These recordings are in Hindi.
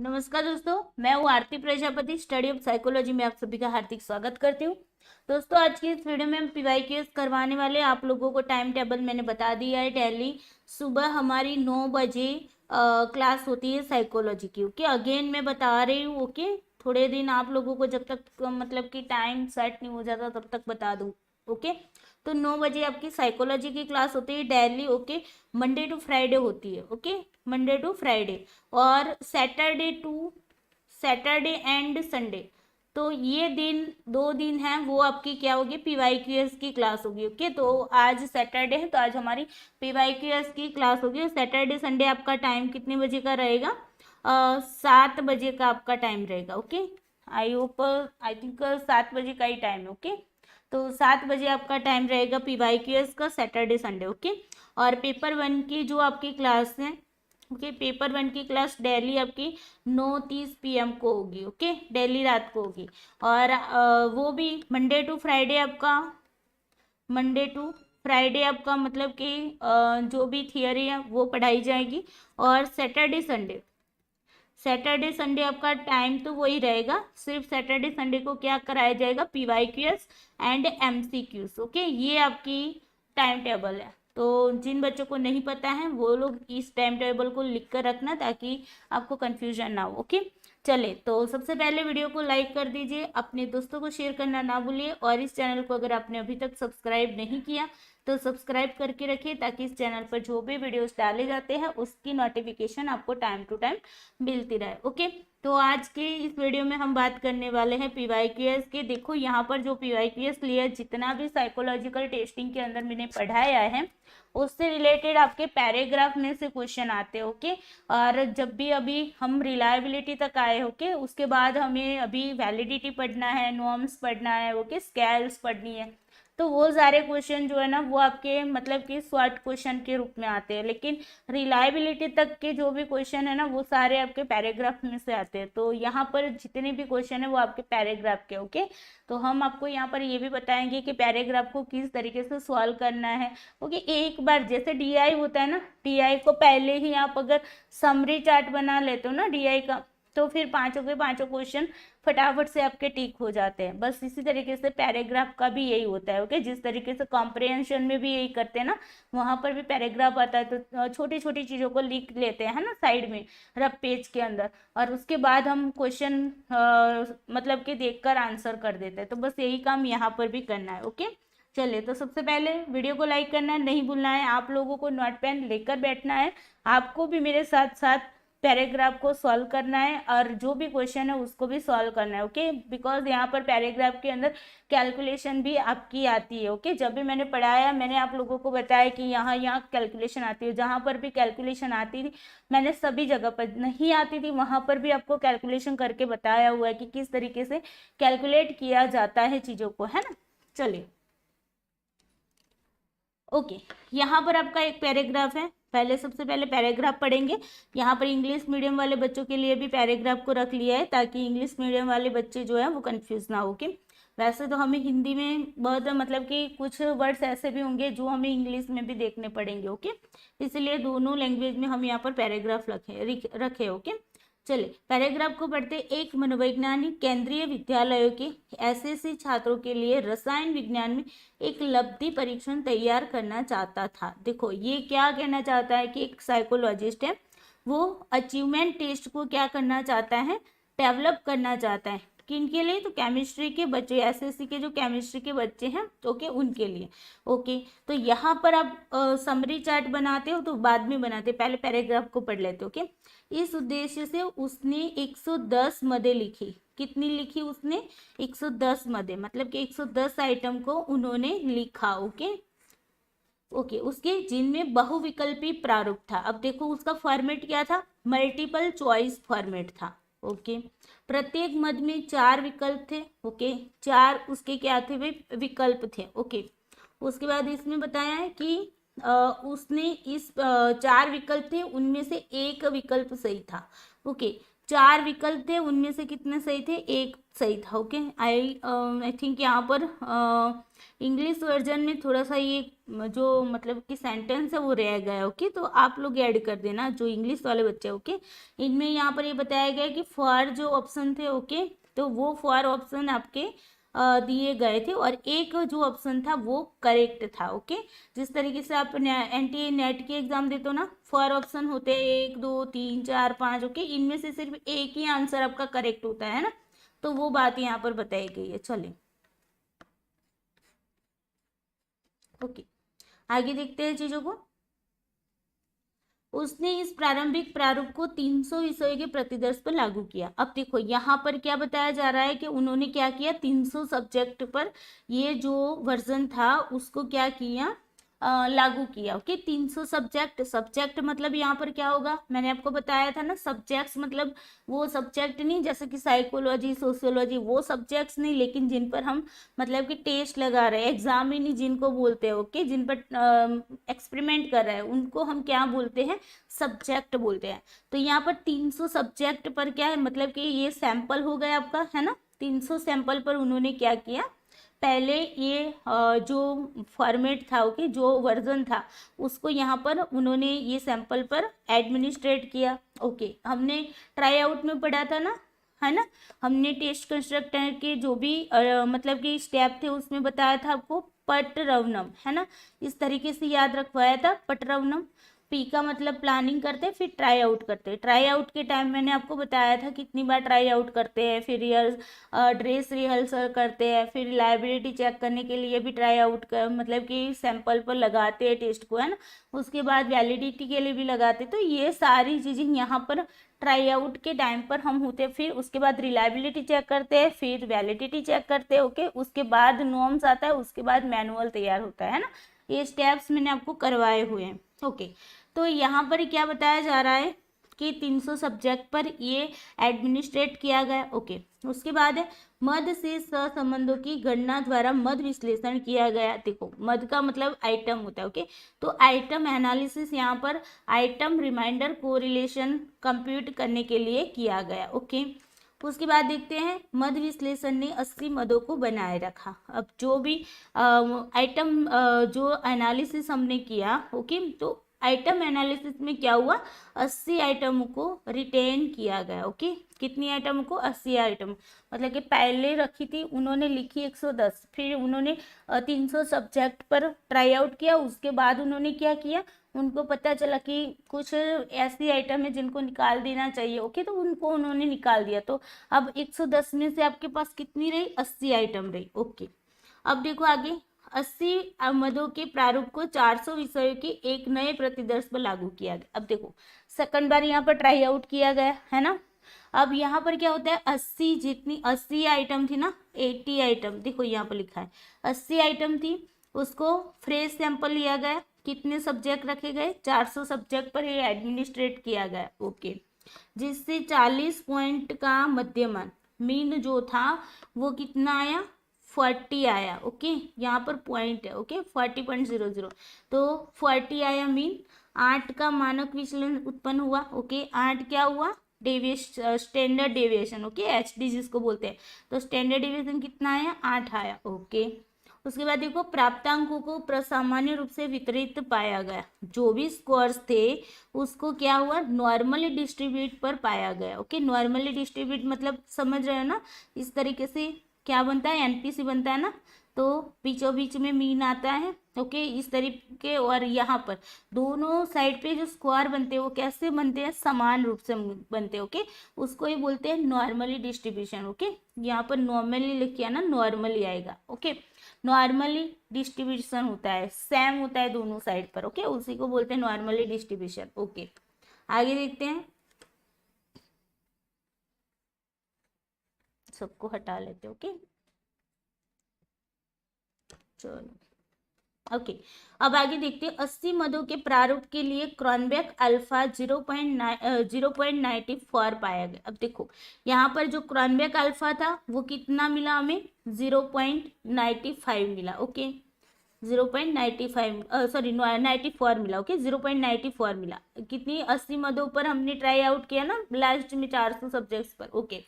नमस्कार दोस्तों, मैं हूँ आरती प्रजापति। स्टडी ऑफ साइकोलॉजी में आप सभी का हार्दिक स्वागत करती हूँ। दोस्तों, आज की इस वीडियो में हम पीवाईक्यूएस करवाने वाले हैं। आप लोगों को टाइम टेबल मैंने बता दिया है। डेली सुबह हमारी 9 बजे क्लास होती है साइकोलॉजी की। ओके, अगेन मैं बता रही हूँ। ओके, थोड़े दिन आप लोगों को जब तक मतलब कि टाइम सेट नहीं हो जाता तब तक बता दूँ। ओके, तो 9 बजे आपकी साइकोलॉजी की क्लास होती है daily. Okay, Monday to Friday होती है। ओके, मंडे टू फ्राइडे और सैटरडे एंड संडे। तो ये दिन 2 दिन हैं, वो आपकी क्या होगी, पीवाईक्यूएस की क्लास होगी। ओके, तो आज सैटरडे है तो आज हमारी पीवाईक्यूएस की क्लास होगी। सैटरडे संडे आपका टाइम कितने बजे का रहेगा? 7 बजे का आपका टाइम रहेगा। Okay, I hope I think 7 बजे का ही टाइम है। ओके, तो 7 बजे आपका टाइम रहेगा पीवाईक्यूएस का, सैटरडे संडे। ओके, और पेपर 1 की जो आपकी क्लास है, ओके, पेपर 1 की क्लास डेली आपकी 9:30 PM को होगी। ओके, डेली रात को होगी। और वो भी मंडे टू फ्राइडे आपका मतलब कि जो भी थियरी है वो पढ़ाई जाएगी। और सैटरडे संडे आपका टाइम तो वही रहेगा, सिर्फ सैटरडे संडे को क्या कराया जाएगा, पीवाईक्यूएस एंड एमसीक्यूज। ओके, ये आपकी टाइम टेबल है। तो जिन बच्चों को नहीं पता है वो लोग इस टाइम टेबल को लिख कर रखना ताकि आपको कंफ्यूजन ना हो। ओके, चले तो सबसे पहले वीडियो को लाइक कर दीजिए, अपने दोस्तों को शेयर करना ना भूलिए, और इस चैनल को अगर आपने अभी तक सब्सक्राइब नहीं किया तो सब्सक्राइब करके रखिए ताकि इस चैनल पर जो भी वीडियोस डाले जाते हैं उसकी नोटिफिकेशन आपको टाइम टू टाइम मिलती रहे। ओके, तो आज के इस वीडियो में हम बात करने वाले हैं पीवाईक्यूएस के। देखो यहाँ पर जो पीवाईक्यूएस लिया, जितना भी साइकोलॉजिकल टेस्टिंग के अंदर मैंने पढ़ाया है उससे रिलेटेड आपके पैराग्राफ में से क्वेश्चन आते हैं। ओके, और जब भी अभी हम रिलायबिलिटी तक आए, ओके, उसके बाद हमें अभी वैलिडिटी पढ़ना है, नॉर्म्स पढ़ना है, ओके, स्केल्स पढ़नी है। तो वो सारे क्वेश्चन जो है ना वो आपके मतलब कि शॉर्ट क्वेश्चन के रूप में आते हैं, लेकिन रिलायबिलिटी तक के जो भी क्वेश्चन है ना वो सारे आपके पैराग्राफ में से आते हैं। तो यहाँ पर जितने भी क्वेश्चन है वो आपके पैराग्राफ के। ओके, तो हम आपको यहाँ पर ये भी बताएंगे कि पैराग्राफ को किस तरीके से सॉल्व करना है। ओके, एक बार जैसे डीआई होता है ना, डीआई को पहले ही आप अगर समरी चार्ट बना लेते हो ना डीआई का, तो फिर पांचों के पांचों क्वेश्चन फटाफट से आपके टिक हो जाते हैं। बस इसी तरीके से पैराग्राफ का भी यही होता है। ओके, जिस तरीके से कॉम्प्रिहेंशन में भी यही करते हैं ना, वहां पर भी पैराग्राफ आता है तो छोटी छोटी चीजों को लिख लेते हैं, है ना, साइड में रफ पेज के अंदर, और उसके बाद हम क्वेश्चन मतलब कि देखकर आंसर कर देते हैं। तो बस यही काम यहाँ पर भी करना है। ओके, चलिए, तो सबसे पहले वीडियो को लाइक करना नहीं भूलना है, आप लोगों को नोट पेन लेकर बैठना है, आपको भी मेरे साथ साथ पैराग्राफ को सॉल्व करना है और जो भी क्वेश्चन है उसको भी सॉल्व करना है। ओके, बिकॉज यहाँ पर पैराग्राफ के अंदर कैलकुलेशन भी आपकी आती है। ओके, जब भी मैंने पढ़ाया मैंने आप लोगों को बताया कि यहाँ यहाँ कैलकुलेशन आती है, जहाँ पर भी कैलकुलेशन आती थी मैंने सभी जगह पर, नहीं आती थी वहाँ पर भी आपको कैलकुलेशन करके बताया हुआ है कि किस तरीके से कैलकुलेट किया जाता है चीज़ों को, है ना। चलिए, ओके, यहाँ पर आपका एक पैराग्राफ है। पहले सबसे पहले पैराग्राफ पढ़ेंगे। यहाँ पर इंग्लिश मीडियम वाले बच्चों के लिए भी पैराग्राफ को रख लिया है ताकि इंग्लिश मीडियम वाले बच्चे जो है वो कंफ्यूज ना हो। के वैसे तो हमें हिंदी में बहुत मतलब कि कुछ वर्ड्स ऐसे भी होंगे जो हमें इंग्लिश में भी देखने पड़ेंगे। ओके, इसलिए दोनों लैंग्वेज में हम यहाँ पर पैराग्राफ रखे। ओके, चलिए पैराग्राफ को पढ़ते। एक मनोवैज्ञानिक केंद्रीय विद्यालयों के एसएससी छात्रों के लिए रसायन विज्ञान में एक लब्धि परीक्षण तैयार करना चाहता था। देखो ये क्या कहना चाहता है कि एक साइकोलॉजिस्ट है, वो अचीवमेंट टेस्ट को क्या करना चाहता है, डेवलप करना चाहता है। किनके लिए? तो केमिस्ट्री के बच्चे, एसएससी के जो केमिस्ट्री के बच्चे हैं, ओके, उनके लिए। ओके, तो यहाँ पर आप समरी चार्ट बनाते हो तो बाद में बनाते, पहले पैराग्राफ को पढ़ लेते हो। ओके, इस उद्देश्य से उसने 110 मदें लिखी। कितनी लिखी उसने? 110 मदें, मतलब कि 110 आइटम को उन्होंने लिखा। ओके, ओके, उसके जिनमें बहुविकल्पी प्रारूप था। अब देखो उसका फॉर्मेट क्या था, मल्टीपल चॉइस फॉर्मेट था। ओके, प्रत्येक मद में 4 विकल्प थे। ओके, 4 उसके क्या थे भाई, विकल्प थे। ओके, उसके बाद इसमें बताया है कि उसने इस 4 विकल्प थे उनमें से एक विकल्प सही था। ओके, 4 विकल्प थे, उनमें से कितने सही थे, एक सही था। ओके, आई थिंक यहाँ पर इंग्लिश वर्जन में थोड़ा सा ये जो मतलब कि सेंटेंस है वो रह गया। ओके, तो आप लोग ऐड कर देना जो इंग्लिश वाले बच्चे। ओके, इनमें यहाँ पर ये बताया गया कि फॉर जो ऑप्शन थे, ओके, तो वो फॉर ऑप्शन आपके दिए गए थे और एक जो ऑप्शन था वो करेक्ट था। ओके, जिस तरीके से आप एनटीए नेट के एग्जाम देते हो ना, फॉर ऑप्शन होते हैं 1 2 3 4 5। ओके, इनमें से सिर्फ एक ही आंसर आपका करेक्ट होता है ना, तो वो बात यहाँ पर बताई गई है। चलिए ओके, आगे देखते हैं चीजों को। उसने इस प्रारंभिक प्रारूप को 300 विषयों के प्रतिदर्श पर लागू किया। अब देखो यहाँ पर क्या बताया जा रहा है कि उन्होंने क्या किया, 300 सब्जेक्ट पर ये जो वर्जन था उसको क्या किया, लागू किया। ओके, 300 सब्जेक्ट, सब्जेक्ट मतलब यहाँ पर क्या होगा, मैंने आपको बताया था ना, सब्जेक्ट्स मतलब वो सब्जेक्ट नहीं जैसे कि साइकोलॉजी सोशियोलॉजी, वो सब्जेक्ट्स नहीं, लेकिन जिन पर हम मतलब कि टेस्ट लगा रहे हैं, एग्जाम ही नहीं जिनको बोलते हैं। ओके, जिन पर एक्सपेरिमेंट कर रहे हैं उनको हम क्या बोलते हैं, सब्जेक्ट बोलते हैं। तो यहाँ पर 300 सब्जेक्ट पर क्या है, मतलब कि ये सैंपल हो गया आपका, है ना। 300 सैंपल पर उन्होंने क्या किया, पहले ये जो फॉर्मेट था, ओके, जो वर्जन था उसको यहाँ पर उन्होंने ये सैंपल पर एडमिनिस्ट्रेट किया। ओके, हमने ट्राई आउट में पढ़ा था ना, है ना, हमने टेस्ट कंस्ट्रक्टर के जो भी मतलब कि स्टेप थे उसमें बताया था आपको पटरवनम, है ना, इस तरीके से याद रखवाया था पटरवनम। पी का मतलब प्लानिंग करते हैं, फिर ट्राई आउट करते हैं। ट्राई आउट के टाइम मैंने आपको बताया था कितनी बार ट्राई आउट करते हैं, फिर ड्रेस रिहर्सल करते हैं, फिर रिलायबिलिटी चेक करने के लिए भी ट्राई आउट कर मतलब कि सैंपल पर लगाते हैं टेस्ट को, है ना, उसके बाद वैलिडिटी के लिए भी लगाते। तो ये सारी चीज़ें यहाँ पर ट्राई आउट के टाइम पर हम होते हैं, फिर उसके बाद रिलायबिलिटी चेक करते हैं, फिर वैलिडिटी चेक करते हैं। ओके, उसके बाद नॉर्म्स आता है, उसके बाद मैनुअल तैयार होता है ना, ये स्टेप्स मैंने आपको करवाए हुए हैं। ओके, तो यहाँ पर क्या बताया जा रहा है कि 300 सब्जेक्ट पर ये एडमिनिस्ट्रेट किया गया। ओके, उसके बाद है मद से सहसंबंधों की गणना द्वारा मद विश्लेषण किया गया। देखो मद का मतलब आइटम होता है। ओके, तो आइटम एनालिसिस यहाँ पर आइटम रिमाइंडर कोरिलेशन कंप्यूट करने के लिए किया गया। ओके, उसके बाद देखते हैं मद विश्लेषण ने 80 मदों को बनाए रखा। अब जो भी आइटम जो एनालिसिस हमने किया, ओके, तो आइटम एनालिसिस में क्या हुआ, 80 आइटम को रिटेन किया गया। ओके, कितनी आइटम को, 80 आइटम, मतलब कि पहले रखी थी उन्होंने लिखी 110, फिर उन्होंने 300 सब्जेक्ट पर ट्राई आउट किया, उसके बाद उन्होंने क्या किया, उनको पता चला कि कुछ ऐसी आइटम है जिनको निकाल देना चाहिए। ओके, तो उनको उन्होंने निकाल दिया। तो अब 110 में से आपके पास कितनी रही, 80 आइटम रही। ओके, अब देखो आगे, 80 मदों के प्रारूप को 400 विषयों के एक नए प्रतिदर्श पर लागू किया गया। अब देखो सेकंड बार यहाँ पर ट्राई आउट किया गया, है ना। अब यहाँ पर क्या होता है, 80 जितनी 80 आइटम थी ना, 80 आइटम, देखो यहाँ पर लिखा है 80 आइटम थी, उसको फ्रेश सैंपल लिया गया। कितने सब्जेक्ट रखे गए, 400 सब्जेक्ट पर ये एडमिनिस्ट्रेट किया गया। ओके, जिससे 40 पॉइंट का मध्यमान मीन जो था वो कितना आया, 40 आया। ओके, यहाँ पर पॉइंट है। ओके, 40.00, तो 40 आया मीन। 8 का मानक विचलन उत्पन्न हुआ। ओके, 8 क्या हुआ, deviation, standard deviation. Okay, HD जिसको बोलते हैं, तो स्टैंडर्ड डेविएशन कितना आया, 8 आया। ओके, उसके बाद देखो प्राप्तांकों को प्रसामान्य रूप से वितरित पाया गया। जो भी स्कोर्स थे उसको क्या हुआ, नॉर्मली डिस्ट्रीब्यूट पर पाया गया। ओके, नॉर्मली डिस्ट्रीब्यूट मतलब समझ रहे हो ना, इस तरीके से क्या बनता है, एनपीसी बनता है ना, तो बीचों बीच में मीन आता है। ओके, इस तरीके, और यहाँ पर दोनों साइड पे जो स्क्वायर बनते हैं वो कैसे बनते हैं, समान रूप से बनते हैं। ओके, उसको ही बोलते हैं नॉर्मली डिस्ट्रीब्यूशन। ओके, यहाँ पर नॉर्मली लिखिए ना, नॉर्मली आएगा। ओके, नॉर्मली डिस्ट्रीब्यूशन होता है, सेम होता है दोनों साइड पर। ओके, उसी को बोलते हैं नॉर्मली डिस्ट्रीब्यूशन। ओके, आगे देखते हैं, सबको हटा लेते। ओके, चलो ओके, अब आगे देखते हैं 80 मदों के प्रारूप के लिए क्रॉनबेक अल्फा 0.94 पाया गया। अब देखो यहाँ पर जो क्रॉनबेक अल्फा था वो कितना मिला हमें, 0.95 मिला। ओके, 0.95 सॉरी 94 मिला। ओके 0.94 मिला। कितनी 80 मदों पर हमने ट्राई आउट किया ना लास्ट में 400 सब्जेक्ट्स पर। ओके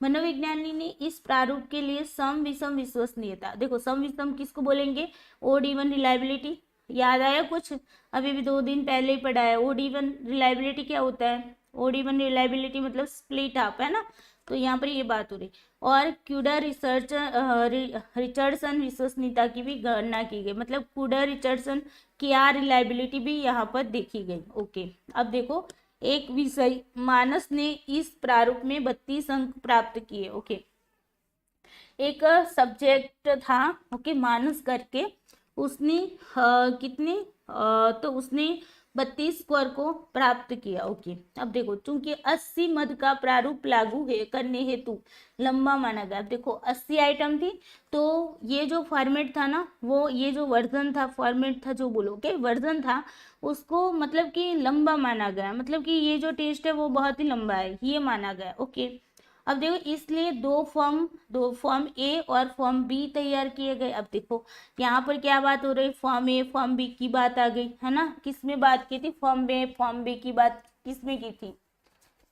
मनोविज्ञानी ने इस प्रारूप के लिए सम विषम विश्वसनीयता, देखो सम विषम किसको बोलेंगे, ओड इवन रिलायबिलिटी, याद आया कुछ, अभी भी 2 दिन पहले ही पढ़ा है। ओड इवन रिलायबिलिटी क्या होता है, ओड इवन रिलायबिलिटी मतलब स्प्लिट हाफ है ना, तो यहाँ पर ये बात हो रही। और क्यूडर रिचर्डसन विश्वसनीयता की भी गणना की गई, मतलब क्यूडर रिचर्डसन की रिलायबिलिटी भी यहाँ पर देखी गई। ओके अब देखो एक विषय मानस ने इस प्रारूप में 32 अंक प्राप्त किए। ओके एक सब्जेक्ट था ओके मानस करके, उसने कितने तो उसने 32 स्कोर को प्राप्त किया। ओके अब देखो चूंकि 80 मद का प्रारूप लागू है करने हेतु लंबा माना गया। अब देखो 80 आइटम थी, तो ये जो फॉर्मेट था ना, वो ये जो वर्जन था, फॉर्मेट था जो बोलो के वर्जन था, उसको मतलब कि लंबा माना गया, मतलब कि ये जो टेस्ट है वो बहुत ही लंबा है ये माना गया। ओके अब देखो इसलिए दो फॉर्म ए और फॉर्म बी तैयार किए गए। अब देखो यहाँ पर क्या बात हो रही, फॉर्म ए फॉर्म बी की बात आ गई है ना, किसमें बात की थी, फॉर्म ए फॉर्म बी की बात किसमें की थी,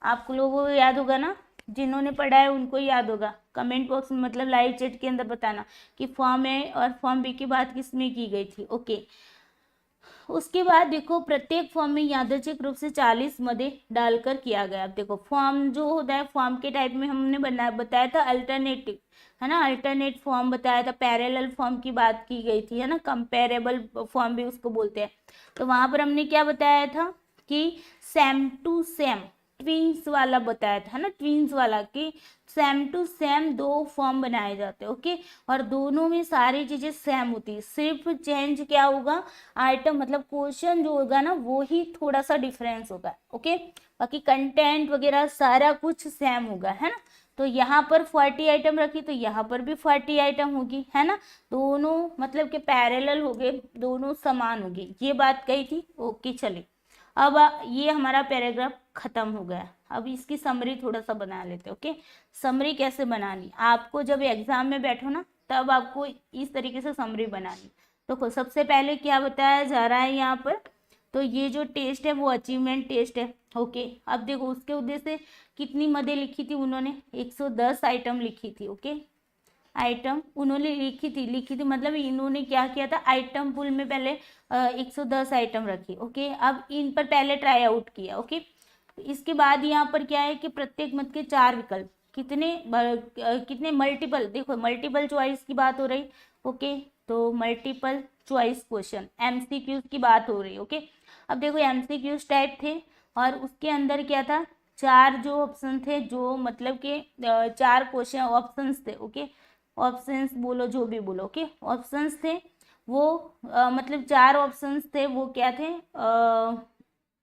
आप लोगों को याद होगा ना, जिन्होंने पढ़ा है उनको याद होगा। कमेंट बॉक्स में मतलब लाइव चैट के अंदर बताना कि फॉर्म ए और फॉर्म बी की बात किसमें की गई थी। ओके उसके बाद देखो प्रत्येक फॉर्म में यादृच्छिक रूप से 40 मदे डालकर किया गया। अब देखो फॉर्म जो होता है, फॉर्म के टाइप में हमने बताया था अल्टरनेटिव है ना, अल्टरनेट फॉर्म बताया था, पैरेलल फॉर्म की बात की गई थी है ना, कंपेरेबल फॉर्म भी उसको बोलते हैं। तो वहां पर हमने क्या बताया था कि सेम टू सेम ट्विंस वाला बताया था ना, ट्विंस वाला कि सेम टू सेम 2 फॉर्म बनाए जाते हैं। ओके और दोनों में सारी चीजें सेम होती है, सिर्फ चेंज क्या होगा, आइटम मतलब क्वेश्चन जो होगा ना वो ही थोड़ा सा डिफरेंस होगा। ओके बाकी कंटेंट वगैरह सारा कुछ सेम होगा है ना। तो यहाँ पर 40 आइटम रखी तो यहाँ पर भी 40 आइटम होगी है ना, दोनों मतलब के पैरेलल हो गए, दोनों समान हो गए, ये बात कही थी। ओके चलिए अब ये हमारा पैराग्राफ खत्म हो गया। अब इसकी समरी थोड़ा सा बना लेते हैं। ओके समरी कैसे बनानी, आपको जब एग्जाम में बैठो ना तब आपको इस तरीके से समरी बनानी। तो सबसे पहले क्या बताया जा रहा है यहाँ पर, तो ये जो टेस्ट है वो अचीवमेंट टेस्ट है। ओके अब देखो उसके उद्देश्य से कितनी मदें लिखी थी उन्होंने, 110 आइटम लिखी थी। ओके आइटम उन्होंने लिखी थी मतलब इन्होंने क्या किया था, आइटम पुल में पहले 110 आइटम रखी। ओके अब इन पर पहले ट्राई आउट किया। ओके इसके बाद यहाँ पर क्या है कि प्रत्येक मत के 4 विकल्प, कितने मल्टीपल, देखो मल्टीपल चॉइस की बात हो रही। ओके तो मल्टीपल चॉइस क्वेश्चन एमसीक्यूज की बात हो रही। ओके अब देखो एमसीक्यूज टाइप थे और उसके अंदर क्या था, 4 जो ऑप्शन थे, जो मतलब के 4 क्वेश्चन ऑप्शंस थे। ओके ऑप्शंस बोलो जो भी बोलो। ओके ऑप्शंस थे वो मतलब 4 ऑप्शंस थे, वो क्या थे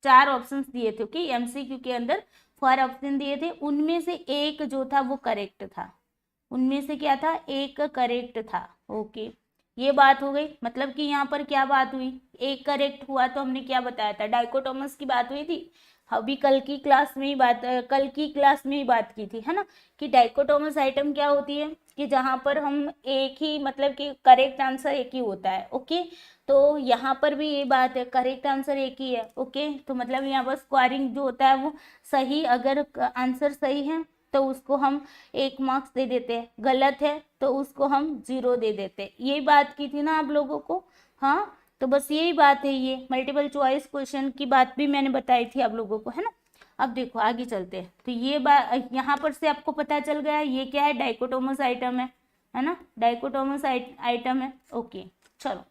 4 ऑप्शंस दिए थे। ओके एमसीक्यू के अंदर 4 ऑप्शन दिए थे, उनमें से एक जो था वो करेक्ट था, उनमें से क्या था, एक करेक्ट था। ओके ये बात हो गई, मतलब कि यहाँ पर क्या बात हुई, एक करेक्ट हुआ तो हमने क्या बताया था, डाइकोटोमस की बात हुई थी। अभी कल की क्लास में ही बात की थी है ना, कि डाइकोटोमस आइटम क्या होती है कि जहाँ पर हम एक ही मतलब कि करेक्ट आंसर एक ही होता है। ओके तो यहाँ पर भी ये बात है, करेक्ट आंसर एक ही है। ओके तो मतलब यहाँ पर स्क्वायरिंग जो होता है वो सही, अगर आंसर सही है तो उसको हम 1 मार्क्स दे देते हैं, गलत है तो उसको हम 0 दे देते हैं। यही बात की थी ना आप लोगों को, हाँ तो बस यही बात है, ये मल्टीपल चॉइस क्वेश्चन की बात भी मैंने बताई थी आप लोगों को है ना। अब देखो आगे चलते हैं, तो ये बात यहाँ पर से आपको पता चल गया ये क्या है, डाइकोटोमस आइटम है ना, डाइकोटोमस आइटम है। ओके चलो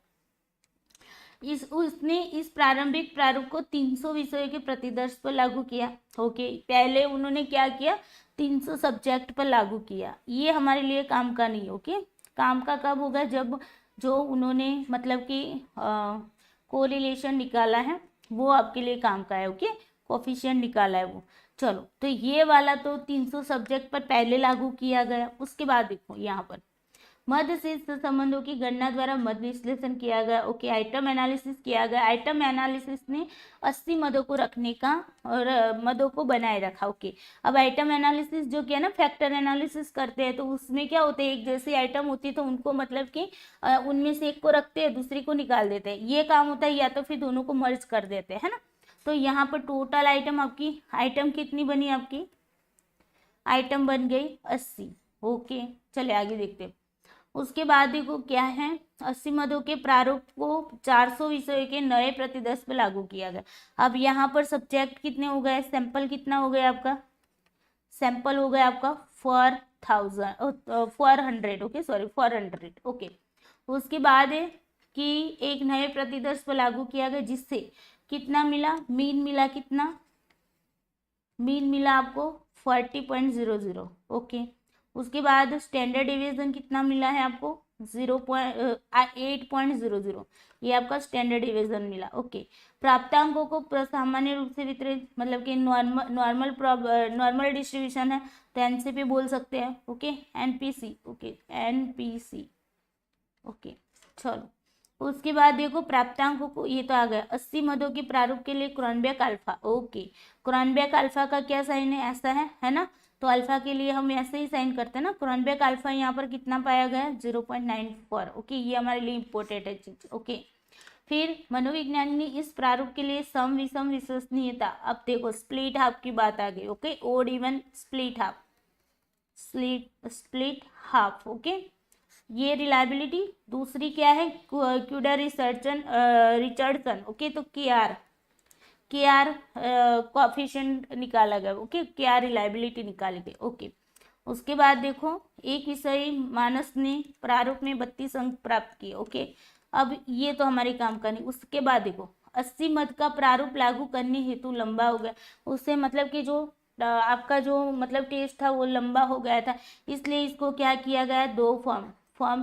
उसने इस प्रारंभिक प्रारूप को 300 विषयों के प्रतिदर्श पर लागू किया। ओके पहले उन्होंने क्या किया, 300 सब्जेक्ट पर लागू किया, ये हमारे लिए काम का नहीं। ओके काम का कब होगा, जब जो उन्होंने मतलब कि कोरिलेशन निकाला है वो आपके लिए काम का है। ओके कोफिशिएंट निकाला है वो। चलो तो ये वाला तो 300 सब्जेक्ट पर पहले लागू किया गया। उसके बाद देखो यहाँ पर मध्य शीर्ष संबंधों की गणना द्वारा मध्य विश्लेषण किया गया। ओके, आइटम एनालिसिस किया गया। आइटम एनालिसिस ने 80 मदों को रखने का और मदों को बनाए रखा। ओके, अब आइटम एनालिसिस जो किया ना, फैक्टर एनालिसिस करते हैं, तो उसमें क्या होते हैं, एक जैसी आइटम होती है तो उनको मतलब कि उनमें से एक को रखते हैं, दूसरी को निकाल देते हैं। ये काम होता है, या तो फिर दोनों को मर्ज कर देते हैं, है ना। तो यहाँ पर टोटल आइटम आपकी, आइटम कितनी बनी आपकी, आइटम बन गई 80। ओके, चले आगे देखते हैं। उसके बाद देखो क्या है, 80 मदों के प्रारूप को 400 विषयों के नए प्रतिदर्श पे लागू किया गया। अब यहाँ पर सब्जेक्ट कितने हो गए, सैंपल कितना हो गया आपका, सैंपल हो गया आपका 400, ओके सॉरी 400। ओके, उसके बाद है कि एक नए प्रतिदर्श पर लागू किया गया, जिससे कितना मिला, मीन मिला, कितना मीन मिला आपको 40.00। ओके, उसके बाद स्टैंडर्ड डिवीजन कितना मिला है आपको 8.00, ये आपका स्टैंडर्ड डिवीजन मिला। ओके, प्राप्तांकों को सामान्य रूप से वितरित, मतलब कि नॉर्मल डिस्ट्रीब्यूशन है तो एनसीपी बोल सकते हैं। Okay, NPC, okay NPC. Okay, चलो उसके बाद देखो प्राप्तांकों को, ये तो आ गया 80 मदों के प्रारूप के लिए Cronbach alpha. Okay, Cronbach alpha का क्या साइन है, ऐसा है ना, तो अल्फा के लिए हम ऐसे ही साइन करते हैं ना। क्रोनबेक अल्फा यहाँ पर कितना पाया गया 0.94। ओके, ये हमारे लिए इंपॉर्टेंट है चीज। ओके, फिर मनोविज्ञानी ने इस प्रारूप के लिए सम विषम विश्वसनीयता, अब देखो स्प्लिट हाफ की बात आ गई। Okay, odd even split half, split half. Okay, ये रिलायबिलिटी। दूसरी क्या है, क्यूडर रिचर्डसन। ओके, तो के आर कोएफिशिएंट निकाला गया। ओके, के आर रिलायबिलिटी निकाली गई। ओके, उसके बाद देखो एक विषय मानस ने प्रारूप में 32 अंक प्राप्त किए। ओके, अब ये तो हमारे काम का नहीं। उसके बाद देखो 80 मद का प्रारूप लागू करने हेतु लंबा हो गया, उससे मतलब कि जो आपका जो मतलब टेस्ट था वो लंबा हो गया था, इसलिए इसको क्या किया गया, दो फॉर्म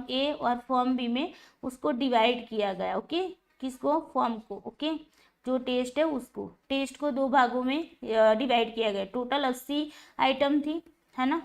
ए और फॉर्म बी में उसको डिवाइड किया गया। ओके, किसको, फॉर्म को। ओके, जो टेस्ट है उसको, टेस्ट को दो भागों में डिवाइड किया गया। टोटल 80 आइटम थी, है ना,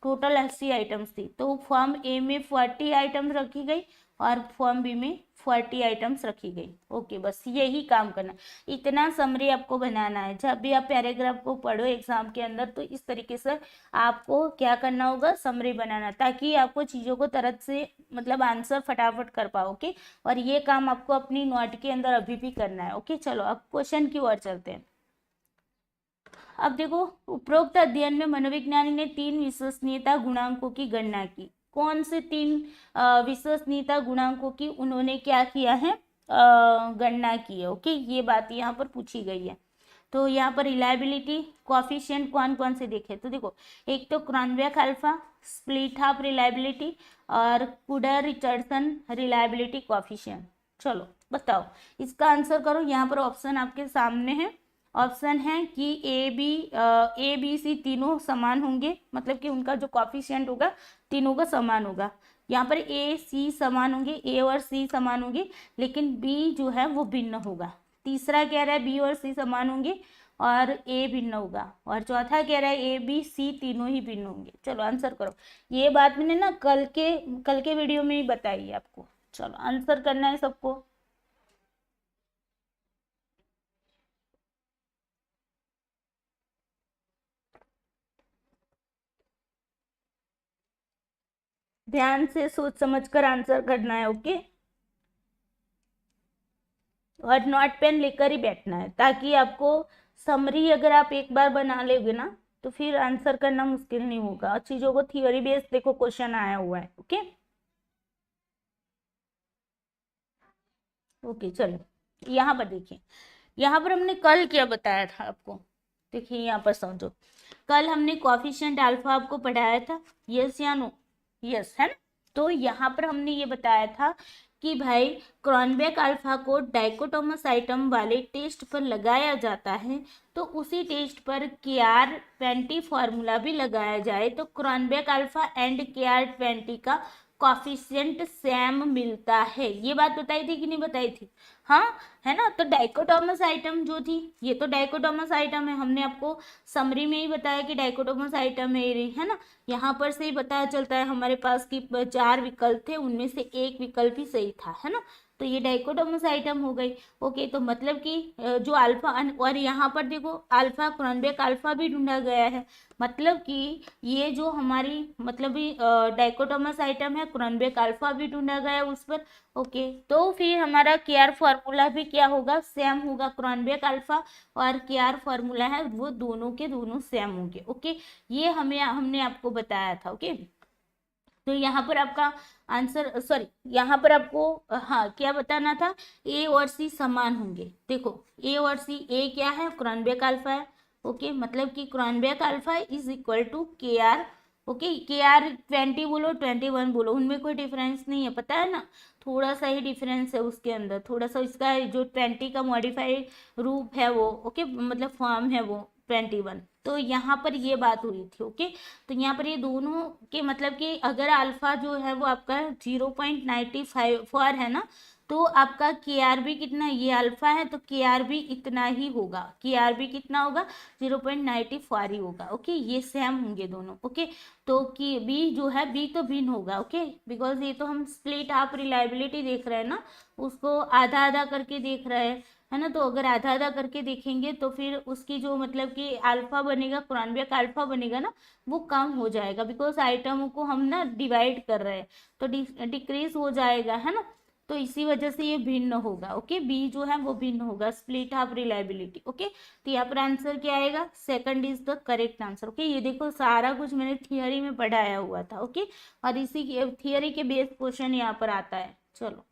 टोटल 80 आइटम्स थी, तो फॉर्म ए में 40 आइटम्स रखी गई और फॉर्म बी में 40 आइटम्स रखी गई। ओके, बस यही काम करना, इतना समरी आपको बनाना है। जब भी आप पैराग्राफ को पढ़ो एग्जाम के अंदर, तो इस तरीके से आपको क्या करना होगा, समरी बनाना, ताकि आपको चीज़ों को तरह से मतलब आंसर फटाफट कर पाओ। ओके, और ये काम आपको अपनी नोट के अंदर अभी भी करना है। ओके, चलो अब क्वेश्चन की ओर चलते हैं। अब देखो, उपरोक्त अध्ययन में मनोविज्ञानी ने 3 विश्वसनीयता गुणांकों की गणना की। कौन से 3 विश्वसनीयता गुणांकों की उन्होंने क्या किया है, गणना की है। ओके, ये बात यहाँ पर पूछी गई है। तो यहाँ पर रिलायबिलिटी कोएफिशिएंट कौन कौन से देखे, तो देखो एक तो Cronbach alpha, split half reliability और कुडर रिचर्डसन रिलायबिलिटी कोएफिशिएंट। चलो बताओ, इसका आंसर करो। यहाँ पर ऑप्शन आपके सामने है। ऑप्शन है कि ए बी सी तीनों समान होंगे, मतलब कि उनका जो कोएफिशिएंट होगा तीनों का समान होगा। यहाँ पर ए सी समान होंगे, ए और सी समान होंगे, लेकिन बी जो है वो भिन्न होगा। तीसरा कह रहा है बी और सी समान होंगे और ए भिन्न होगा। और चौथा कह रहा है ए बी सी तीनों ही भिन्न होंगे। चलो आंसर करो। ये बात मैंने ना कल के वीडियो में ही बताई है आपको। चलो आंसर करना है सबको। ध्यान से सोच समझ कर आंसर करना है। ओके, और नोट पेन लेकर ही बैठना है, ताकि आपको समरी अगर आप एक बार बना लोगे ना, तो फिर आंसर करना मुश्किल नहीं होगा। चीजों को थियोरी बेस्ड देखो क्वेश्चन आया हुआ है। ओके ओके, चलो यहाँ पर देखिए, यहाँ पर हमने कल क्या बताया था आपको, देखिए यहाँ पर समझो। कल हमने कोएफिशिएंट अल्फा आपको पढ़ाया था, यस या नो, यस है ना। तो यहाँ पर हमने ये बताया था कि भाई क्रोनबेक अल्फा को डाइकोटोमस आइटम वाले टेस्ट पर लगाया जाता है, तो उसी टेस्ट पर KR20 फॉर्मूला भी लगाया जाए, तो क्रोनबेक अल्फा एंड KR20 का कॉफिशिएंट सेम मिलता है। ये बात बताई थी कि नहीं बताई थी? हाँ, है ना। तो डाइकोटोमस आइटम जो थी, ये तो डाइकोटोमस आइटम है, हमने आपको समरी में ही बताया कि डाइकोटोमस आइटम है ना। यहाँ पर से ही पता चलता है हमारे पास कि 4 विकल्प थे, उनमें से एक विकल्प ही सही था, है ना। तो ये डाइकोटोमस आइटम हो गई। ओके, तो मतलब कि जो अल्फा, और यहाँ पर देखो अल्फा क्रॉनबेक अल्फा भी ढूंढा गया है, मतलब कि ये जो हमारी मतलब डाइकोटोमस आइटम है, क्रॉनबेक अल्फा भी ढूंढा गया है उस पर। ओके, तो फिर हमारा केआर फार्मूला भी क्या होगा, सेम होगा। क्रॉनबेक अल्फा और केआर फार्मूला है वो दोनों के दोनों सेम होंगे। ओके, ये हमने आपको बताया था। ओके, तो यहाँ पर आपका आंसर, सॉरी, यहाँ पर आपको हाँ क्या बताना था, ए और सी समान होंगे। देखो ए और सी, ए क्या है, क्रॉनबेक अल्फा है। ओके, मतलब कि क्रॉनबेक अल्फा इज इक्वल टू के आर। ओके, के आर 20 बोलो 21 बोलो, उनमें कोई डिफरेंस नहीं है, पता है ना। थोड़ा सा ही डिफरेंस है उसके अंदर, थोड़ा सा इसका जो 20 का मॉडिफाइड रूप है वो, ओके, मतलब फॉर्म है वो 21। तो यहाँ पर ये बात हुई थी। ओके, तो यहाँ पर ये दोनों के मतलब कि अगर अल्फा जो है वो आपका 0.94 है ना, तो आपका के आर भी कितना, ये अल्फा है तो के आर भी इतना ही होगा, के आर भी कितना होगा, 0.94 ही होगा। ओके, ये सेम होंगे दोनों। ओके, तो कि बी जो है, बी तो भिन्न होगा। ओके, बिकॉज ये तो हम स्प्लिट हाफ रिलायबिलिटी देख रहे हैं ना, उसको आधा आधा करके देख रहे हैं, है ना। तो अगर आधा आधा करके देखेंगे तो फिर उसकी जो मतलब कि अल्फा बनेगा, क्रॉनबेक अल्फा बनेगा ना, वो कम हो जाएगा, बिकॉज आइटमों को हम ना डिवाइड कर रहे हैं, तो डिक्रीज हो जाएगा, है ना। तो इसी वजह से ये भिन्न होगा। ओके, बी जो है वो भिन्न होगा, स्प्लिट हाफ रिलायबिलिटी। ओके, तो यहाँ पर आंसर क्या आएगा, second is the correct answer. Okay, ये देखो सारा कुछ मैंने थियरी में पढ़ाया हुआ था। ओके, और इसी थियरी के बेस क्वेश्चन यहाँ पर आता है। चलो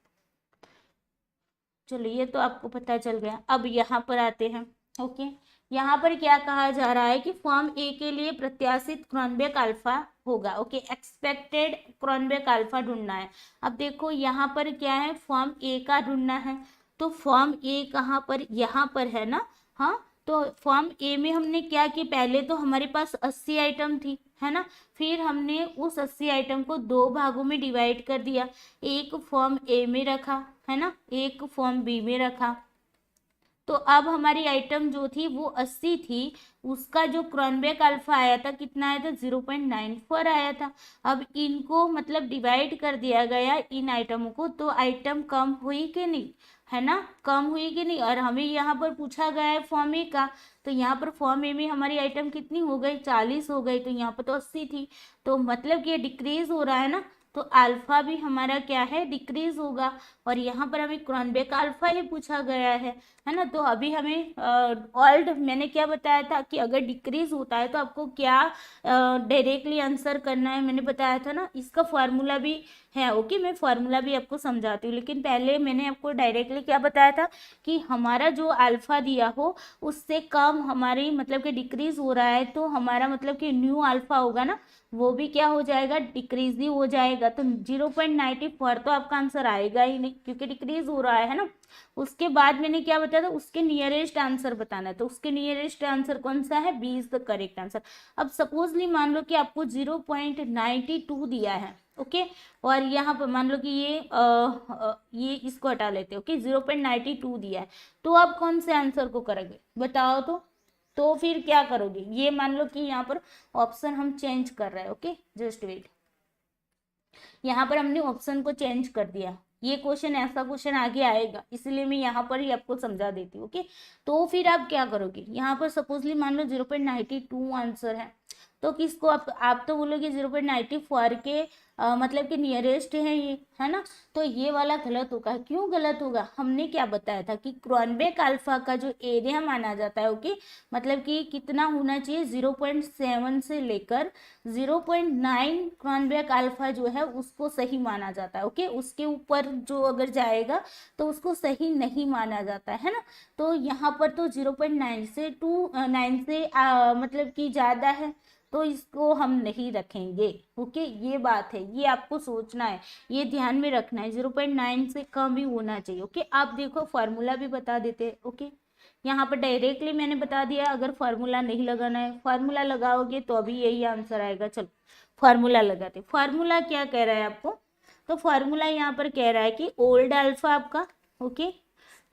चलो, ये तो आपको पता चल गया। अब यहाँ पर आते हैं। ओके, यहाँ पर क्या कहा जा रहा है कि फॉर्म ए के लिए प्रत्याशित क्रॉनबेक अल्फा होगा। ओके, एक्सपेक्टेड क्रॉनबेक अल्फा ढूंढना है। अब देखो यहाँ पर क्या है, फॉर्म ए का ढूंढना है, तो फॉर्म ए कहाँ पर, यहाँ पर है ना। हाँ, तो फॉर्म ए में हमने क्या किया, पहले तो हमारे पास 80 आइटम थी, है ना। फिर हमने उस 80 आइटम को 2 भागों में डिवाइड कर दिया, एक फॉर्म ए में रखा, है ना, एक फॉर्म बी में रखा। तो अब हमारी आइटम जो थी वो 80 थी, उसका जो क्रॉनबेक अल्फा आया था कितना आया था, 0.94 आया था। अब इनको मतलब डिवाइड कर दिया गया इन आइटमों को, तो आइटम कम हुई कि नहीं, है ना, कम हुई कि नहीं। और हमें यहाँ पर पूछा गया है फॉर्म ए का, तो यहाँ पर फॉर्म ए में हमारी आइटम कितनी हो गई, 40 हो गई, तो यहाँ पर तो 80 थी, तो मतलब कि ये डिक्रीज हो रहा है ना, तो अल्फा भी हमारा क्या है, डिक्रीज होगा। और यहाँ पर हमें क्रॉनबेक अल्फा ही पूछा गया है ना। तो अभी हमें ऑल्ड मैंने क्या बताया था कि अगर डिक्रीज होता है तो आपको क्या डायरेक्टली आंसर करना है, मैंने बताया था ना, इसका फॉर्मूला भी है। ओके, मैं फॉर्मूला भी आपको समझाती हूँ, लेकिन पहले मैंने आपको डायरेक्टली क्या बताया था कि हमारा जो अल्फा दिया हो उससे कम हमारी मतलब कि डिक्रीज हो रहा है, तो हमारा मतलब कि न्यू अल्फा होगा ना, वो भी क्या हो जाएगा, डिक्रीज ही हो जाएगा। तो 0.94 तो आपका आंसर आएगा ही नहीं, क्योंकि डिक्रीज हो रहा है ना। उसके बाद मैंने क्या बताया था, उसके नियरेस्ट आंसर बताना है, तो उसके नियरेस्ट आंसर कौन सा है, B is the correct answer. अब सपोजली मान लो कि आपको 0.92 दिया है। ओके, और यहाँ पर मान लो कि ये इसको हटा लेते हैं। ओके, 0.92 दिया है, तो आप कौन से आंसर को करोगे बताओ तो फिर क्या करोगे, ये मान लो कि यहाँ पर ऑप्शन हम चेंज कर रहे हैं। ओके, जस्ट वेट, यहाँ पर हमने ऑप्शन को चेंज कर दिया, ये क्वेश्चन ऐसा क्वेश्चन आगे आएगा, इसलिए मैं यहाँ पर ही आपको समझा देती हूँ। ओके, तो फिर आप क्या करोगे, यहाँ पर सपोजली मान लो 0.92 आंसर है, तो किसको आप तो बोलोगे 0.94 के मतलब कि नियरेस्ट है ये, है ना। तो ये वाला गलत होगा। क्यों गलत होगा, हमने क्या बताया था कि क्रॉनबेक अल्फा का जो एरिया माना जाता है, ओके, मतलब कि कितना होना चाहिए, 0.7 से लेकर 0.9 क्रॉनबेक अल्फा जो है उसको सही माना जाता है। ओके, उसके ऊपर जो अगर जाएगा तो उसको सही नहीं माना जाता है ना। तो यहाँ पर तो 0.9 से 9 से मतलब कि ज़्यादा है, तो इसको हम नहीं रखेंगे। ओके, ये बात है, ये आपको सोचना है, ये ध्यान में रखना है, 0.9 से कम ही होना चाहिए। ओके, आप देखो फार्मूला भी बता देते हैं। ओके, यहाँ पर डायरेक्टली मैंने बता दिया, अगर फार्मूला नहीं लगाना है, फार्मूला लगाओगे तो अभी यही आंसर आएगा। चलो फार्मूला लगाते। फार्मूला क्या कह रहा है आपको, तो फॉर्मूला यहाँ पर कह रहा है कि ओल्ड अल्फा आपका, okay,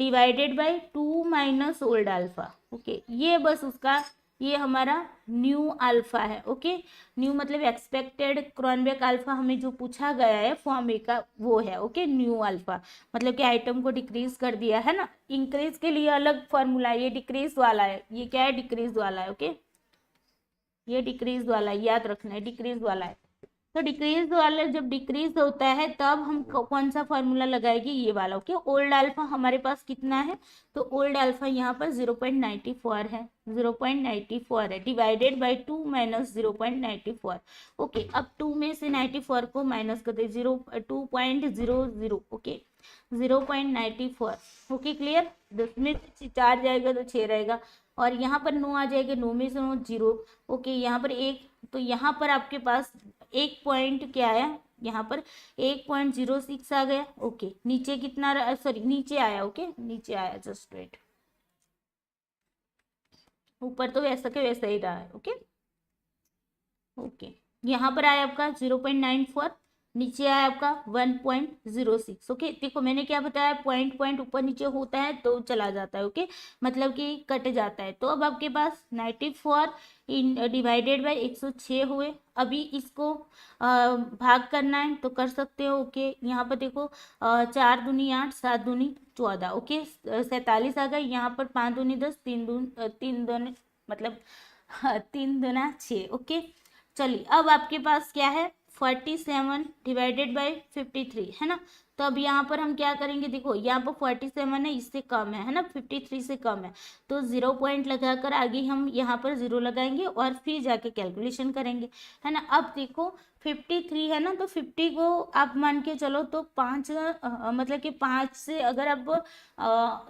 divided by 2 minus old alpha, okay, ये बस उसका, ये हमारा न्यू अल्फा है, ओके। न्यू मतलब एक्सपेक्टेड क्रॉनबेक अल्फा हमें जो पूछा गया है फॉर्म ए का वो है, ओके। न्यू अल्फा मतलब कि आइटम को डिक्रीज कर दिया है ना। इंक्रीज के लिए अलग फॉर्मूला है, ये डिक्रीज वाला है, ये क्या है, डिक्रीज वाला है, ओके। ये डिक्रीज वाला है, याद रखना है, डिक्रीज वाला है। तो डिक्रीज वाला जब डिक्रीज होता है तब हम कौन सा फॉर्मूला लगाएंगे, ये वाला, ओके। ओल्ड अल्फा हमारे पास कितना है, तो ओल्ड अल्फा यहाँ पर 0.94 है, 0.94 है, डिवाइडेड बाय 2 माइनस 0.94, ओके। अब 2 में से 94 को माइनस कर दे, 2.00, ओके, 0.94, ओके, क्लियर। 10 में से 4 जाएगा तो 6 रहेगा, और यहाँ पर 9 आ जाएगा, 9 में से 9 0, ओके। यहाँ पर 1, तो यहाँ पर आपके पास 1 पॉइंट क्या आया, यहाँ पर 1.06 आ गया, ओके। नीचे कितना, सॉरी नीचे आया, ओके, नीचे आया, जस्ट वेट, ऊपर तो वैसा के वैसा ही रहा है, ओके, ओके। यहाँ पर आया आपका 0.94, नीचे आया आपका 1.06, ओके। देखो मैंने क्या बताया, पॉइंट ऊपर नीचे होता है तो चला जाता है, ओके, मतलब कि कट जाता है। तो अब आपके पास 94 डिवाइडेड बाय 106 हुए। अभी इसको भाग करना है तो कर सकते हो, ओके। यहाँ पर देखो 4 दूनी 8, 7 दूनी 14, ओके, 47 आ गए। यहाँ पर 5 दूनी 10, 3 दूनी मतलब 3 दूना 6, ओके। चलिए अब आपके पास क्या है, 47 डिवाइडेड बाई 53 है ना। तो अब यहाँ पर हम क्या करेंगे, देखो यहाँ पर 47 है, इससे कम है ना, 53 से कम है, तो 0 पॉइंट लगाकर आगे हम यहाँ पर 0 लगाएंगे और फिर जाके कैलकुलेशन करेंगे, है ना। अब देखो 53 है ना, तो 50 को आप मान के चलो तो 5 मतलब कि 5 से अगर आप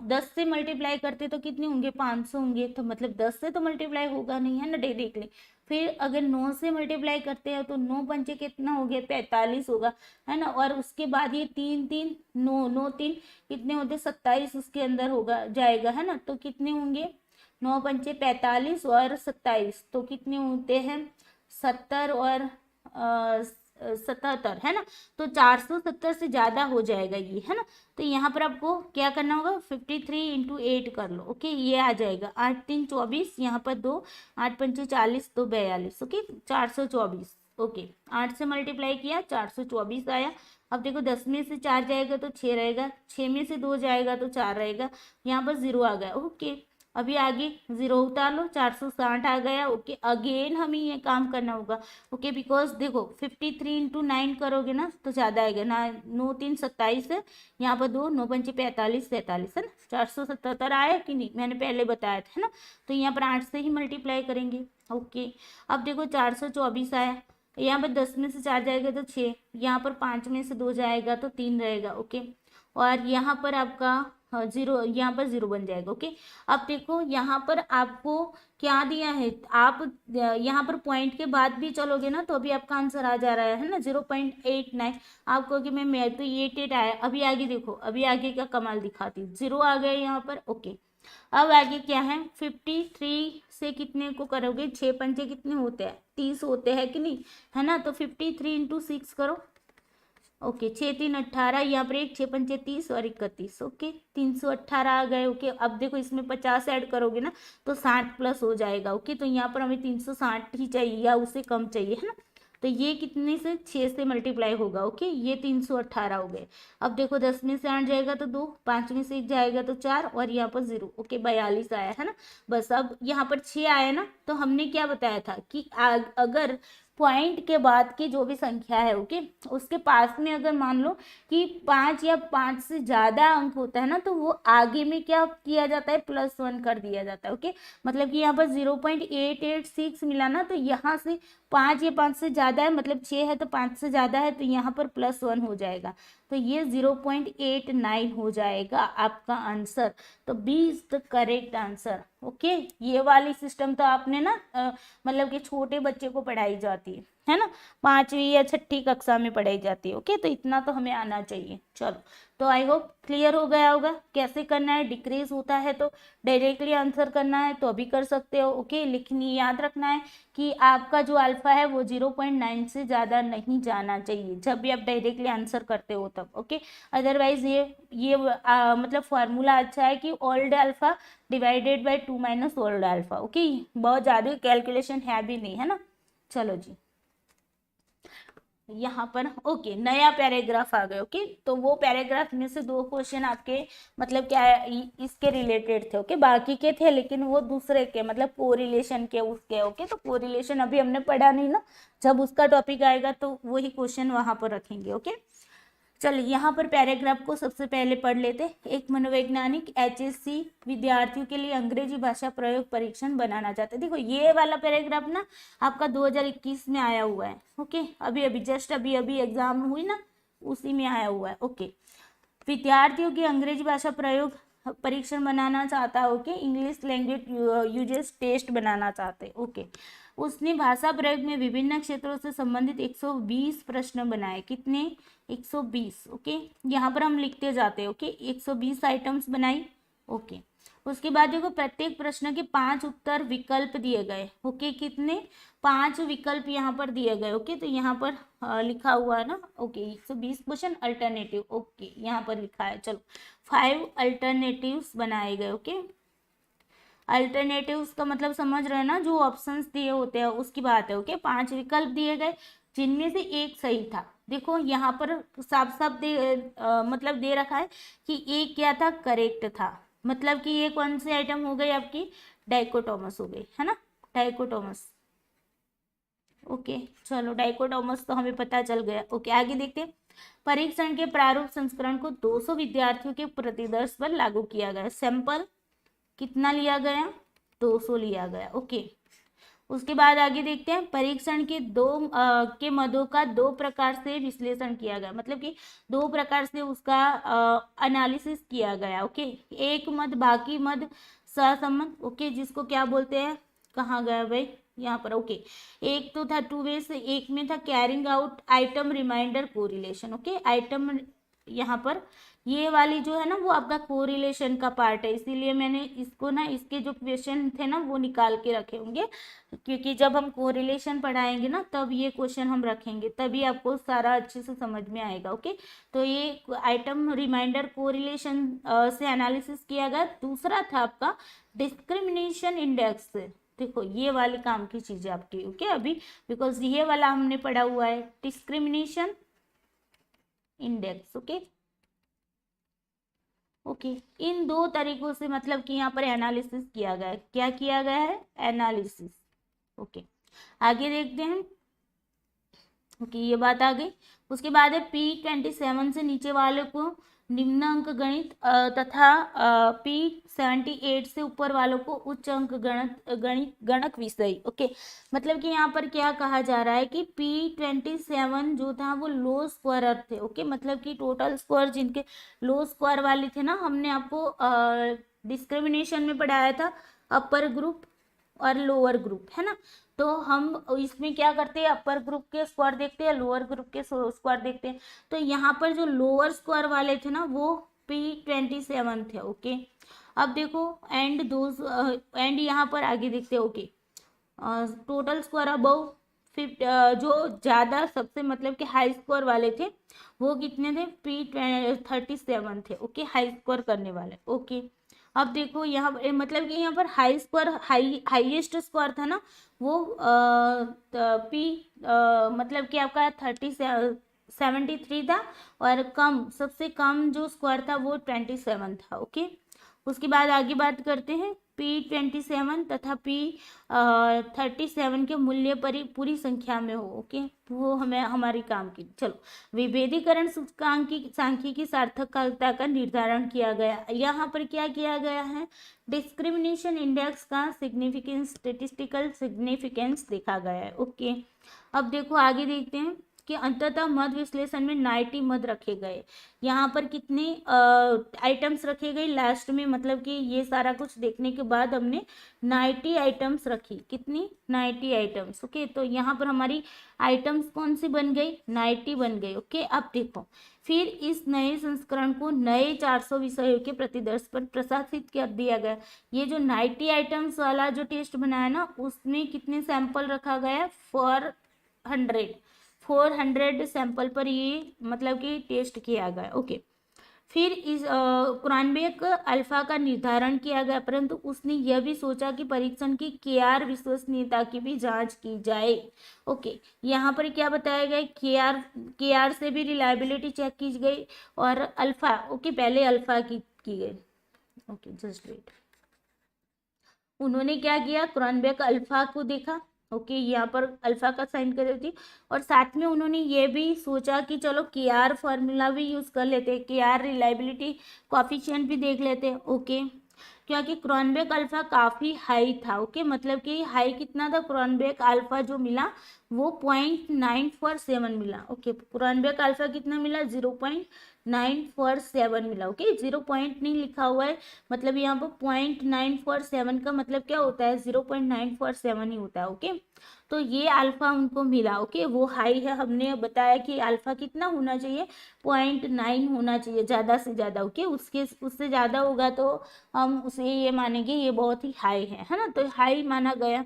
10 से मल्टीप्लाई करते तो कितने होंगे, 500 होंगे, तो मतलब 10 से तो मल्टीप्लाई होगा नहीं, है ना, डायरेक्टली। फिर अगर 9 से मल्टीप्लाई करते हैं तो 9 पंचे कितना हो गया, 45 होगा, है ना। और उसके बाद ये 3 3 9 9 3 कितने होते, 27 उसके अंदर होगा जाएगा, है ना। तो कितने होंगे, 9 पंचे 45 और 27, तो कितने होते हैं 70 और 77, है ना। तो 470 से ज्यादा हो जाएगा ये, है ना। तो यहाँ पर आपको क्या करना होगा, 53 इंटू 8 कर लो, ओके, ये आ जाएगा 8 3 24, यहाँ पर 2, 8 पंचे 40, तो 42, ओके, 424, ओके। 8 से मल्टीप्लाई किया 424 आया। अब देखो 10 में से 4 जाएगा तो 6 रहेगा, 6 में से 2 जाएगा तो 4 रहेगा, यहाँ पर 0 आ गया, ओके। अभी आगे 0 उतार लो, 460 आ गया, ओके। अगेन हमें ये काम करना होगा, ओके, बिकॉज देखो 53 इंटू 9 करोगे ना तो ज़्यादा आएगा ना, 9 3 27 है, यहाँ पर 2 9 पंचे 45 43, है ना। 477 आया कि नहीं, मैंने पहले बताया था, है ना। तो यहाँ पर 8 से ही मल्टीप्लाई करेंगे, ओके। अब देखो 424 आया, यहाँ पर 10 में से 4 जाएगा तो 6, यहाँ पर 5 में से 2 जाएगा तो 3 रहेगा, ओके। और यहाँ पर आपका 0, यहाँ पर 0 बन जाएगा, ओके। अब देखो यहाँ पर आपको क्या दिया है, आप यहाँ पर पॉइंट के बाद भी चलोगे ना तो अभी आपका आंसर आ जा रहा है ना, 0.89। आप कहोगे मैं तो 88 आया। अभी आगे देखो, अभी आगे का कमाल दिखाती हूँ, 0 आ गया यहाँ पर, ओके। अब आगे क्या है, 53 से कितने को करोगे, 6 पंचे कितने होते हैं, 30 होते हैं कि नहीं, है ना। तो 53 इंटू 6 करो, ओके, 6 3 18, यहाँ पर 1 6 पंचे 30 और 31, ओके, 318 आ गए, ओके। अब देखो इसमें 50 ऐड करोगे ना तो 60 प्लस हो जाएगा, ओके। तो यहाँ पर हमें 360 ही चाहिए या उससे कम चाहिए, है ना। तो ये कितने से, 6 से मल्टीप्लाई होगा, ओके, ये 318 हो गए। अब देखो 10 में से 8 जाएगा तो 2, 5 में से 1 जाएगा तो 4, और यहाँ पर 0, ओके, 42 आया, है ना। बस अब यहाँ पर 6 आया ना, तो हमने क्या बताया था कि अगर पॉइंट के बाद की जो भी संख्या है, ओके, उसके पास में अगर मान लो कि 5 या 5 से ज्यादा अंक होता है ना, तो वो आगे में क्या किया जाता है, +1 कर दिया जाता है, ओके। मतलब कि यहाँ पर 0.886 मिला ना, तो यहाँ से 5 या 5 से ज्यादा है, मतलब 6 है तो 5 से ज्यादा है, तो यहाँ पर +1 हो जाएगा, तो ये 0.89 हो जाएगा आपका आंसर। तो B is the correct answer, okay. ये वाली सिस्टम तो आपने ना मतलब कि छोटे बच्चे को पढ़ाई जाती है ना, 5वीं या 6ठी कक्षा में पढ़ाई जाती है। ओके, तो इतना तो हमें आना चाहिए। चलो, तो आई होप क्लियर हो गया होगा कैसे करना है। डिक्रीज होता है तो डायरेक्टली आंसर करना है तो अभी कर सकते हो। ओके, लेकिन याद रखना है कि आपका जो अल्फा है वो 0.9 से ज़्यादा नहीं जाना चाहिए जब भी आप डायरेक्टली आंसर करते हो तब। ओके, अदरवाइज ये मतलब फॉर्मूला अच्छा है कि old alpha divided by 2 minus old alpha. Okay, बहुत ज़्यादा कैलकुलेशन है भी नहीं, है ना। चलो जी, यहाँ पर ओके नया पैराग्राफ आ गया। ओके, तो वो पैराग्राफ में से 2 क्वेश्चन आपके मतलब क्या है इसके रिलेटेड थे। ओके, बाकी के थे लेकिन वो दूसरे के मतलब कोरिलेशन के उसके। ओके, तो कोरिलेशन अभी हमने पढ़ा नहीं ना, जब उसका टॉपिक आएगा तो वही क्वेश्चन वहां पर रखेंगे। ओके, चलिए यहाँ पर पैराग्राफ को सबसे पहले पढ़ लेते। एक मनोवैज्ञानिक HSC विद्यार्थियों के लिए अंग्रेजी भाषा प्रयोग परीक्षण बनाना चाहते हैं। देखो ये वाला पैराग्राफ ना आपका 2021 में आया हुआ है। ओके, अभी जस्ट अभी एग्जाम हुई ना, उसी में आया हुआ है। ओके, विद्यार्थियों की अंग्रेजी भाषा प्रयोग परीक्षण बनाना चाहता है। Okay, English language uses test बनाना चाहते हैं। ओके, उसने भाषा प्रयोग में विभिन्न क्षेत्रों से संबंधित 120 प्रश्न बनाए। कितने? 120। ओके, यहाँ पर हम लिखते जाते हैं। ओके, 120 आइटम्स बनाई। ओके, उसके बाद देखो प्रत्येक प्रश्न के 5 उत्तर विकल्प दिए गए। ओके, कितने? 5 विकल्प यहाँ पर दिए गए। ओके, तो यहाँ पर लिखा हुआ है ना। Okay, 120 question alternative. ओके, यहाँ पर लिखा है। चलो, 5 अल्टरनेटिव्स बनाए गए। ओके, अल्टरनेटिव्स का मतलब समझ रहे हैं ना, जो ऑप्शंस दिए होते हैं उसकी बात है। ओके, 5 विकल्प दिए गए जिनमें से एक सही था। देखो यहाँ पर साफ साफ मतलब दे रखा है कि एक क्या था, करेक्ट था। मतलब कि ये कौन सी आइटम हो गई आपकी? डाइकोटोमस हो गई, है ना, डाइकोटोमस। ओके, चलो डाइकोटोमस तो हमें पता चल गया। ओके, आगे देखते हैं। परीक्षण के प्रारूप संस्करण को 200 विद्यार्थियों के प्रतिदर्श पर लागू किया गया। सैंपल कितना लिया गया? 200 लिया गया। ओके, उसके बाद आगे देखते हैं। परीक्षण के के मदों का 2 प्रकार से विश्लेषण किया गया। मतलब कि 2 प्रकार से उसका एनालिसिस किया गया। ओके, एक मद बाकी मद सहसंबंध। ओके, जिसको क्या बोलते हैं, कहाँ गया भाई, यहाँ पर। ओके, एक तो था 2 वे से, एक में था carrying out item reminder correlation. Okay, item यहाँ पर ये वाली जो है ना वो आपका कोरिलेशन का पार्ट है, इसीलिए मैंने इसको ना इसके जो क्वेश्चन थे ना वो निकाल के रखे होंगे, क्योंकि जब हम कोरिलेशन पढ़ाएंगे ना तब ये क्वेश्चन हम रखेंगे, तभी आपको सारा अच्छे से समझ में आएगा। ओके, तो ये आइटम रिमाइंडर कोरिलेशन से एनालिसिस किया गया। दूसरा था आपका डिस्क्रिमिनेशन इंडेक्स। देखो ये वाली काम की चीज है आपकी। ओके, अभी बिकॉज ये वाला हमने पढ़ा हुआ है डिस्क्रिमिनेशन इंडेक्स। ओके, ओके, इन 2 तरीकों से मतलब कि यहाँ पर एनालिसिस किया गया है। क्या किया गया है? एनालिसिस। ओके, आगे देखते हैं। ओके, ये बात आ गई। उसके बाद है P27 से नीचे वाले को निम्न अंक गणित तथा P78 से ऊपर वालों को उच्च अंक गणक विषय। ओके, मतलब कि यहाँ पर क्या कहा जा रहा है कि P27 जो था वो लो स्कोरर थे। ओके, मतलब कि टोटल स्कोर जिनके लो स्कोर वाले थे ना, हमने आपको डिस्क्रिमिनेशन में पढ़ाया था अपर ग्रुप और लोअर ग्रुप, है ना। तो हम इसमें क्या करते हैं, अपर ग्रुप के स्कोर देखते हैं, लोअर ग्रुप के स्कोर देखते हैं। तो यहाँ पर जो लोअर स्कोर वाले थे ना वो P27 थे। ओके, अब देखो एंड यहाँ पर आगे देखते हैं। ओके, टोटल स्कोर अबव 50, जो ज़्यादा सबसे मतलब कि हाई स्कोर वाले थे वो कितने थे? P37 थे। ओके, हाई स्कोर करने वाले। ओके, अब देखो यहाँ मतलब कि यहाँ पर हाईएस्ट स्कोर था ना वो मतलब कि आपका 73 था, और सबसे कम जो स्कोर था वो 27 था। ओके, उसके बाद आगे बात करते हैं। P27 तथा P37 के मूल्य पूरी संख्या में हो। ओके, वो हमें हमारी काम की। चलो, विभेदीकरण सूचकांक की सांख्यिकी सार्थकता का निर्धारण किया गया। यहाँ पर क्या किया गया है? डिस्क्रिमिनेशन इंडेक्स का सिग्निफिकेंस, स्टेटिस्टिकल सिग्निफिकेंस देखा गया है। ओके, अब देखो आगे देखते हैं। उसके अंततः मध विश्लेषण में 90 मध रखे गए। यहाँ पर कितने आइटम्स रखे गए लास्ट में, मतलब कि ये सारा कुछ देखने के बाद हमने 90 आइटम्स रखी। कितनी? 90 आइटम्स। ओके, तो यहाँ पर हमारी आइटम्स कौन सी बन गई? 90 बन गई। ओके, अब देखो, फिर इस नए संस्करण को नए 400 विषयों के प्रतिदर्श पर प्रशासित कर दिया गया। ये जो 90 आइटम्स वाला जो टेस्ट बनाया ना, उसमें कितने सैंपल रखा गया? 400 सैंपल पर ये मतलब कि टेस्ट किया गया। ओके, फिर इस क्रॉनबेक अल्फा का निर्धारण किया गया, परंतु उसने यह भी सोचा कि परीक्षण की केआर विश्वसनीयता की भी जांच की जाए। ओके, यहाँ पर क्या बताया गया? केआर से भी रिलायबिलिटी चेक की गई और अल्फा, ओके, पहले अल्फा की गई। Okay, just wait. उन्होंने क्या किया? क्रॉनबेक अल्फा को देखा। ओके, यहाँ पर अल्फा का साइन कर देती, और साथ में उन्होंने ये भी सोचा कि चलो केआर फॉर्मूला भी यूज कर लेते हैं, केआर रिलायबिलिटी कोएफिशिएंट भी देख लेते हैं। ओके, क्योंकि क्रॉनबेक अल्फा काफी हाई था। ओके, मतलब कि हाई कितना था? क्रॉनबेक अल्फा जो मिला वो 0.947 मिला। ओके, क्रॉनबेक अल्फा कितना मिला? 0.947 मिला। ओके, 0 पॉइंट नहीं लिखा हुआ है, मतलब यहाँ पर 0.947 का मतलब क्या होता है? 0.947 ही होता है। ओके, तो ये अल्फा उनको मिला। ओके, वो हाई है, हमने बताया कि अल्फा कितना होना चाहिए? 0.9 होना चाहिए ज़्यादा से ज़्यादा। ओके, उससे ज़्यादा होगा तो हम उसे ये मानेंगे ये बहुत ही हाई है ना, तो हाई माना गया।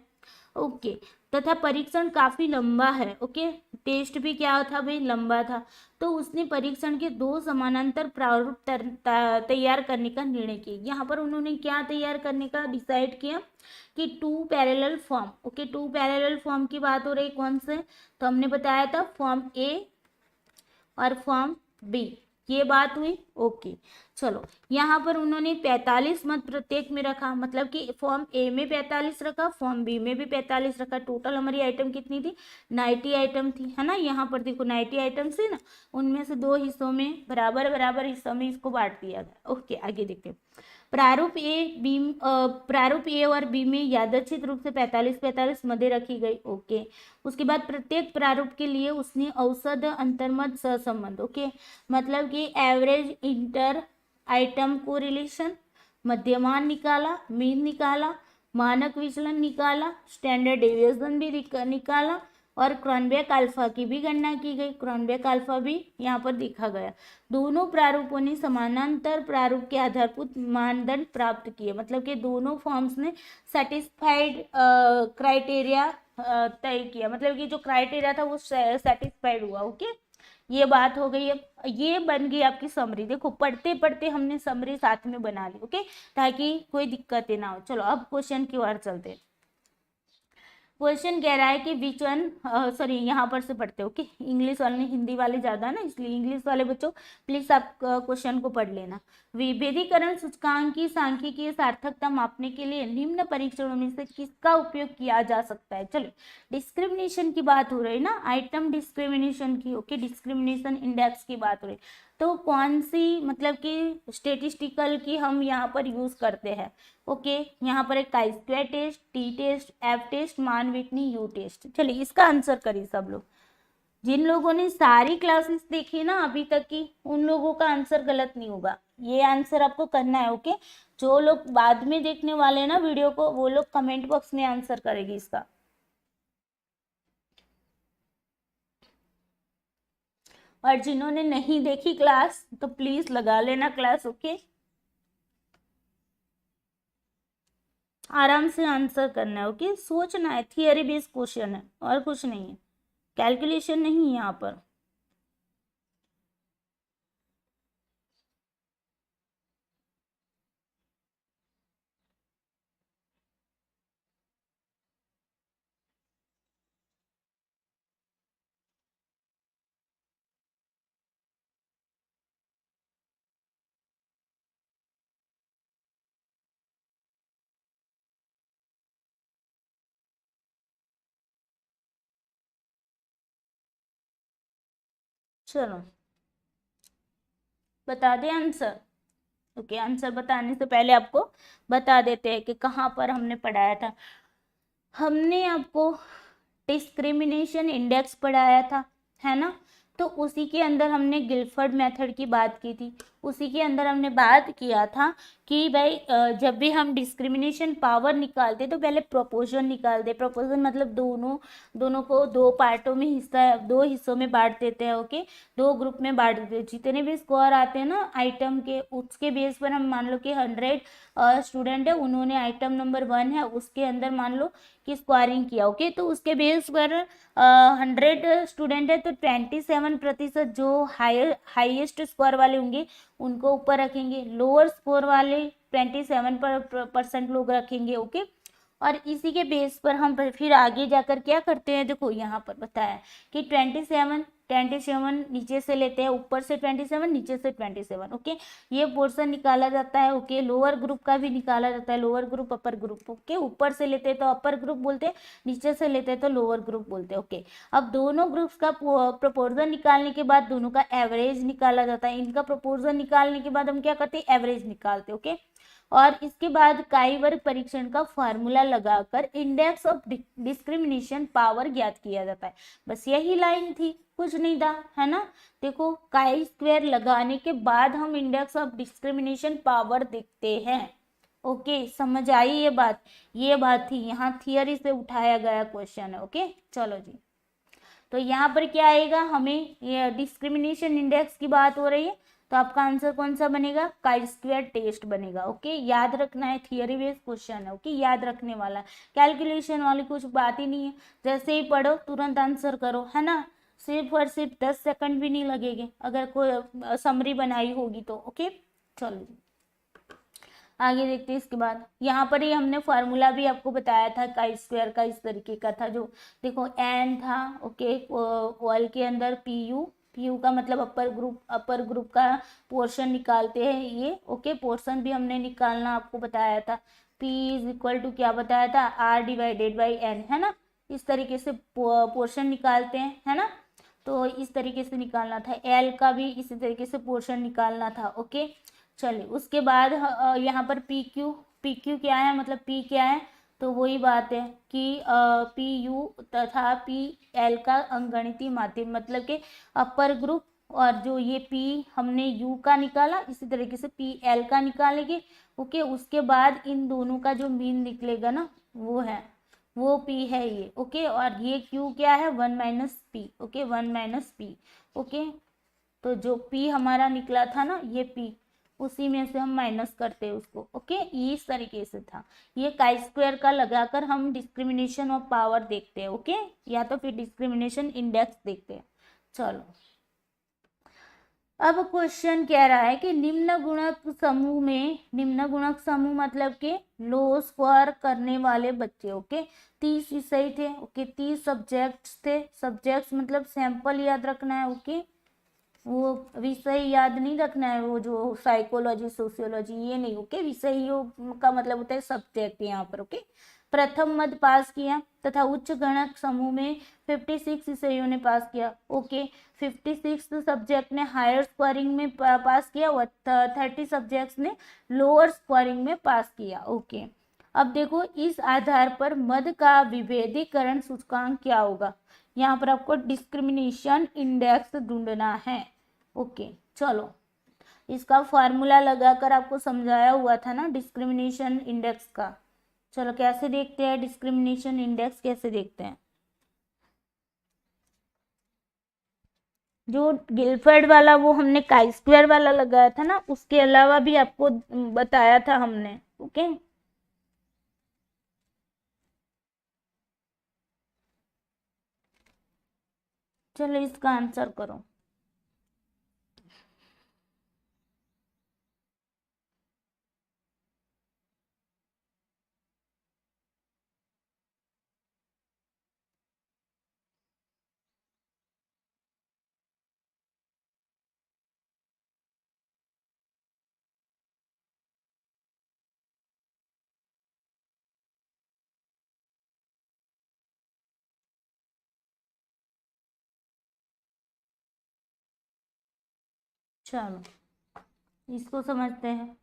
ओके, तथा परीक्षण काफी लंबा है। ओके, टेस्ट भी क्या था भाई? लंबा था। तो उसने परीक्षण के 2 समानांतर प्रारूप तैयार करने का निर्णय किया। यहाँ पर उन्होंने क्या तैयार करने का डिसाइड किया? कि 2 parallel form. Okay, 2 parallel form की बात हो रही, कौन से? तो हमने बताया था फॉर्म ए और फॉर्म बी, ये बात हुई। ओके, चलो, यहाँ पर उन्होंने 45 मत प्रत्येक में रखा, मतलब कि फॉर्म ए में 45 रखा, फॉर्म बी में भी 45 रखा। टोटल हमारी आइटम कितनी थी? 90 आइटम थी, है ना। यहाँ पर देखो 90 आइटम से ना, उनमें से 2 हिस्सों में बराबर बराबर हिस्सों में इसको बांट दिया गया। ओके, आगे देखते हैं। प्रारूप ए और बी में यादृच्छिक रूप से 45-45 मदें रखी गई। ओके, उसके बाद प्रत्येक प्रारूप के लिए उसने औसत अंतर्मद सहसंबंध, ओके, मतलब कि एवरेज इंटर आइटम कोरिलेशन, मध्यमान निकाला, मीन निकाला, मानक विचलन निकाला, स्टैंडर्ड डेविएशन भी निकाला, और क्रॉनबेक अल्फा की भी गणना की गई। क्रॉनबेक अल्फा भी यहाँ पर देखा गया। दोनों प्रारूपों ने समानांतर प्रारूप के आधारभूत मानदंड प्राप्त किए, मतलब कि दोनों फॉर्म्स ने सेटिस्फाइड क्राइटेरिया तय किया, मतलब कि जो क्राइटेरिया था वो सेटिस्फाइड हुआ। ओके, ये बात हो गई। अब ये बन गई आपकी समरी। देखो, पढ़ते पढ़ते हमने समरी साथ में बना ली। ओके, ताकि कोई दिक्कतें ना हो। चलो, अब क्वेश्चन की ओर चलते हैं। क्वेश्चन कह रहा है कि विच वन, सॉरी, यहाँ पर से पढ़ते हो। ओके, इंग्लिश वाले हिंदी वाले ज्यादा ना, इसलिए इंग्लिश वाले बच्चों प्लीज आप क्वेश्चन को पढ़ लेना। विभेदीकरण सूचकांक की सांख्यिकीय सार्थकता मापने के लिए निम्न परीक्षणों में से किसका उपयोग किया जा सकता है? चलो, डिस्क्रिमिनेशन की बात हो रही है ना, आइटम डिस्क्रिमिनेशन की। ओके, डिस्क्रिमिनेशन इंडेक्स की बात हो रही, तो कौन सी मतलब कि स्टेटिस्टिकल की हम यहाँ पर यूज करते हैं? ओके, यहाँ पर एक chi square test, T test, F test, Mann Whitney, U test. चलिए, इसका आंसर करिए सब लोग। जिन लोगों ने सारी क्लासेस देखी ना अभी तक की, उन लोगों का आंसर गलत नहीं होगा। ये आंसर आपको करना है। ओके, जो लोग बाद में देखने वाले हैं ना वीडियो को, वो लोग कमेंट बॉक्स में आंसर करेगी इसका। और जिन्होंने नहीं देखी क्लास, तो प्लीज लगा लेना क्लास। ओके, आराम से आंसर करना है। ओके, सोचना है, थियरी बेस्ड क्वेश्चन है और कुछ नहीं है, कैलकुलेशन नहीं है यहाँ पर। चलो, बता दे आंसर। ओके, आंसर बताने से पहले आपको बता देते हैं कि कहाँ पर हमने पढ़ाया था। हमने आपको डिस्क्रिमिनेशन इंडेक्स पढ़ाया था, है ना। तो उसी के अंदर हमने गिलफर्ड मेथड की बात की थी, उसी के अंदर हमने बात किया था कि भाई जब भी हम डिस्क्रिमिनेशन पावर निकालते तो पहले प्रोपोर्शन निकालते। प्रोपोर्शन मतलब दोनों को दो पार्टों में दो हिस्सों में बांट देते हैं। ओके, दो ग्रुप में बांट देते हैं। जितने भी स्कोर आते हैं ना आइटम के, उसके बेस पर हम मान लो कि 100 स्टूडेंट है, उन्होंने आइटम नंबर 1 है उसके अंदर मान लो कि स्कोरिंग किया। ओके, तो उसके बेस पर 100 स्टूडेंट है तो 27% जो हाईएस्ट स्कोर वाले होंगे उनको ऊपर रखेंगे, लोअर स्कोर वाले 27% लोग रखेंगे। ओके, और इसी के बेस पर हम फिर आगे जाकर क्या करते हैं, देखो यहाँ पर बताया कि 27 नीचे से लेते हैं, ऊपर से 27 नीचे से 27। ओके, ये पोर्शन निकाला जाता है। ओके, लोअर ग्रुप का भी निकाला जाता है, लोअर ग्रुप अपर ग्रुप। ओके, ऊपर से लेते हैं तो अपर ग्रुप बोलते हैं, नीचे से लेते हैं तो लोअर ग्रुप बोलते हैं। ओके, अब दोनों ग्रुप्स का प्रोपोर्शन निकालने के बाद दोनों का एवरेज निकाला जाता है। इनका प्रोपोर्शन निकालने के बाद हम क्या करते हैं, एवरेज निकालते हैं। ओके, और इसके बाद काई वर्ग परीक्षण का फार्मूला लगाकर इंडेक्स ऑफ डिस्क्रिमिनेशन पावर ज्ञात किया जाता है। बस यही लाइन थी, कुछ नहीं था, है ना। देखो, काई स्क्वायर लगाने के बाद हम इंडेक्स ऑफ डिस्क्रिमिनेशन पावर देखते हैं। ओके, समझ आई ये बात थी, यहाँ थियरी से उठाया गया क्वेश्चन है। ओके, चलो जी, तो यहाँ पर क्या आएगा, हमें ये डिस्क्रिमिनेशन इंडेक्स की बात हो रही है तो आपका आंसर कौन सा बनेगा, काई स्क्वायर टेस्ट बनेगा। ओके, याद रखना है, थियरी बेस्ड क्वेश्चन है। ओके, याद रखने वाला, कैलकुलेशन वाली कुछ बात ही नहीं है, जैसे ही पढ़ो तुरंत आंसर करो, है ना। सिर्फ और सिर्फ 10 सेकंड भी नहीं लगेंगे अगर कोई समरी बनाई होगी तो। ओके, चलो आगे देखते हैं। इसके बाद यहाँ पर ही हमने फार्मूला भी आपको बताया था काई स्क्वायर का, इस तरीके का था जो, देखो एन था। ओके, ऑल के अंदर पी यू का मतलब अपर ग्रुप का पोर्शन निकालते हैं ये। ओके, पोर्शन भी हमने निकालना आपको बताया था, P इज इक्वल टू क्या बताया था, R डिवाइडेड बाई N, है ना। इस तरीके से पोर्शन निकालते हैं, है ना। तो इस तरीके से निकालना था, L का भी इसी तरीके से पोर्शन निकालना था। ओके, चलिए उसके बाद यहाँ पर पी क्यू क्या है, मतलब पी क्या है, तो वही बात है कि पी यू तथा पी एल का अंगणितीय माध्यम, मतलब कि अपर ग्रुप, और जो ये पी हमने यू का निकाला इसी तरीके से पी एल का निकालेंगे। ओके, उसके बाद इन दोनों का जो मीन निकलेगा ना वो पी है ये। ओके, और ये क्यू क्या है, 1 minus P. Okay, 1 minus P. Okay, तो जो P हमारा निकला था ना, ये P, उसी में से हम माइनस करते हैं उसको। ओके, ये इस तरीके से था, ये काई स्क्वायर का लगाकर हम डिस्क्रिमिनेशन ऑफ पावर देखते हैं। ओके, या तो फिर डिस्क्रिमिनेशन इंडेक्स देखते हैं। चलो, अब क्वेश्चन कह रहा है कि निम्न गुणक समूह मतलब के लो स्कोर करने वाले बच्चे। ओके, 30 विषय थे। ओके, 30 सब्जेक्ट्स थे, सब्जेक्ट्स मतलब सैंपल याद रखना है। ओके, वो विषय याद नहीं रखना है, वो जो साइकोलॉजी सोशियोलॉजी ये नहीं। ओके, विषयों का मतलब होता है सब्जेक्ट यहाँ पर। ओके, प्रथम मद पास किया तथा उच्च गणक समूह में 56 विषयों ने पास किया। ओके, 56 सब्जेक्ट ने हायर स्कोरिंग में पास किया और 30 सब्जेक्ट्स ने लोअर स्कोरिंग में पास किया। ओके, अब देखो इस आधार पर मद का विभेदीकरण सूचकांक क्या होगा, यहाँ पर आपको डिस्क्रिमिनेशन इंडेक्स ढूंढना है। ओके, चलो इसका फार्मूला लगाकर आपको समझाया हुआ था ना डिस्क्रिमिनेशन इंडेक्स का। चलो कैसे देखते हैं डिस्क्रिमिनेशन इंडेक्स, कैसे देखते हैं। जो गिलफर्ड वाला वो हमने काई स्क्वायर वाला लगाया था ना, उसके अलावा भी आपको बताया था हमने। ओके, चलो इसका आंसर करो। चलो इसको समझते हैं।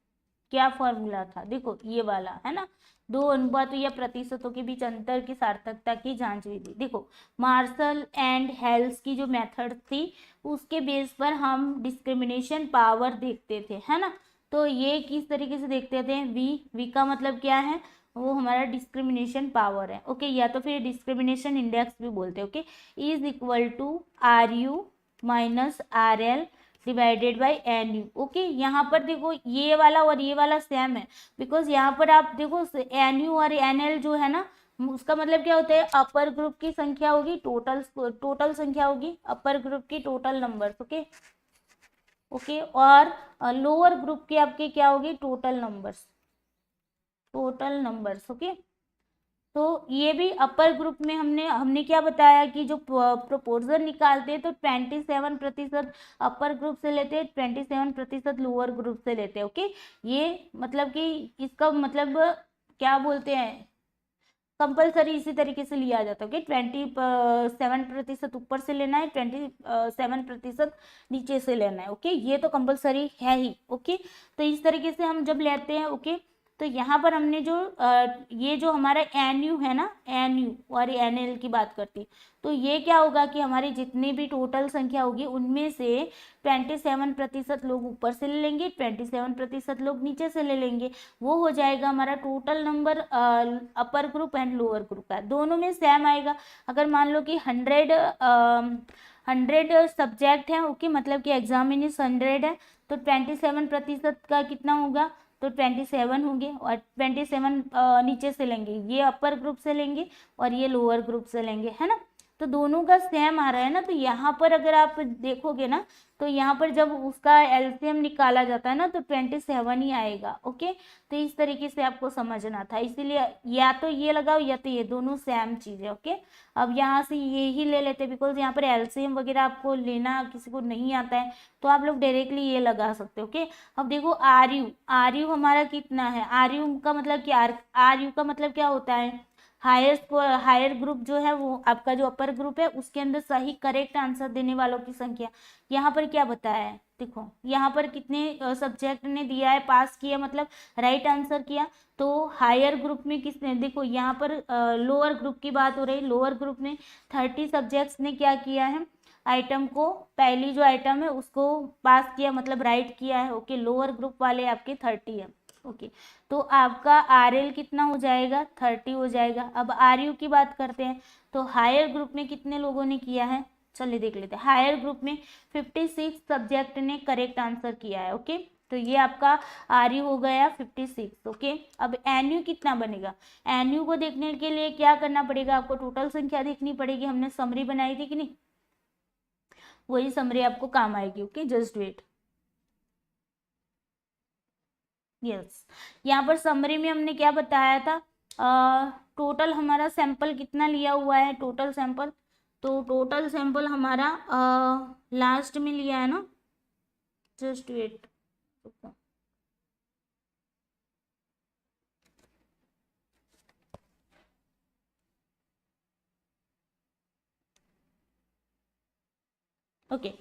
क्या फॉर्मूला था, देखो ये वाला है ना, 2 अनुपातों या प्रतिशतों के बीच अंतर की सार्थकता की जांच विधि। देखो मार्शल एंड हेल्स की जो मेथड थी उसके बेस पर हम डिस्क्रिमिनेशन पावर देखते थे, है ना। तो ये किस तरीके से देखते थे, वी का मतलब क्या है, वो हमारा डिस्क्रिमिनेशन पावर है, ओके, या तो फिर डिस्क्रिमिनेशन इंडेक्स भी बोलते हैं, okay, is equal to R U minus R L divided by N U, okay. यहाँ पर देखो ये वाला और ये वाला सेम है, बिकॉज यहाँ पर आप देखो एन यू और एन एल जो है ना, उसका मतलब क्या होता है, अपर ग्रुप की संख्या होगी, टोटल संख्या होगी, अपर ग्रुप की टोटल नंबर्स, ओके ओके, और लोअर ग्रुप की आपके क्या होगी, टोटल नंबर्स, ओके। तो ये भी अपर ग्रुप में हमने क्या बताया कि जो प्रोपोर्शन निकालते हैं तो 27% अपर ग्रुप से लेते हैं, 27% लोअर ग्रुप से लेते हैं, ओके। ये मतलब कि इसका मतलब क्या बोलते हैं, कंपलसरी इसी तरीके से लिया जाता है कि 27% ऊपर से लेना है, 27% नीचे से लेना है, ओके। ये तो कंपलसरी है ही, ओके। तो इस तरीके से हम जब लेते हैं, ओके, तो यहाँ पर हमने जो ये जो हमारा एन यू है ना, एन यू और एन एल की बात करती, तो ये क्या होगा कि हमारी जितनी भी टोटल संख्या होगी उनमें से 27% लोग ऊपर से ले लेंगे, 27% लोग नीचे से ले लेंगे, वो हो जाएगा हमारा total number upper group and lower group का, दोनों में सेम आएगा। अगर मान लो कि 100 सब्जेक्ट है, ओके, मतलब कि एग्जामिनेशन 100 है, तो 27% का कितना होगा, तो 27 होंगे, और 27 नीचे से लेंगे, ये अपर ग्रुप से लेंगे और ये लोअर ग्रुप से लेंगे, है ना। तो दोनों का सेम आ रहा है ना, तो यहाँ पर अगर आप देखोगे ना, तो यहाँ पर जब उसका एलसीएम निकाला जाता है ना, तो 27 ही आएगा, ओके। तो इस तरीके से आपको समझना था, इसीलिए या तो ये लगाओ या तो ये, दोनों सेम चीज है, ओके। अब यहाँ से ये ही ले लेते, बिकॉज यहाँ पर एलसीएम वगैरह आपको लेना किसी को नहीं आता है, तो आप लोग डायरेक्टली ये लगा सकते हो, ओके। अब देखो आर यू हमारा कितना है, आर यू का मतलब क्या, आर यू का मतलब क्या होता है, हायर ग्रुप जो है वो आपका जो अपर ग्रुप है उसके अंदर सही करेक्ट आंसर देने वालों की संख्या। यहाँ पर क्या बताया है, देखो यहाँ पर कितने सब्जेक्ट ने दिया है, पास किया मतलब राइट आंसर किया, तो हायर ग्रुप में किसने, देखो यहाँ पर लोअर ग्रुप की बात हो रही, लोअर ग्रुप में 30 सब्जेक्ट्स ने क्या किया है, आइटम को, पहली जो आइटम है उसको पास किया मतलब राइट किया है, ओके। लोअर ग्रुप वाले आपके 30 है, ओके। तो आपका आर एल कितना हो जाएगा, 30 हो जाएगा। अब आर यू की बात करते हैं, तो हायर ग्रुप में कितने लोगों ने किया है, चलिए देख लेते हैं। हायर ग्रुप में 56 सब्जेक्ट ने करेक्ट आंसर किया है, ओके। तो ये आपका आर यू हो गया 56, ओके। अब एन यू कितना बनेगा, एन यू को देखने के लिए क्या करना पड़ेगा, आपको टोटल संख्या देखनी पड़ेगी, हमने समरी बनाई थी कि नहीं, वही समरी आपको काम आएगी, ओके, जस्ट वेट। यस, यहाँ पर समरी में हमने क्या बताया था, टोटल हमारा सैंपल कितना लिया हुआ है, टोटल सैंपल, तो टोटल सैंपल हमारा लास्ट में लिया है ना, जस्ट वेट, ओके।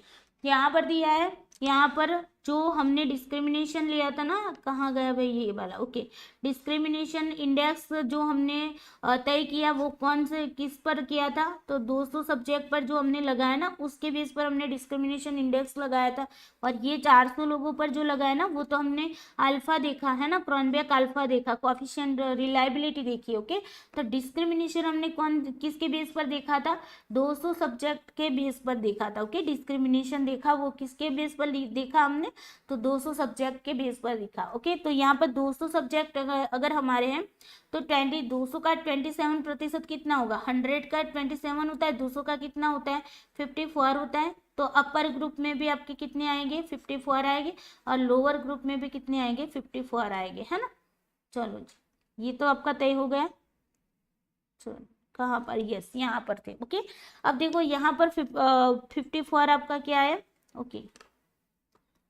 यहाँ पर दिया है, यहाँ पर जो हमने डिस्क्रिमिनेशन लिया था ना, कहाँ गया भाई ये वाला, ओके। डिस्क्रिमिनेशन इंडेक्स जो हमने तय किया वो कौन से किस पर किया था, तो 200 सब्जेक्ट पर जो हमने लगाया ना उसके बेस पर हमने डिस्क्रिमिनेशन इंडेक्स लगाया था, और ये 400 लोगों पर जो लगाया ना वो तो हमने अल्फा देखा है ना, क्रॉनबेक अल्फा देखा, कोएफिशिएंट रिलायबिलिटी देखी, ओके। तो डिस्क्रिमिनेशन हमने कौन किसके बेस पर देखा था, 200 सब्जेक्ट के बेस पर देखा था, ओके। डिस्क्रिमिनेशन देखा वो किसके बेस पर देखा हमने, तो 200 सब्जेक्ट के बेस पर लिखा, ओके। तो यहाँ पर 200 सब्जेक्ट अगर हमारे हैं तो 200 का 27% कितना होगा, 100 का 27 होता है, 200 का कितना होता है 54 होता है, तो अपर ग्रुप में भी आपके कितने आएंगे 54 आएंगे, और लोअर ग्रुप में भी कितने आएंगे 54 आएंगे, है ना। चलो जी, ये तो आपका तय हो गया, चलो कहाँ पर, यस यहाँ पर थे, ओके। अब देखो यहाँ पर 54 आपका क्या है, ओके,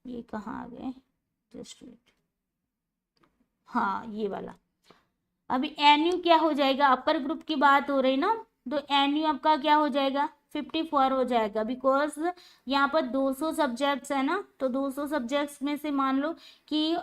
ये कहाँ आ गए, जस्ट वेट, हाँ ये वाला। अभी एन यू क्या हो जाएगा, अपर ग्रुप की बात हो रही ना, तो एन यू आपका क्या हो जाएगा 54 हो जाएगा, बिकॉज यहाँ पर 200 सब्जेक्ट्स है ना, तो 200 सब्जेक्ट्स में से मान लो कि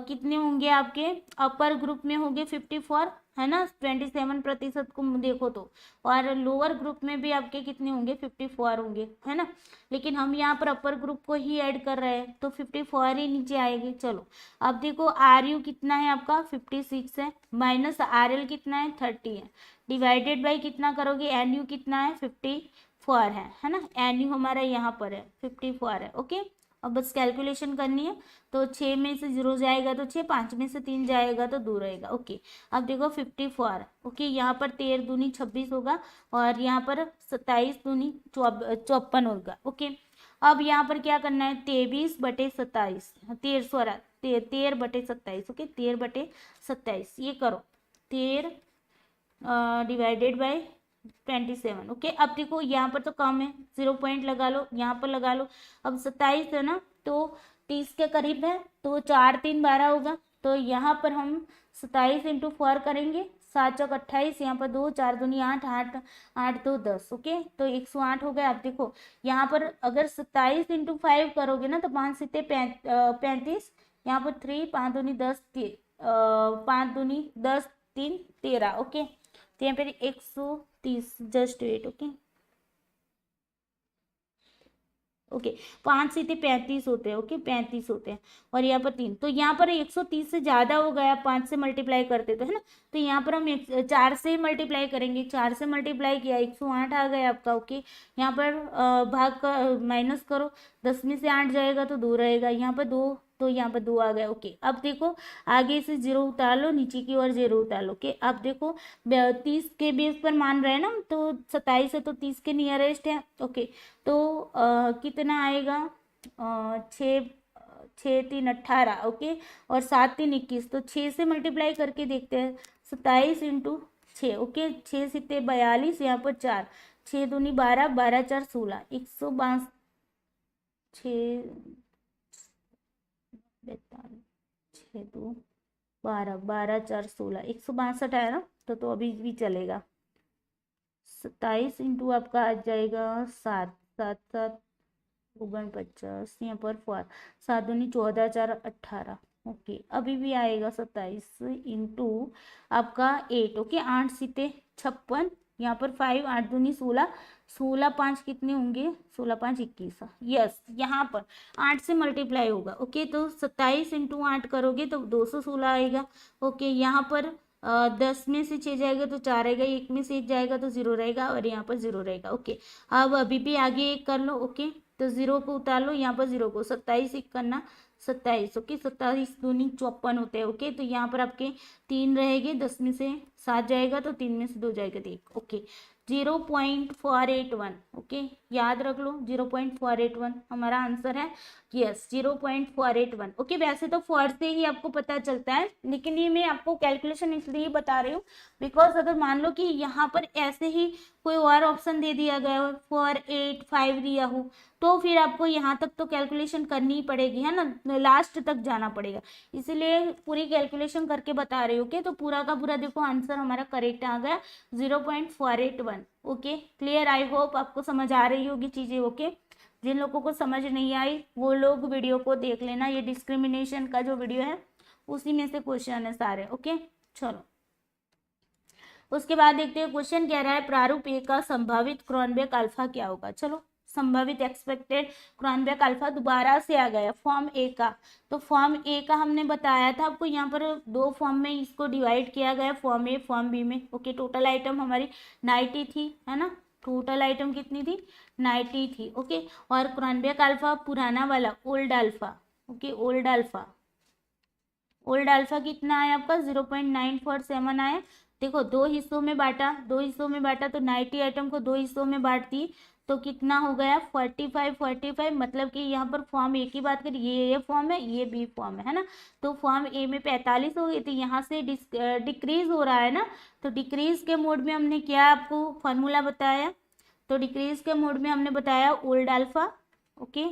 कितने होंगे आपके अपर ग्रुप में होंगे 54, है ना, 27% को देखो तो, और लोअर ग्रुप में भी आपके कितने होंगे 54 होंगे, है ना। लेकिन हम यहाँ पर अपर ग्रुप को ही ऐड कर रहे हैं तो 54 ही नीचे आएगी। चलो अब देखो आर यू कितना है आपका 56 है, माइनस आर एल कितना है 30 है, डिवाइडेड बाई कितना करोगे एन यू कितना है 54 है ना, एन यू हमारा यहाँ पर है 54 है। ओके, अब बस कैलकुलेशन करनी है, तो 6 में से 0 जाएगा तो 6, 5 में से 3 जाएगा तो 2 रहेगा। ओके, अब देखो 54, ओके, यहाँ पर 13 दूनी 26 होगा और यहाँ पर 27 दूनी 54 होगा। ओके, अब यहाँ पर क्या करना है 23/27, 13/27, ओके 13/27 ये करो, 13 डिवाइडेड बाई 27। ओके, अब देखो यहाँ पर तो कम है, 0 पॉइंट लगा लो, यहाँ पर लगा लो। अब 27 है ना, तो 30 के करीब है, तो 4 3 12 होगा, तो यहाँ पर हम 27 इंटू 4 करेंगे, 7 चौक 28, यहाँ पर 2 4 दूनी 8, 8 8 2 10। ओके, तो 108 हो गया। आप देखो यहाँ पर अगर 27 इंटू 5 करोगे ना, तो 5 सीते 35, यहाँ पर 3 5 दूनी 10, 5 दूनी 10 3 13। ओके, तो यहाँ पर 130 जस्ट वेट। ओके ओके, 5 से 35 होते हैं। ओके 35 होते हैं, और यहाँ पर 3, तो यहाँ पर 130 से ज़्यादा हो गया, 5 से मल्टीप्लाई करते तो, है ना, तो यहाँ पर हम 4 से मल्टीप्लाई करेंगे, 4 से मल्टीप्लाई किया 108 आ गया आपका। ओके, यहाँ पर भाग का माइनस करो, 10 में से 8 जाएगा तो 2 रहेगा, यहाँ पर 2, तो यहाँ पर 2 आ गया। ओके, अब देखो आगे से 0 उतार लो, नीचे की ओर 0 उतार लो। ओके, अब देखो 30 के बेस पर मान रहे हैं ना, तो 27 है तो 30 के नियरेस्ट है। ओके, तो कितना आएगा 6 6 3 18। ओके, और 7 3 21, तो 6 से मल्टीप्लाई करके देखते हैं, 27 इंटू 6। ओके, 6 सीते 42, यहाँ पर 4, 6 दूनी 12, 12 4 16, 162, 6 6 2 12, 12 4 16, 162 है ना, तो अभी भी चलेगा। 27 इंटू आपका आ जाएगा 7, 7 7 49, यहाँ पर 4, 7 दूनी 14 4 18। ओके, अभी भी आएगा 27 इंटू आपका 8। ओके, 8 सीते 56, यहाँ पर 5, 8 दूनी 16, 16 5 कितने होंगे 16 5 21। यस, यहाँ पर 8 से मल्टीप्लाई होगा। ओके, तो 27 इंटू 8 करोगे तो 216 आएगा। ओके, यहाँ पर 10 में से 6 जाएगा तो 4 रहेगा, 1 में से 1 जाएगा तो 0 रहेगा, और यहाँ पर 0 रहेगा। ओके, अब अभी भी आगे एक कर लो। ओके, तो 0 को उतार लो, यहाँ पर 0 को, 27 एक करना 27। ओके, 27 दूनी 54 होते हैं। ओके, तो यहाँ पर आपके 3 रहेंगे, 10 में से 7 जाएगा तो 3 में से 2 जाएगा तो 1। ओके, 0.481। ओके, याद रख लो 0.481 हमारा आंसर है। यस, 0.481। ओके, वैसे तो 4 से ही आपको पता चलता है, लेकिन ये मैं आपको कैलकुलेशन इसलिए बता रही हूँ बिकॉज अगर मान लो कि यहाँ पर ऐसे ही कोई और ऑप्शन दे दिया गया हो, 4 8 5 दिया हो, तो फिर आपको यहाँ तक तो कैलकुलेशन करनी ही पड़ेगी, है ना, लास्ट तक जाना पड़ेगा, इसीलिए पूरी कैलकुलेशन करके बता रही हूँ। ओके, तो पूरा का पूरा देखो आंसर हमारा करेक्ट आ गया 0.481। ओके, क्लियर, आई होप आपको समझ आ रही होगी चीज़ें। ओके, जिन लोगों को समझ नहीं आई वो लोग वीडियो को देख लेना, ये डिस्क्रिमिनेशन का जो वीडियो है उसी में से क्वेश्चन है सारे। ओके, चलो उसके बाद देखते हैं क्वेश्चन कह रहा है प्रारूप ए का संभावित क्रॉनबेक अल्फा क्या होगा। चलो, संभावित एक्सपेक्टेड क्रॉनबेक अल्फा दोबारा से आ गया फॉर्म ए का, तो फॉर्म ए का हमने बताया था आपको, यहाँ पर 2 फॉर्म में इसको डिवाइड किया गया, फॉर्म ए फॉर्म बी में। ओके, टोटल आइटम हमारी 90 थी, है ना, टोटल आइटम कितनी थी 90 थी। ओके, और क्रॉनबेक अल्फा पुराना वाला old alpha. Okay, old alpha, old alpha कितना आया आपका 0.947 आया। देखो 2 हिस्सों में बांटा, 2 हिस्सों में बांटा तो 90 आइटम को 2 हिस्सों में बांट दी, तो कितना हो गया 45 45, मतलब कि यहाँ पर फॉर्म ए की बात करें, ये फॉर्म है, ये बी फॉर्म है ना, तो फॉर्म ए में 45 हो गई, तो यहाँ से डिक्रीज हो रहा है ना, तो डिक्रीज के मोड में हमने क्या आपको फॉर्मूला बताया, तो डिक्रीज के मोड में हमने बताया ओल्ड अल्फा। ओके,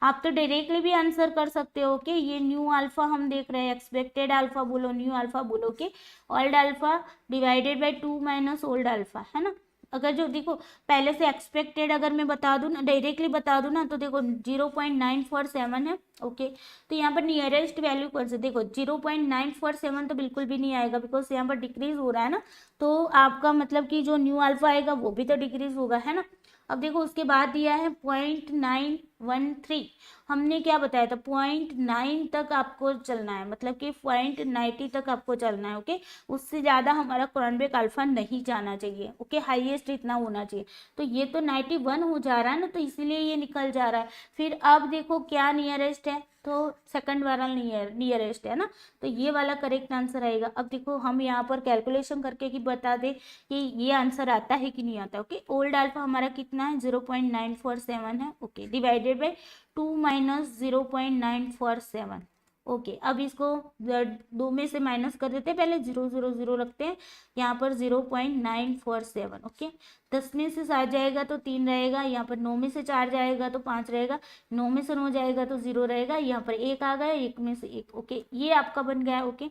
आप तो डायरेक्टली भी आंसर कर सकते हो। ओके, ये न्यू अल्फा हम देख रहे हैं, एक्सपेक्टेड अल्फा बोलो, न्यू अल्फा बोलो। Okay, old alpha divided by 2 minus old alpha, है ना, अगर जो देखो पहले से एक्सपेक्टेड अगर मैं बता दूं ना, डायरेक्टली बता दूं ना, तो देखो 0.947 है। ओके, तो यहाँ पर नियरेस्ट वैल्यू कौन से, देखो 0.947 तो बिल्कुल भी नहीं आएगा, बिकॉज यहाँ पर डिक्रीज हो रहा है ना, तो आपका मतलब कि जो न्यू अल्फा आएगा वो भी तो डिक्रीज होगा, है ना। अब देखो उसके बाद दिया है 0.913, हमने क्या बताया था 0.9 तक आपको चलना है, मतलब कि 0.90 तक आपको चलना है। ओके, उससे ज़्यादा हमारा क्रोनबेक अल्फा नहीं जाना चाहिए। ओके, हाईएस्ट इतना होना चाहिए। तो ये तो 91 हो जा रहा है ना, तो इसीलिए ये निकल जा रहा है। फिर अब देखो क्या नियरेस्ट है, तो सेकंड वाला नियरेस्ट है ना, तो ये वाला करेक्ट आंसर आएगा। अब देखो हम यहाँ पर कैलकुलेशन करके कि बता दे कि ये आंसर आता है कि नहीं आता। ओके, ओल्ड अल्फा हमारा कितना है 0.947 है। Okay, divided by 2 minus 0.947। Okay, अब इसको दो में से माइनस कर देते हैं, पहले 0 0 0 रखते हैं, यहाँ पर 0.947। ओके, 10 में से 7 जाएगा तो 3 रहेगा, यहाँ पर 9 में से 4 जाएगा तो 5 रहेगा, 9 में से 9 जाएगा तो 0 रहेगा, यहाँ पर 1 आ गया, 1 में से 1। ओके, ये आपका बन गया। ओके,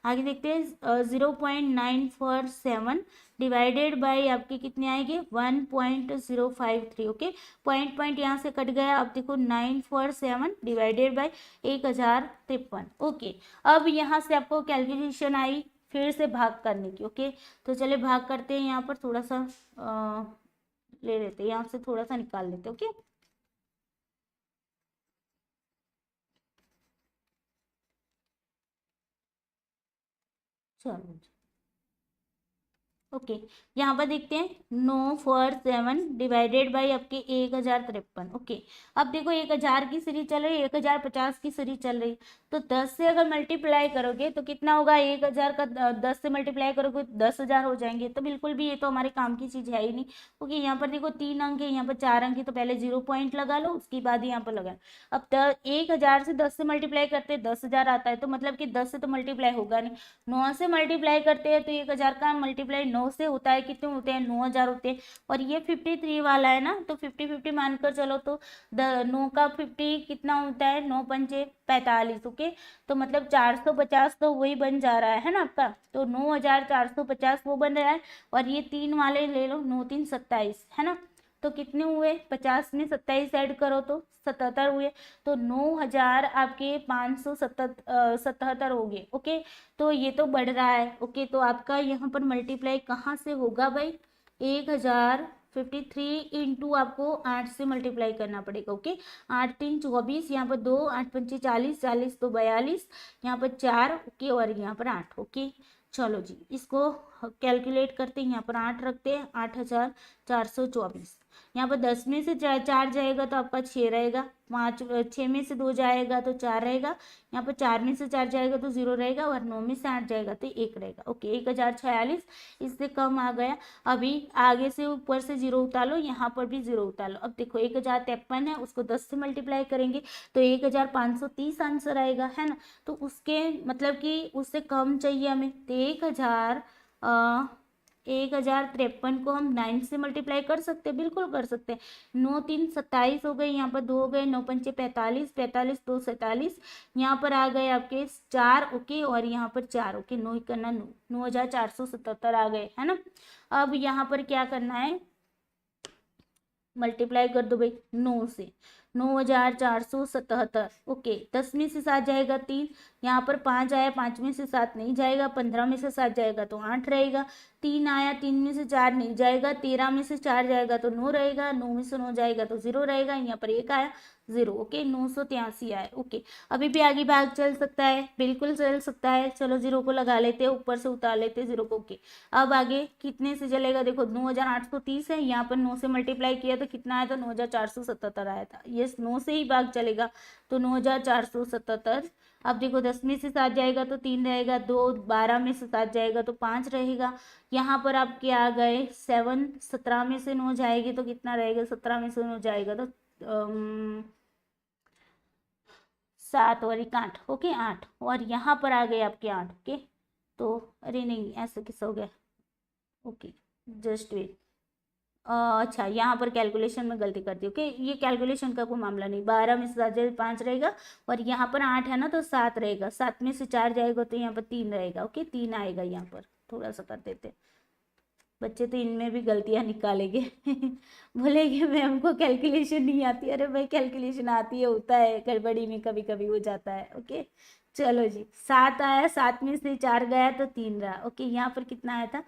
आगे देखते हैं 0.947 डिवाइडेड बाई आपके कितने आएंगे 1.053। ओके, पॉइंट पॉइंट यहाँ से कट गया। अब देखो 947 डिवाइडेड बाई 1053। ओके, अब यहाँ से आपको कैलकुलेशन आई फिर से भाग करने की। ओके, तो चले भाग करते हैं, यहाँ पर थोड़ा सा ले लेते हैं, यहाँ से थोड़ा सा निकाल लेते हैं। ओके, चलो ओके, यहाँ पर देखते हैं 947 डिवाइडेड बाई आपके 1053। ओके, अब देखो 1000 की सीरीज चल रही है, 1050 की सीरीज चल रही है, तो 10 से अगर मल्टीप्लाई करोगे तो कितना होगा, 1000 का 10 से मल्टीप्लाई करोगे 10,000 हो जाएंगे। तो बिल्कुल भी ये तो हमारे काम की चीज़ है ही नहीं। ओके, यहाँ पर देखो 3 अंक है, यहाँ पर 4 अंक है, तो पहले 0 पॉइंट लगा लो, उसके बाद यहाँ पर लगा। अब 1000 से 10 से मल्टीप्लाई करते 10,000 आता है, तो मतलब कि 10 से तो मल्टीप्लाई होगा नहीं। 9 से मल्टीप्लाई करते हैं तो 1000 का मल्टीप्लाई 9 से होता है, कितने होते हैं 9000 होते हैं। और ये 53 वाला है ना, तो 50-50 मानकर चलो, तो 9 का 50 कितना होता है, 9 पंचे 45। ओके, तो मतलब 450 तो वही बन जा रहा है ना आपका, तो 9450 वो बन रहा है। और ये 3 वाले ले लो, 9 3 27 है ना, तो कितने हुए 50 में 27 ऐड करो तो 77 हुए, तो 9000 आपके 577 हो गए। ओके, तो ये तो बढ़ रहा है। ओके, तो आपका यहाँ पर मल्टीप्लाई कहाँ से होगा भाई, 1053 इंटू आपको 8 से मल्टीप्लाई करना पड़ेगा। ओके, 8 3 24, यहाँ पर 2 8 5 40, 40 तो 42, यहाँ पर 4। ओके, और यहाँ पर 8। ओके, चलो जी इसको कैलकुलेट करते हैं, यहाँ पर 8 रखते हैं, 8424। यहाँ पर 10 में से 4 जाएगा तो आपका 6 रहेगा, 6 में से 2 जाएगा तो 4 रहेगा, यहाँ पर 4 में से 4 जाएगा तो 0 रहेगा, और 9 में से 8 जाएगा तो 1 रहेगा। ओके, 1046, इससे कम आ गया। अभी आगे से ऊपर से 0 उतार लो, यहाँ पर भी 0 उतार लो। अब देखो 1053 है, उसको 10 से मल्टीप्लाई करेंगे तो 1530 आंसर आएगा, है ना। तो उसके मतलब कि उससे कम चाहिए हमें, तो 1053 को हम 9 से मल्टीप्लाई कर सकते हैं, बिल्कुल कर सकते हैं। 9 3 27 हो गए, यहाँ पर 2 हो गए, 9 पंचे 45, 45 2 47, यहाँ पर आ गए आपके 4। ओके, और यहाँ पर 4। ओके, 9 करना 9477 आ गए, है ना। अब यहाँ पर क्या करना है, मल्टीप्लाई कर दो भाई 9 से, 9477। ओके, 10 में से 7 जाएगा 3, यहाँ पर 5 आया, 5 में से 7 नहीं जाएगा, 15 में से 7 जाएगा तो 8 रहेगा, 3 आया, 3 में से 4 नहीं जाएगा, 13 में से 4 जाएगा तो 9 रहेगा, 9 में से 9 जाएगा तो 0 रहेगा, यहाँ पर 1 आया 0। ओके, 983 आया। ओके, अभी भी आगे भाग चल सकता है, बिल्कुल चल सकता है। चलो 0 को लगा लेते हैं, ऊपर से उतार लेते हैं 0 को। ओके, अब आगे कितने से चलेगा, देखो 9830 है, यहाँ पर 9 से मल्टीप्लाई किया तो कितना आया था 9477 आया था। ये 9 से ही भाग चलेगा, तो 9477। अब देखो 10 में से 7 जाएगा तो 3 रहेगा, 2 12 में से 7 जाएगा तो 5 रहेगा, यहाँ पर आपके आ गए 7, 17 में से 9 जाएगी तो कितना रहेगा, 17 में से 9 जाएगा तो 7 और 1 8। ओके, 8, और यहाँ पर आ गए आपके 8। ओके, तो अरे नहीं ऐसा किस हो गया। ओके, जस्ट वेट, अच्छा यहाँ पर कैलकुलेशन में गलती कर दी। ओके, ये कैलकुलेशन का कोई मामला नहीं, 12 में से 7 जाए 5 रहेगा, और यहाँ पर 8 है ना तो 7 रहेगा, 7 में से 4 जाएगा तो यहाँ पर 3 रहेगा। ओके, 3 आएगा, यहाँ पर थोड़ा सा कर देते, बच्चे तो इनमें भी गलतियां निकालेंगे बोलेंगे मैम को कैलकुलेशन नहीं आती। अरे भाई कैलकुलेशन आती है, होता है गड़बड़ी में कभी कभी हो जाता है। ओके चलो जी, 7 आया, 7 में से 4 गया तो 3 रहा। ओके यहाँ पर कितना आया था,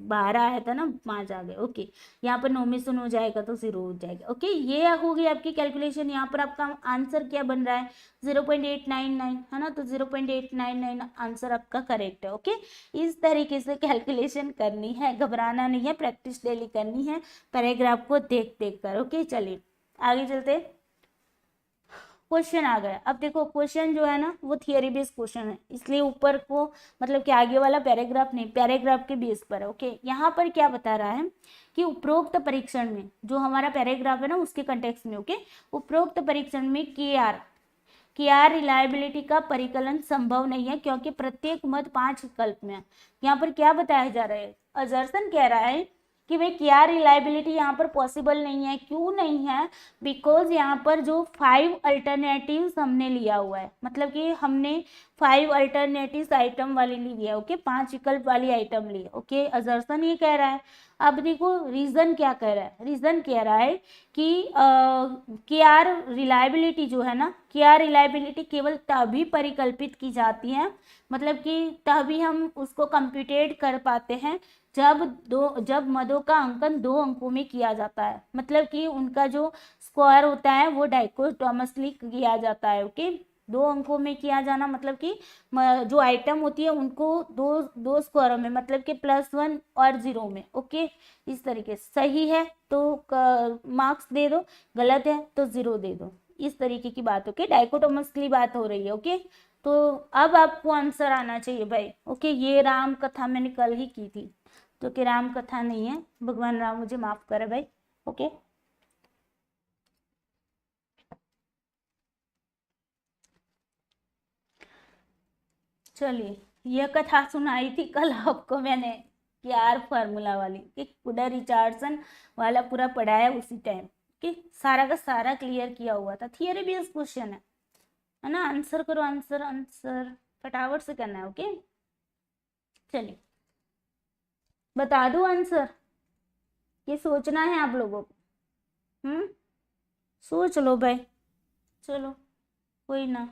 12 आया था ना, 5 आ गए। ओके यहाँ पर 9 में से 9 जाएगा तो 0 हो जाएगा। ओके ये हो गई आपकी कैलकुलेशन। यहाँ पर आपका आंसर क्या बन रहा है, 0.899 है ना, तो 0.899 आंसर आपका करेक्ट है। ओके इस तरीके से कैलकुलेशन करनी है, घबराना नहीं है, प्रैक्टिस डेली करनी है पैराग्राफ को देख देख कर। ओके चलिए आगे चलते। क्वेश्चन आ गया। अब देखो क्वेश्चन जो है ना वो थियरी बेस्ड क्वेश्चन है, इसलिए ऊपर को मतलब कि आगे वाला पैराग्राफ नहीं, पैराग्राफ के बेस पर है। ओके यहाँ पर क्या बता रहा है कि उपरोक्त परीक्षण में, जो हमारा पैराग्राफ है ना उसके कंटेक्स्ट में, ओके उपरोक्त परीक्षण में केआर रिलायबिलिटी का परिकलन संभव नहीं है क्योंकि प्रत्येक मद 5 विकल्प में है। यहाँ पर क्या बताया जा रहा है, अजर्सन कह रहा है कि भाई क्या रिलायबिलिटी यहाँ पर पॉसिबल नहीं है। क्यों नहीं है, बिकॉज यहाँ पर जो 5 अल्टरनेटिव्स हमने लिया हुआ है, मतलब कि हमने 5 अल्टरनेटिव्स आइटम वाली ली है। ओके 5 विकल्प वाली आइटम ली है। ओके अजर्सन ये कह रहा है। अब देखो रीजन क्या कह रहा है, रीजन कह रहा है कि केआर रिलायबिलिटी जो है ना, केआर रिलायबिलिटी केवल तभी परिकल्पित की जाती है, मतलब कि तभी हम उसको कंप्यूटेट कर पाते हैं जब मदों का अंकन 2 अंकों में किया जाता है, मतलब कि उनका जो स्क्वायर होता है वो डाइकोटोमसली किया जाता है। ओके 2 अंकों में किया जाना मतलब कि जो आइटम होती है उनको दो स्क्वायरों में, मतलब कि +1 और 0 में। ओके इस तरीके से सही है तो मार्क्स दे दो, गलत है तो 0 दे दो, इस तरीके की बात। ओके डाइकोटोमसली बात हो रही है। ओके तो अब आपको आंसर आना चाहिए भाई। ओके ये राम कथा मैंने कल ही की थी, तो कि राम कथा नहीं है, भगवान राम मुझे माफ करे भाई। ओके चलिए यह कथा सुनाई थी कल आपको मैंने, यार फार्मूला वाली, कि कुडा रिचार्डसन वाला पूरा पढ़ाया उसी टाइम, कि सारा का सारा क्लियर किया हुआ था। थियरी बेस्ड क्वेश्चन है ना। आंसर करो, आंसर आंसर फटाफट से करना है। ओके चलिए बता दो आंसर, ये सोचना है आप लोगों को। सोच लो भाई, चलो कोई ना,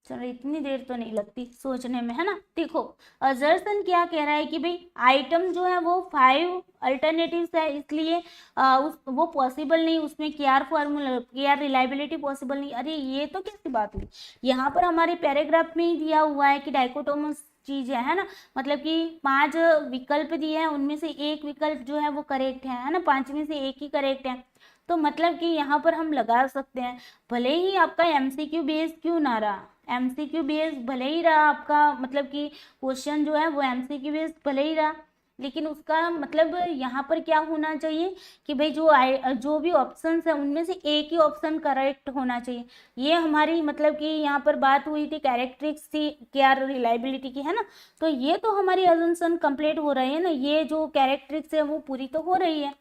चलो इतनी देर तो नहीं लगती सोचने में, है ना। देखो अजर्सन क्या कह रहा है कि भाई आइटम जो है वो 5 अल्टरनेटिव्स है, इसलिए वो पॉसिबल नहीं, उसमें KR formula KR reliability possible नहीं। अरे ये तो कैसी बात हुई, यहाँ पर हमारे पैराग्राफ में ही दिया हुआ है कि डाइकोटोमस चीज है ना, मतलब कि 5 विकल्प दिए हैं, उनमें से एक विकल्प जो है वो करेक्ट है ना, 5 में से एक ही करेक्ट है। तो मतलब कि यहाँ पर हम लगा सकते हैं, भले ही आपका एमसीक्यू बेस क्यों ना रहा, एमसीक्यू बेस भले ही रहा आपका, मतलब कि क्वेश्चन जो है वो एमसीक्यू बेस भले ही रहा, लेकिन उसका मतलब यहाँ पर क्या होना चाहिए कि भाई जो भी ऑप्शंस है उनमें से एक ही ऑप्शन करेक्ट होना चाहिए। ये हमारी मतलब कि यहाँ पर बात हुई थी कैरेक्टरिस्टिक्स थी क्या रिलायबिलिटी की, है ना। तो ये तो हमारी अजम्पशन कंप्लीट हो रही है ना, ये जो कैरेक्टरिस्टिक्स है वो पूरी तो हो रही है।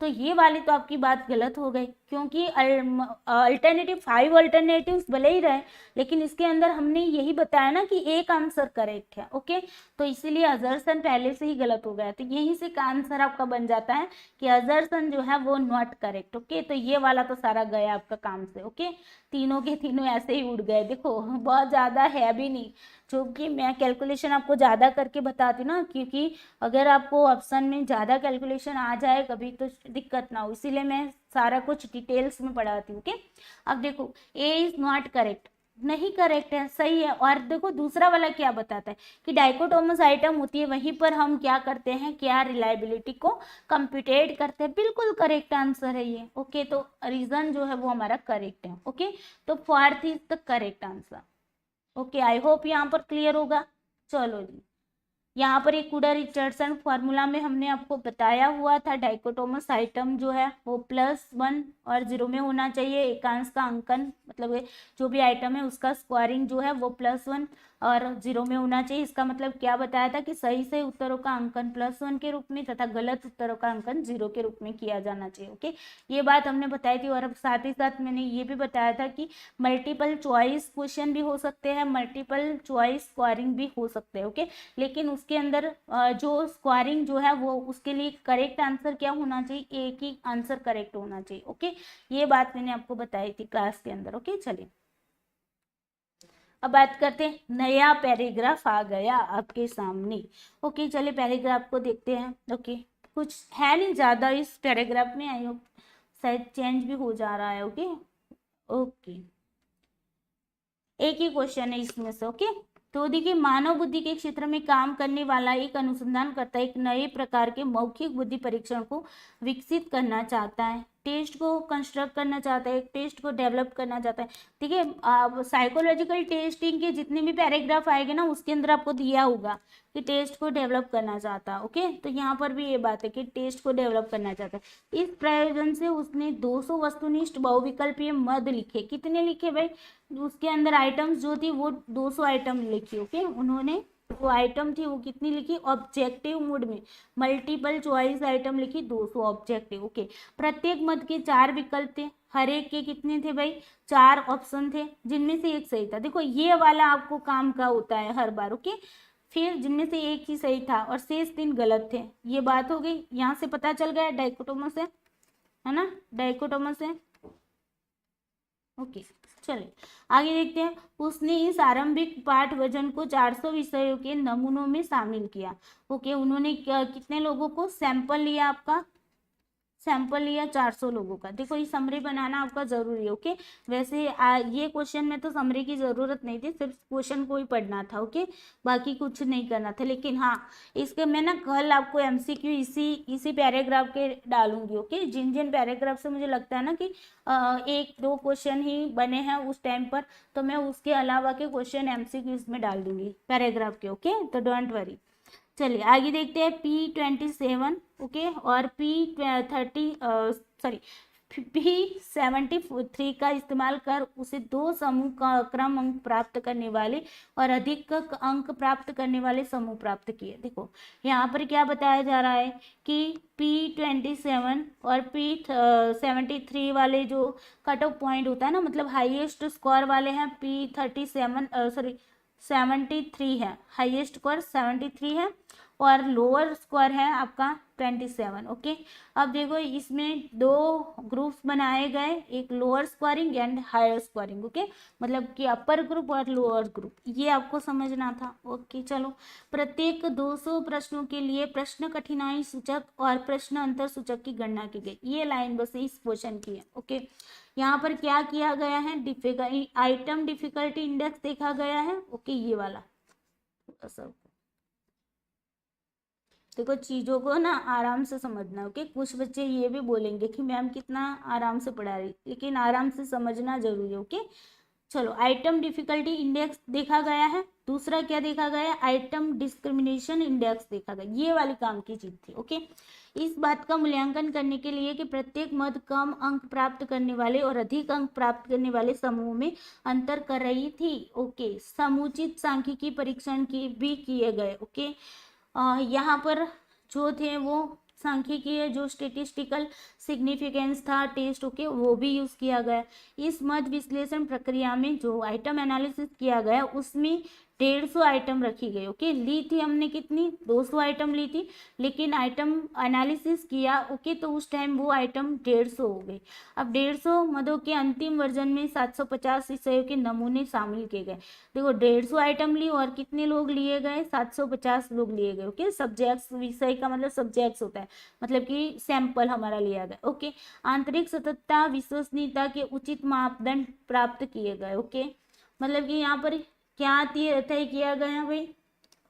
तो ये वाली तो आपकी बात गलत हो गई, क्योंकि अल्टरनेटिव 5 अल्टरनेटिव्स भले ही रहे, लेकिन इसके अंदर हमने यही बताया ना कि एक आंसर करेक्ट है। ओके तो इसीलिए अजर्सन पहले से ही गलत हो गया, तो यहीं से का आंसर आपका बन जाता है कि अजर्सन जो है वो नॉट करेक्ट। ओके तो ये वाला तो सारा गया आपका काम से। ओके तीनों के तीनों ऐसे ही उड़ गए। देखो बहुत ज़्यादा है भी नहीं, क्योंकि मैं कैलकुलेशन आपको ज़्यादा करके बताती हूँ ना, क्योंकि अगर आपको ऑप्शन में ज़्यादा कैलकुलेशन आ जाए कभी तो दिक्कत ना हो, इसीलिए मैं सारा कुछ डिटेल्स में पढ़ाती हूँ। ओके अब देखो ए इज नॉट करेक्ट, नहीं करेक्ट है, सही है। और देखो दूसरा वाला क्या बताता है कि डाइकोटोमस आइटम होती है वहीं पर हम क्या करते हैं, क्या रिलायबिलिटी को कंप्यूटेट करते हैं, बिल्कुल करेक्ट आंसर है ये। ओके तो रीजन जो है वो हमारा करेक्ट है। ओके तो fourth is the correct answer. Okay I hope यहाँ पर क्लियर होगा। चलो जी यहाँ पर एक कूडा रिचर्डसन फार्मूला में हमने आपको बताया हुआ था डाइकोटोमस आइटम जो है वो +1 और 0 में होना चाहिए। एकांश का अंकन मतलब जो भी आइटम है उसका स्क्वायरिंग जो है वो +1 और 0 में होना चाहिए। इसका मतलब क्या बताया था कि सही सही उत्तरों का अंकन +1 के रूप में तथा गलत उत्तरों का अंकन 0 के रूप में किया जाना चाहिए। ओके, ये बात हमने बताई थी। और अब साथ ही साथ मैंने ये भी बताया था कि मल्टीपल चॉइस क्वेश्चन भी हो सकते हैं, मल्टीपल चॉइस स्कोरिंग भी हो सकते हैं। ओके, लेकिन उसके अंदर जो स्कोरिंग जो है वो उसके लिए करेक्ट आंसर क्या होना चाहिए, एक ही आंसर करेक्ट होना चाहिए। ओके, ये बात मैंने आपको बताई थी क्लास के अंदर। ओके, चलिए अब बात करते हैं, नया पैराग्राफ आ गया आपके सामने। ओके, चलिए पैराग्राफ को देखते हैं। ओके, कुछ है नहीं ज्यादा इस पैराग्राफ में, आई होप शायद चेंज भी हो जा रहा है। ओके ओके, एक ही क्वेश्चन है इसमें से। ओके, तो देखिए, मानव बुद्धि के क्षेत्र में काम करने वाला एक अनुसंधानकर्ता एक नए प्रकार के मौखिक बुद्धि परीक्षण को विकसित करना चाहता है, टेस्ट को कंस्ट्रक्ट करना चाहता है, एक टेस्ट को डेवलप करना चाहता है। देखिए, आप साइकोलॉजिकल टेस्टिंग के जितने भी पैराग्राफ आएंगे ना उसके अंदर आपको दिया होगा कि टेस्ट को डेवलप करना चाहता है। ओके, तो यहाँ पर भी ये बात है कि टेस्ट को डेवलप करना चाहता है। इस प्रयोजन से उसने 200 वस्तुनिष्ठ बहुविकल्पीय मद लिखे। कितने लिखे भाई, उसके अंदर आइटम्स जो थी वो 200 आइटम लिखी। ओके, उन्होंने वो आइटम थी वो कितनी लिखी, ऑब्जेक्टिव मोड में मल्टीपल चॉइस आइटम लिखी 200 ऑब्जेक्टिव। ओके, प्रत्येक मद के 4 विकल्प थे, हर एक के कितने थे भाई, 4 ऑप्शन थे, जिनमें से एक सही था। देखो, ये वाला आपको काम का होता है हर बार। ओके, फिर जिनमें से एक ही सही था और शेष 3 गलत थे। ये बात हो गई, यहाँ से पता चल गया डाइकोटोमस है ना, डाइकोटोमस है। ओके, चलिए आगे देखते हैं। उसने इस आरंभिक पाठ वजन को 400 विषयों के नमूनों में शामिल किया। ओके, उन्होंने कितने लोगों को सैंपल लिया, आपका सैंपल लिया 400 लोगों का। देखो, ये समरी बनाना आपका जरूरी है। ओके, वैसे ये क्वेश्चन में तो समरी की जरूरत नहीं थी, सिर्फ क्वेश्चन को ही पढ़ना था। ओके, बाकी कुछ नहीं करना था। लेकिन हाँ, इसके मैं ना कल आपको एमसीक्यू इसी पैराग्राफ के डालूंगी। ओके, जिन जिन पैराग्राफ से मुझे लगता है ना कि 1-2 क्वेश्चन ही बने हैं उस टाइम पर, तो मैं उसके अलावा के क्वेश्चन एमसीक्यू इसमें डाल दूंगी पैराग्राफ के। ओके, तो डोंट वरी। चलिए आगे देखते हैं P27। ओके, और P73 का इस्तेमाल कर उसे 2 समूह का क्रम अंक प्राप्त करने वाले और अधिक अंक प्राप्त करने वाले समूह प्राप्त किए। देखो, यहाँ पर क्या बताया जा रहा है कि P27 और P73 वाले जो कट ऑफ पॉइंट होता है ना, मतलब हाईएस्ट स्कोर वाले हैं P73 है, हाईएस्ट स्कोर 73 है और लोअर स्कोर है आपका 27। ओके, अब देखो, इसमें 2 ग्रुप्स बनाए गए, एक lower scoring and higher scoring. Okay, मतलब कि अपर ग्रुप और लोअर ग्रुप, ये आपको समझना था। ओके, चलो, प्रत्येक 200 प्रश्नों के लिए प्रश्न कठिनाई सूचक और प्रश्न अंतर सूचक की गणना की गई। ये लाइन बस इस क्वेश्चन की है। ओके, यहाँ पर क्या किया गया है, आइटम डिफिकल्टी इंडेक्स देखा गया है। ओके, ये वाला देखो, चीजों को ना आराम से समझना। ओके, कुछ बच्चे ये भी बोलेंगे कि मैम कितना आराम से पढ़ा रही, लेकिन आराम से समझना जरूरी है। ओके, चलो, आइटम डिफिकल्टी इंडेक्स देखा गया है। दूसरा क्या देखा गया, आइटम डिस्क्रिमिनेशन इंडेक्स देखा गया। ये वाली काम की चीज थी। ओके, इस बात का मूल्यांकन करने के लिए कि प्रत्येक मद कम अंक प्राप्त करने वाले और अधिक अंक प्राप्त करने वाले समूह में अंतर कर रही थी। ओके, समुचित सांख्यिकी परीक्षण की भी किए गए। ओके, यहाँ पर जो थे वो सांख्यिकीय जो स्टेटिस्टिकल सिग्निफिकेंस था टेस्ट, ओके, वो भी यूज किया गया। इस मत विश्लेषण प्रक्रिया में जो आइटम एनालिसिस किया गया उसमें 150 आइटम रखी गई। ओके, ली थी हमने कितनी, 200 आइटम ली थी, लेकिन आइटम एनालिसिस किया। ओके, तो उस टाइम वो आइटम 150 हो गए। अब 150 मदों के अंतिम वर्जन में 750 विषयों के नमूने शामिल किए गए। देखो, 150 आइटम ली और कितने लोग लिए गए, 750 लोग लिए गए। ओके, सब्जेक्ट्स, विषय का मतलब सब्जेक्ट्स होता है, मतलब कि सैंपल हमारा लिया गया। ओके, आंतरिक सततता विश्वसनीयता के उचित मापदंड प्राप्त किए गए। ओके, मतलब कि यहाँ पर क्या तय किया गया भाई,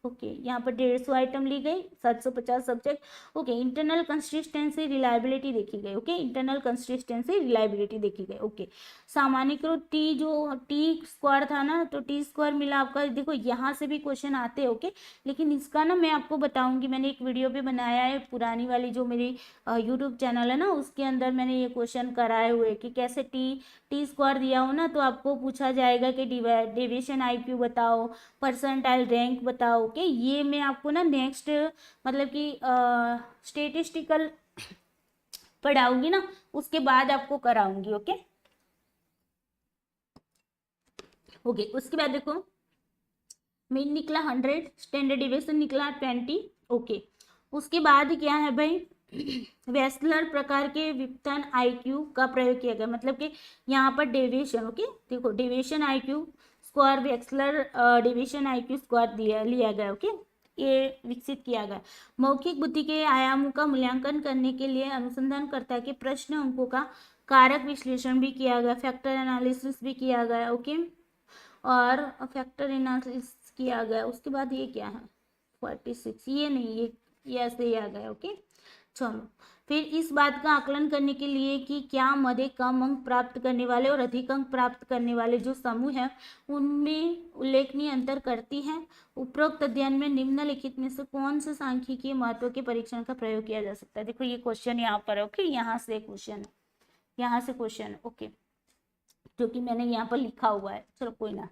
ओके यहाँ पर 150 आइटम ली गई, 750 subject. Okay internal consistency reliability देखी गई। ओके इंटरनल कंसिस्टेंसी रिलायबिलिटी देखी गई। ओके सामान्यीकृत टी जो टी स्क्वायर था ना, तो टी स्क्वायर मिला आपका, देखो यहाँ से भी क्वेश्चन आते हैं। ओके लेकिन इसका ना मैं आपको बताऊंगी, मैंने एक वीडियो भी बनाया है पुरानी वाली जो मेरी यूट्यूब चैनल है ना, उसके अंदर मैंने ये क्वेश्चन कराए हुए कि कैसे टी स्क्वायर दिया हो ना तो आपको पूछा जाएगा कि डेविएशन IQ बताओ, परसेंटाइल रैंक बताओ। ओके ये मैं आपको ना नेक्स्ट मतलब कि स्टेटिस्टिकल पढ़ाऊंगी ना, उसके बाद आपको कराऊंगी। ओके ओके उसके बाद देखो मीन निकला 100, स्टैंडर्ड डिविएशन निकला 20। ओके उसके बाद क्या है भाई, वेस्लर प्रकार के विपतन IQ का प्रयोग किया गया, मतलब कि यहाँ पर डेविएशन। ओके देखो deviation IQ square, Wechsler deviation IQ square लिया गया। ओके ये विकसित किया गया। मौखिक बुद्धि के आयामों का मूल्यांकन करने के लिए अनुसंधानकर्ता के प्रश्न अंकों का कारक विश्लेषण भी किया गया, फैक्टर एनालिसिस भी किया गया। ओके और फैक्टर एनालिसिस किया गया। उसके बाद ये क्या है 46, ये नहीं, ये ऐसे ही आ गया। ओके चलो फिर इस बात का आकलन करने के लिए कि क्या मध्य कम अंक प्राप्त करने वाले और अधिक अंक प्राप्त करने वाले जो समूह हैं उनमें उल्लेखनीय अंतर करती हैं। उपरोक्त अध्ययन में निम्नलिखित में से कौन से सांख्यिकीय महत्व के परीक्षण का प्रयोग किया जा सकता है। देखो ये क्वेश्चन यहाँ पर है। ओके यहाँ से क्वेश्चन है, यहाँ से क्वेश्चन है। ओके जो कि मैंने यहाँ पर लिखा हुआ है, चलो कोई ना।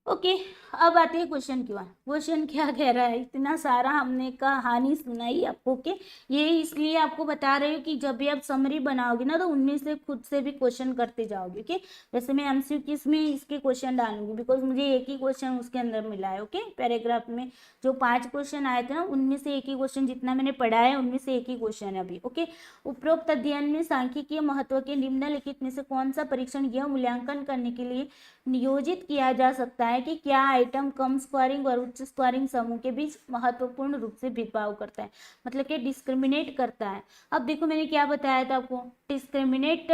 ओके अब आते हैं क्वेश्चन की बात। क्वेश्चन क्या कह रहा है, इतना सारा हमने कहानी सुनाई आपको के, ये इसलिए आपको बता रहे हो कि जब भी आप समरी बनाओगे ना तो उनमें से खुद से भी क्वेश्चन करते जाओगे। ओके वैसे मैं MCQ में इसके क्वेश्चन डालूंगी बिकॉज मुझे एक ही क्वेश्चन उसके अंदर मिला है। ओके पैराग्राफ में जो 5 क्वेश्चन आए थे ना उनमें से एक ही क्वेश्चन, जितना मैंने पढ़ा है उनमें से एक ही क्वेश्चन है अभी। ओके उपरोक्त अध्ययन में सांख्यिकीय महत्व के निम्नलिखित में से कौन सा परीक्षण यह मूल्यांकन करने के लिए नियोजित किया जा सकता है कि क्या आइटम कम स्कोरिंग और उच्च स्कोरिंग समूह के बीच महत्वपूर्ण रूप से भेदभाव करता है, मतलब कि डिस्क्रिमिनेट करता है। अब देखो मैंने क्या बताया था आपको, डिस्क्रिमिनेट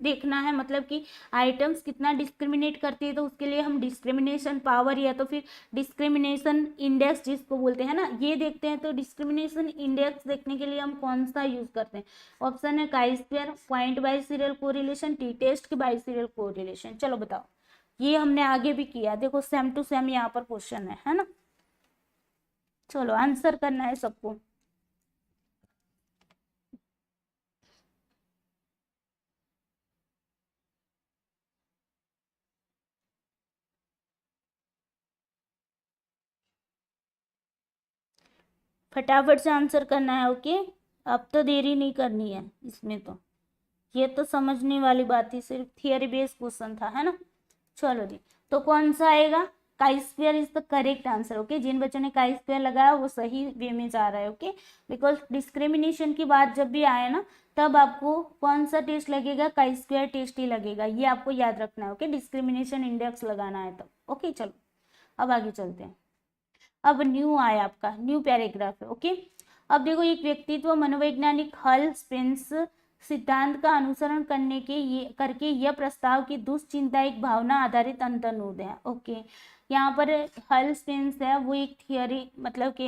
देखना है, मतलब कि आइटम्स कितना डिस्क्रिमिनेट करती है, तो उसके लिए हम डिस्क्रिमिनेशन पावर या तो फिर डिस्क्रिमिनेशन इंडेक्स जिसको बोलते हैं ना, ये देखते हैं। तो डिस्क्रिमिनेशन इंडेक्स देखने के लिए हम कौन सा यूज करते हैं, ऑप्शन है chi square, point biserial correlation, T test की बाई सीरियल कोरिलेशन। चलो बताओ, ये हमने आगे भी किया, देखो सेम टू सेम यहाँ पर क्वेश्चन है ना। चलो आंसर करना है सबको। फटाफट से आंसर करना है। ओके अब तो देरी नहीं करनी है इसमें, तो ये तो समझने वाली बात ही, सिर्फ थियरी बेस्ड क्वेश्चन था, है ना। चलो जी तो कौन सा आएगा, chi square is the correct answer. Okay जिन बच्चों ने काई स्क्वायर लगाया वो सही वे में जा रहा है। ओके बिकॉज डिस्क्रिमिनेशन की बात जब भी आए ना तब आपको कौन सा टेस्ट लगेगा, काई स्क्वायर टेस्ट ही लगेगा, ये आपको याद रखना है। ओके डिस्क्रिमिनेशन इंडेक्स लगाना है तब। ओके चलो अब आगे चलते हैं। अब न्यू आया आपका, न्यू पैराग्राफ है। ओके अब देखो एक व्यक्तित्व मनोवैज्ञानिक हल स्पेंस सिद्धांत का अनुसरण करके यह प्रस्ताव की दुश्चिंता एक भावना आधारित अंतर्नोद है। ओके यहाँ पर हल स्पेंस है वो एक थियरी, मतलब कि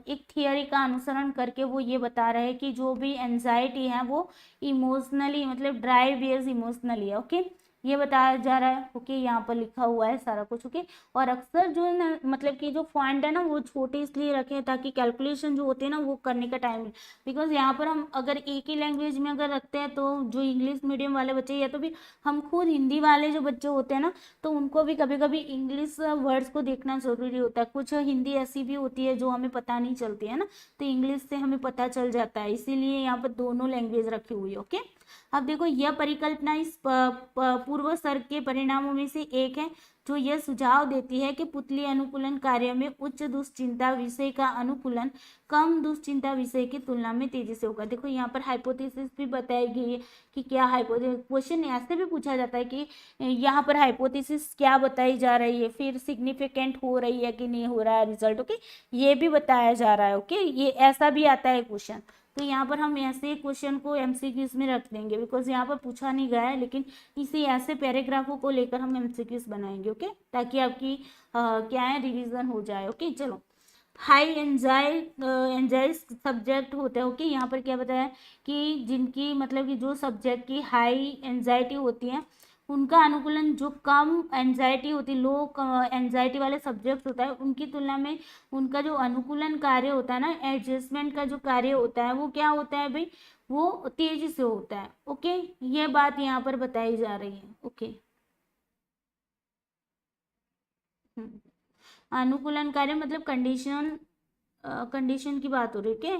एक थियरी का अनुसरण करके वो ये बता रहे हैं कि जो भी एंजाइटी है वो इमोशनली, मतलब ड्राइव बेस्ड इमोशनली है। ओके ये बताया जा रहा है। ओके यहाँ पर लिखा हुआ है सारा कुछ। ओके और अक्सर जो है ना, मतलब कि जो फॉन्ट है ना वो छोटे इसलिए रखे हैं ताकि कैलकुलेशन जो होते हैं ना वो करने का टाइम, बिकॉज यहाँ पर हम अगर एक ही लैंग्वेज में अगर रखते हैं तो जो इंग्लिश मीडियम वाले बच्चे या तो भी हम खुद हिंदी वाले जो बच्चे होते हैं ना तो उनको भी कभी कभी इंग्लिश वर्ड्स को देखना जरूरी होता है। कुछ हिंदी ऐसी भी होती है जो हमें पता नहीं चलती है ना, तो इंग्लिश से हमें पता चल जाता है, इसीलिए यहाँ पर दोनों लैंग्वेज रखी हुई है। ओके अब देखो यह परिकल्पना इस पूर्व सर्ग के परिणामों में से एक है जो यह सुझाव देती है कि पुतली अनुकूलन कार्य में उच्च दुश्चिंता विषय का अनुकूलन कम दुश्चिंता विषय की तुलना में तेजी से होगा। देखो यहाँ पर हाइपोथेसिस भी बताई गई है कि क्या हाइपोथेसिस, क्वेश्चन ऐसे भी पूछा जाता है कि यहाँ पर हाइपोथेसिस क्या बताई जा रही है, फिर सिग्निफिकेंट हो रही है कि नहीं हो रहा है रिजल्ट। ओके ये भी बताया जा रहा है। ओके ये ऐसा भी आता है क्वेश्चन, तो यहाँ पर हम ऐसे क्वेश्चन को MCQs में रख देंगे बिकॉज यहाँ पर पूछा नहीं गया है, लेकिन इसी ऐसे पैराग्राफों को लेकर हम MCQs बनाएंगे। ओके, ताकि आपकी क्या है रिवीजन हो जाए। ओके चलो, हाई एंजाइज सब्जेक्ट होते हैं। ओके यहाँ पर क्या बताया कि जिनकी मतलब कि जो सब्जेक्ट की हाई एंजाइटी होती है उनका अनुकूलन जो कम एंजाइटी होती है, लो एंजाइटी वाले सब्जेक्ट होता है उनकी तुलना में उनका जो अनुकूलन कार्य होता है ना, एडजस्टमेंट का जो कार्य होता है वो क्या होता है भाई, वो तेजी से होता है। ओके ये बात यहाँ पर बताई जा रही है। ओके अनुकूलन कार्य मतलब कंडीशन की बात हो रही है। ओके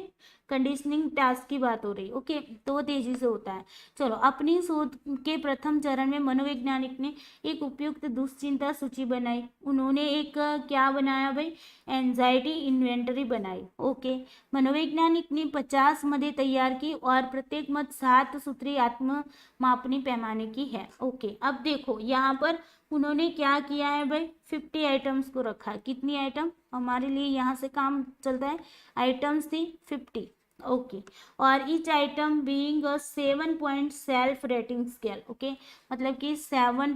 कंडीशनिंग टास्क की बात हो रही है। ओके तो वो तेजी से होता है। चलो, अपनी शोध के प्रथम चरण में मनोवैज्ञानिक ने एक उपयुक्त दुश्चिंता सूची बनाई। उन्होंने एक क्या बनाया भाई, एंजाइटी इन्वेंटरी बनाई। ओके मनोवैज्ञानिक ने 50 मदें तैयार की और प्रत्येक मद 7 सूत्री आत्म मापनी पैमाने की है। ओके अब देखो यहाँ पर उन्होंने क्या किया है भाई, 50 आइटम्स को रखा है। कितनी आइटम, हमारे लिए यहाँ से काम चलता है, आइटम्स थी 50। ओके और each item being a 7 point self rating scale. Okay मतलब कि 7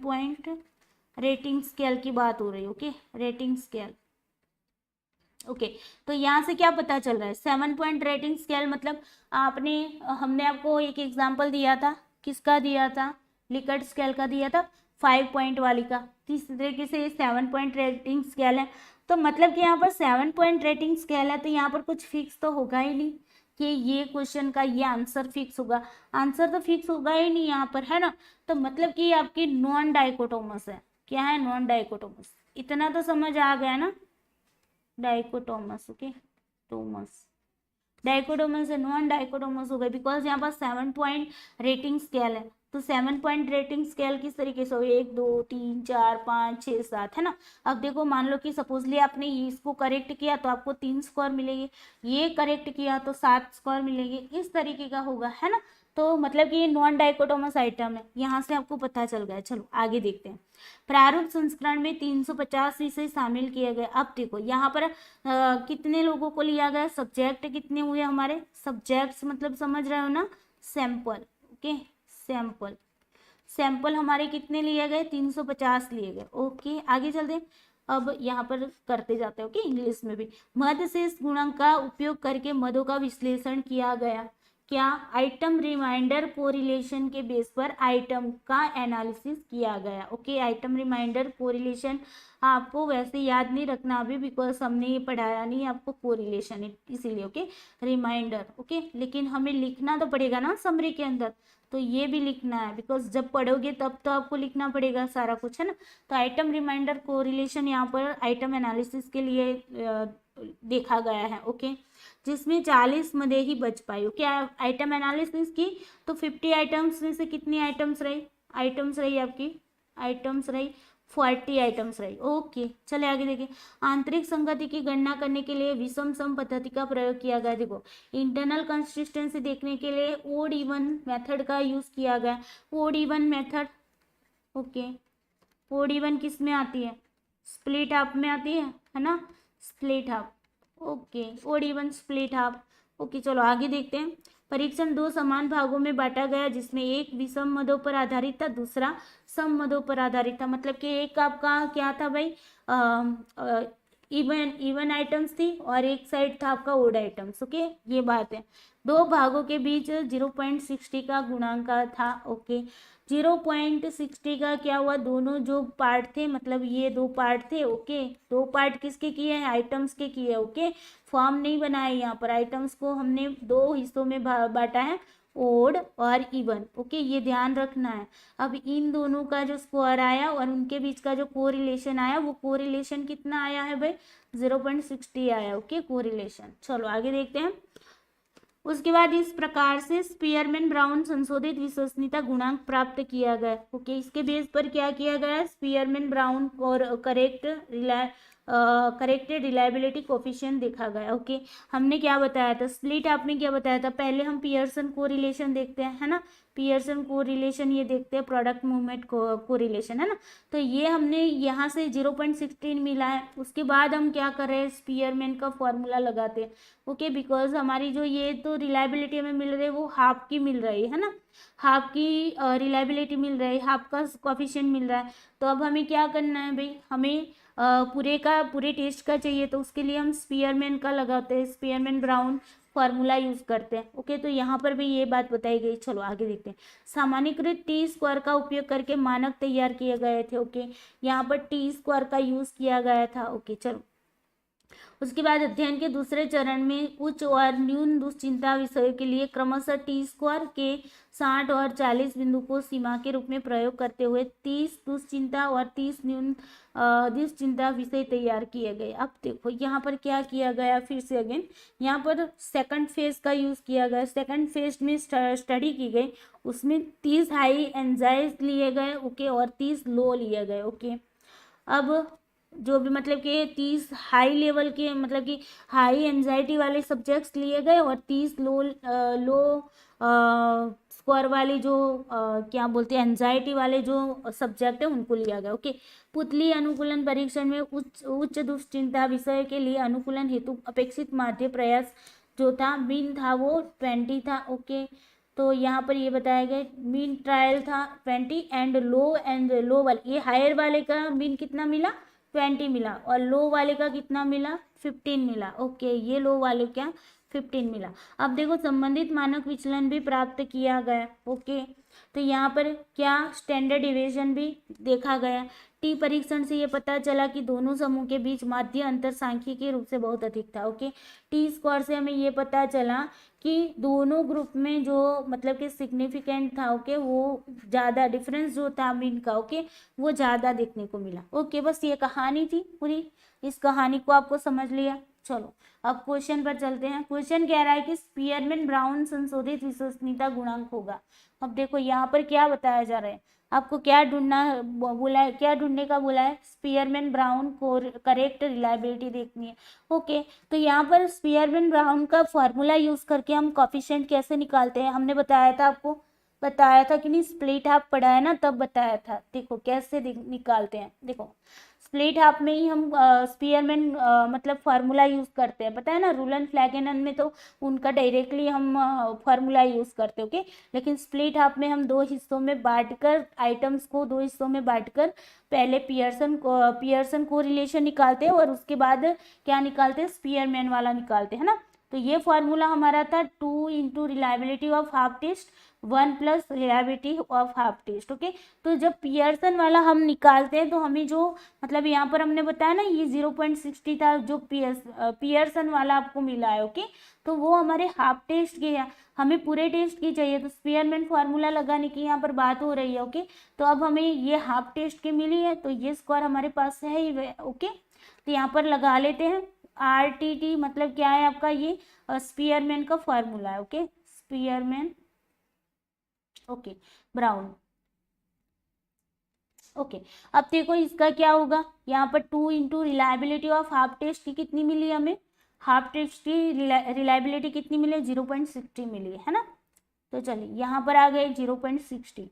पॉइंट रेटिंग स्केल की बात हो रही है। Okay rating scale. ओके तो यहाँ से क्या पता चल रहा है, 7 पॉइंट रेटिंग स्केल मतलब हमने आपको एक एग्जांपल दिया था, किसका दिया था, लिकर्ट स्केल का दिया था, 5 पॉइंट वाली का। इस तरीके से 7 पॉइंट रेटिंग स्केल है, तो मतलब कि यहाँ पर 7 पॉइंट रेटिंग स्केल है तो यहाँ पर कुछ फिक्स तो होगा ही नहीं कि ये क्वेश्चन का ये आंसर फिक्स होगा। आंसर तो फिक्स होगा ही नहीं यहाँ पर, है ना। तो मतलब कि आपकी नॉन डाइकोटोमस है। क्या है, नॉन डाइकोटोमस। इतना तो समझ आ गया ना, डाइकोटोमस। ओके टोमस डाइकोटोमस है, नॉन डाइकोटोमस हो गए बिकॉज यहाँ पर 7 पॉइंट रेटिंग स्केल है। तो 7 पॉइंट रेटिंग स्केल किस तरीके से हो, 1 2 3 4 5 6 7, है ना। अब देखो मान लो कि सपोजली आपने इसको करेक्ट किया तो आपको 3 स्कोर मिलेंगे, ये करेक्ट किया तो 7 स्कोर मिलेंगे, इस तरीके का होगा, है ना। तो मतलब कि ये नॉन डाइकोटोमस आइटम है, यहाँ से आपको पता चल गया। चलो आगे देखते हैं। प्रारूप संस्करण में 350 विषय शामिल किए गए। अब देखो यहाँ पर कितने लोगों को लिया गया, सब्जेक्ट कितने हुए हमारे, सब्जेक्ट्स मतलब समझ रहे हो ना, सैंपल। ओके सैंपल हमारे कितने लिए गए, 350 लिए गए। ओके आगे चलते हैं। अब यहाँ पर करते जाते हैं। ओके इंग्लिश में भी मद शेष गुणक का उपयोग करके मदों का विश्लेषण किया गया। क्या, आइटम रिमाइंडर कोरिलेशन के बेस पर आइटम का एनालिसिस किया गया। ओके आइटम रिमाइंडर कोरिलेशन आपको वैसे याद नहीं रखना अभी बिकॉज हमने ये पढ़ाया नहीं आपको कोरिलेशन है इसीलिए। Okay reminder. ओके लेकिन हमें लिखना तो पड़ेगा ना समरी के अंदर, तो ये भी लिखना है बिकॉज जब पढ़ोगे तब तो आपको लिखना पड़ेगा सारा कुछ, है ना। तो आइटम रिमाइंडर कोरिलेशन यहाँ पर आइटम एनालिसिस के लिए देखा गया है। ओके जिसमें 40 मदे ही बच पाई। ओके आइटम एनालिसिस की तो 50 आइटम्स में से कितनी आइटम्स रही, आपकी आइटम्स रही 40 आइटम्स रही। ओके चले आगे देखिए। आंतरिक संगति की गणना करने के लिए विषम सम पद्धति का प्रयोग किया गया। देखो इंटरनल कंसिस्टेंसी देखने के लिए ओड इवन मेथड का यूज किया गया। Odd even method. Okay odd even किस में आती है, स्प्लिट हाफ में आती है ना, split half. Okay odd even split half. Okay चलो आगे देखते हैं। परीक्षण 2 समान भागों में बांटा गया जिसमें एक विषम मदों पर आधारित था, दूसरा सम मदों पर आधारित था। मतलब कि एक आपका क्या था भाई, इवन आइटम्स थी और एक साइड था आपका ओड आइटम्स। ओके ये बात है। 2 भागों के बीच 0.60 का गुणांक था। ओके 0.60 का क्या हुआ, दोनों जो पार्ट थे मतलब ये 2 पार्ट थे। ओके 2 पार्ट किसके किए हैं, आइटम्स के किए। ओके फॉर्म नहीं बनाए यहाँ पर, आइटम्स को हमने 2 हिस्सों में बांटा है, ओड और इवन। ओके ये ध्यान रखना है। अब इन दोनों का जो स्कोर आया और उनके बीच का जो कोरिलेशन आया वो कोरिलेशन कितना आया है भाई, 0.60 आया। Okay correlation. चलो आगे देखते हैं। उसके बाद इस प्रकार से स्पीयरमैन ब्राउन संशोधित विश्वसनीयता गुणांक प्राप्त किया गया। ओके इसके बेस पर क्या किया गया, स्पीयरमैन ब्राउन और करेक्ट करेक्टेड रिलायबिलिटी कोफिशिएंट देखा गया। ओके, हमने क्या बताया था, स्प्लिट हाफ में क्या बताया था, पहले हम पियर्सन कोरिलेशन देखते हैं, है ना, पियर्सन कोरिलेशन ये देखते हैं, प्रोडक्ट मूवमेंट कोरिलेशन, है ना। तो ये हमने यहाँ से 0.16 मिला है, उसके बाद हम क्या कर रहे हैं, स्पीयरमैन का फॉर्मूला लगाते हैं। ओके, बिकॉज हमारी जो ये तो रिलायबिलिटी हमें मिल रही है वो हाफ की मिल रही है ना, हाफ की रिलायबिलिटी मिल रही है, हाफ का कोफिशिएंट मिल रहा है। तो अब हमें क्या करना है भाई, हमें पूरे टेस्ट का चाहिए, तो उसके लिए हम स्पीयरमैन का लगाते हैं, स्पीयरमैन ब्राउन फार्मूला यूज करते हैं। ओके, तो यहाँ पर भी ये बात बताई गई। चलो आगे देखते हैं। सामान्यीकृत टी स्क्वायर का उपयोग करके मानक तैयार किए गए थे। ओके, यहाँ पर टी स्क्वायर का यूज किया गया था। ओके, चलो उसके बाद अध्ययन के दूसरे चरण में उच्च और न्यून दुश्चिंता विषयों के लिए क्रमशः टी स्क्वायर के 60 और 40 बिंदु को सीमा के रूप में प्रयोग करते हुए 30 दुश्चिंता और 30 न्यून दुश्चिंता विषय तैयार किए गए। अब देखो यहाँ पर क्या किया गया, फिर से अगेन यहाँ पर सेकंड फेज का यूज किया गया। सेकंड फेज में स्टडी की गई, उसमें 30 हाई एंजाइज लिए गए। ओके, और 30 लो लिए गए। ओके, अब जो भी मतलब कि 30 हाई लेवल के मतलब कि हाई एंजाइटी वाले सब्जेक्ट्स लिए गए और 30 लो स्कोर वाले जो क्या बोलते हैं एंजाइटी वाले जो सब्जेक्ट है उनको लिया गया। ओके, पुतली अनुकूलन परीक्षण में उच्च दुश्चिंता विषय के लिए अनुकूलन हेतु अपेक्षित माध्य प्रयास जो था मीन था वो 20 था। ओके, तो यहाँ पर ये बताया गया मीन ट्रायल था 20 एंड लो वाले, ये हायर वाले का मीन कितना मिला 20 मिला और लो वाले का कितना मिला 15 मिला। ओके, ये लो वाले क्या 15 मिला। अब देखो संबंधित मानक विचलन भी प्राप्त किया गया। ओके, तो यहाँ पर क्या स्टैंडर्ड डिविएशन भी देखा गया। टी परीक्षण से ये पता चला कि दोनों समूह के बीच माध्य अंतर सांख्यिकीय रूप से बहुत अधिक था। ओके, टी स्क्वायर से हमें ये पता चला कि दोनों ग्रुप में जो मतलब कि सिग्निफिकेंट था। ओके, वो ज़्यादा डिफरेंस जो था मीन का, ओके, वो ज़्यादा देखने को मिला। ओके, बस ये कहानी थी पूरी, इस कहानी को आपको समझ लिया। चलो अब क्वेश्चन पर चलते हैं। क्वेश्चन कह रहा है कि स्पीयरमैन ब्राउन संशोधित विश्वसनीयता गुणांक होगा। अब देखो यहाँ पर क्या बताया जा रहा है, आपको क्या ढूंढना बोला है, क्या ढूंढने का बोला है, स्पीयरमैन ब्राउन को करेक्ट रिलायबिलिटी देखनी है। ओके, तो यहाँ पर स्पीयरमैन ब्राउन का फॉर्मूला यूज करके हम कोफिशिएंट कैसे निकालते हैं, हमने बताया था, आपको बताया था कि नहीं, स्प्लिट हाफ पढ़ा है ना तब बताया था। देखो कैसे निकालते हैं, देखो स्प्लिट हाफ में ही हम स्पीयरमैन मतलब फार्मूला यूज करते हैं, पता है ना, रूलन फ्लैगेनन में तो उनका डायरेक्टली हम फार्मूला यूज करते हैं। ओके, लेकिन स्प्लिट हाफ में हम दो हिस्सों में बांटकर, आइटम्स को दो हिस्सों में बांटकर पहले पियर्सन को रिलेशन निकालते हैं और उसके बाद क्या निकालते हैं, स्पीयरमैन वाला निकालते हैं ना। तो ये फार्मूला हमारा था 2 into reliability of half test 1 plus reliability of half test. Okay, तो जब पियर्सन वाला हम निकालते हैं तो हमें जो मतलब यहाँ पर हमने बताया ना ये 0.60 था जो पियर्सन वाला आपको मिला है। ओके, तो वो हमारे हाफ टेस्ट के है, हमें पूरे टेस्ट की चाहिए, तो स्पीयरमैन फार्मूला लगाने की यहाँ पर बात हो रही है। ओके, तो अब हमें ये हाफ टेस्ट की मिली है तो ये स्क्वायर हमारे पास है ही। ओके, तो यहाँ पर लगा लेते हैं RTT मतलब क्या है आपका, ये स्पीयरमैन का फार्मूला है। Okay, Spearman, okay, Brown. Okay, अब देखो इसका क्या होगा, यहाँ पर 2 into reliability of half test की कितनी मिली हमें, हाफ टेस्ट की रिलायबिलिटी कितनी मिली 0.60 मिली है ना। तो चलिए यहाँ पर आ गए 0.60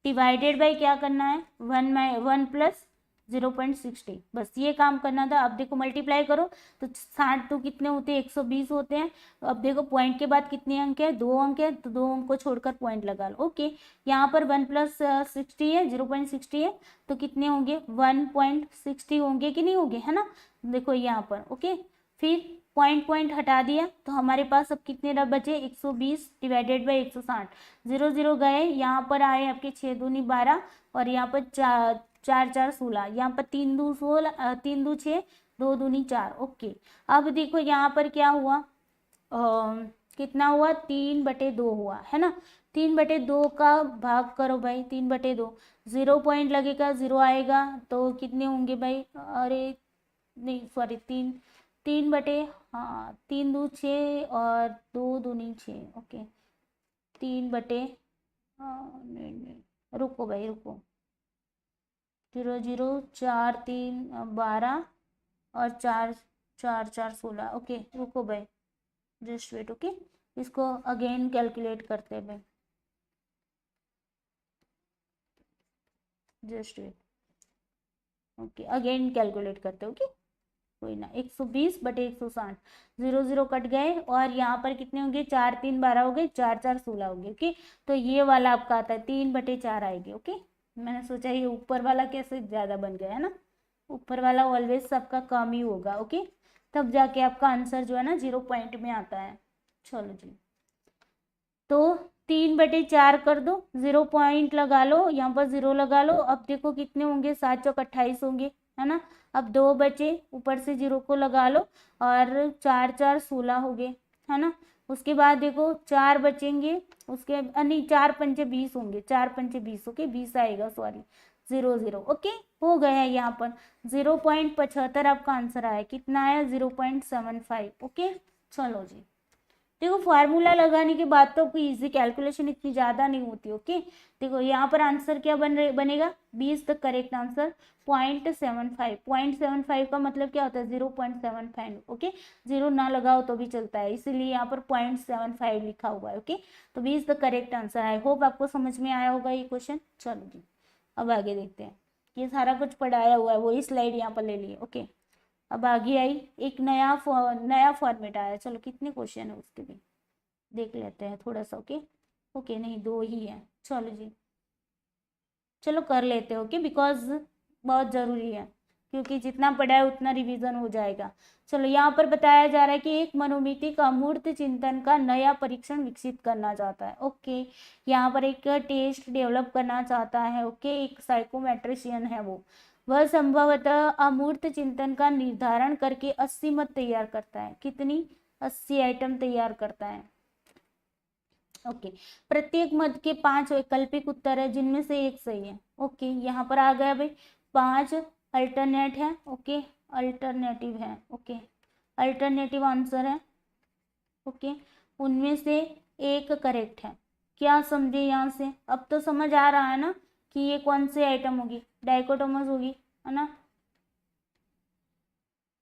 डिवाइडेड बाई क्या करना है 1 प्लस 0.60, बस ये काम करना था। अब देखो मल्टीप्लाई करो तो 60 तो कितने होते हैं 120 होते हैं। तो अब देखो पॉइंट के बाद कितने अंक है, 2 अंक है, तो 2 अंक को छोड़कर पॉइंट लगा लो। ओके, यहाँ पर 1 प्लस 60 है 0.60 है, तो कितने होंगे 1.60 होंगे कि नहीं होंगे, है ना। देखो यहाँ पर ओके, फिर पॉइंट हटा दिया तो हमारे पास अब कितने बचे 120 डिवाइडेड बाई 160, 0 0 गए, यहाँ पर आए आपके 6 दूनी 12 और यहाँ पर 4 4 16, यहाँ पर 3 2 16 3 2 6 2 दूनी 4। ओके, अब देखो यहाँ पर क्या हुआ, कितना हुआ 3/2 हुआ है ना। 3/2 का भाग करो भाई, 3/2 0 पॉइंट लगेगा 0 आएगा तो कितने होंगे भाई, अरे नहीं सॉरी 3 हाँ 3 2 6 और 2 दूनी 6। ओके 3 हाँ नहीं रुको भाई रुको, 0 0 4 3 12 और 4 4 4 16। ओके रुको भाई, जस्ट वेट। ओके इसको अगेन कैलकुलेट करते हैं भाई, just wait. Okay again calculate करते हैं। ओके कोई ना, 120 बटे 160, 0 0 कट गए और यहाँ पर कितने होंगे, 4 3 12 हो गए, 4 4 16 हो गए। ओके तो ये वाला आपका आता है 3 बटे 4 आएगी। ओके मैंने सोचा ये ऊपर वाला कैसे ज्यादा बन गया है ना, ऊपर वाला ऑलवेज सबका कम ही होगा। ओके तब जाके आपका आंसर जो है ना 0 पॉइंट में आता है। चलो जी, तो 3 बटे 4 कर दो, 0 पॉइंट लगा लो, यहाँ पर 0 लगा लो। अब देखो कितने होंगे, 7 चौक 28 होंगे, है ना। अब 2 बचे, ऊपर से 0 को लगा लो और 4 4 16 हो गए, है ना। उसके बाद देखो 4 बचेंगे, उसके नहीं 4 पंचे 20 होंगे, 4 पंचे 20। ओके 20 आएगा, सॉरी 0 0। ओके हो गया यहाँ पर 0.75 आपका आंसर आया। कितना आया, 0.75। ओके चलो जी, देखो फार्मूला लगाने के बाद तो कोई इजी कैलकुलेशन इतनी ज्यादा नहीं होती। ओके देखो यहाँ पर आंसर क्या बनेगा, 20 द करेक्ट आंसर 0.75। 0.75 का मतलब क्या होता है, 0.75। ओके 0 ना लगाओ तो भी चलता है, इसीलिए यहाँ पर 0.75 लिखा हुआ है। ओके तो 20 the correct answer. I hope आपको समझ में आया होगा ये क्वेश्चन। चलो जी अब आगे देखते हैं, ये सारा कुछ पढ़ाया हुआ है, वही स्लाइड यहाँ पर ले लिए। ओके अब आगे आई एक नया फॉर्मेट आया। चलो कितने क्वेश्चन है उसके भी देख लेते हैं थोड़ा सा। ओके ओके नहीं 2 ही है। चलो जी चलो कर लेते हैं। ओके बिकॉज बहुत ज़रूरी है, क्योंकि जितना पढ़ा है उतना रिवीजन हो जाएगा। चलो यहाँ पर बताया जा रहा है कि एक मनोमितिक अमूर्त चिंतन का नया परीक्षण विकसित करना चाहता है। ओके यहाँ पर एक टेस्ट डेवलप करना चाहता है। ओके एक साइकोमेट्रिशियन है वह संभवतः अमूर्त चिंतन का निर्धारण करके 80 मत तैयार करता है। कितनी, 80 आइटम तैयार करता है। ओके प्रत्येक मत के 5 वैकल्पिक उत्तर है, जिनमें से एक सही है। ओके यहाँ पर आ गया भाई 5 अल्टरनेट है। ओके अल्टरनेटिव है। ओके अल्टरनेटिव आंसर है। ओके उनमें से एक करेक्ट है। क्या समझे यहाँ से, अब तो समझ आ रहा है ना कि ये कौन सी आइटम होगी, डाइकोटोमस होगी, है ना।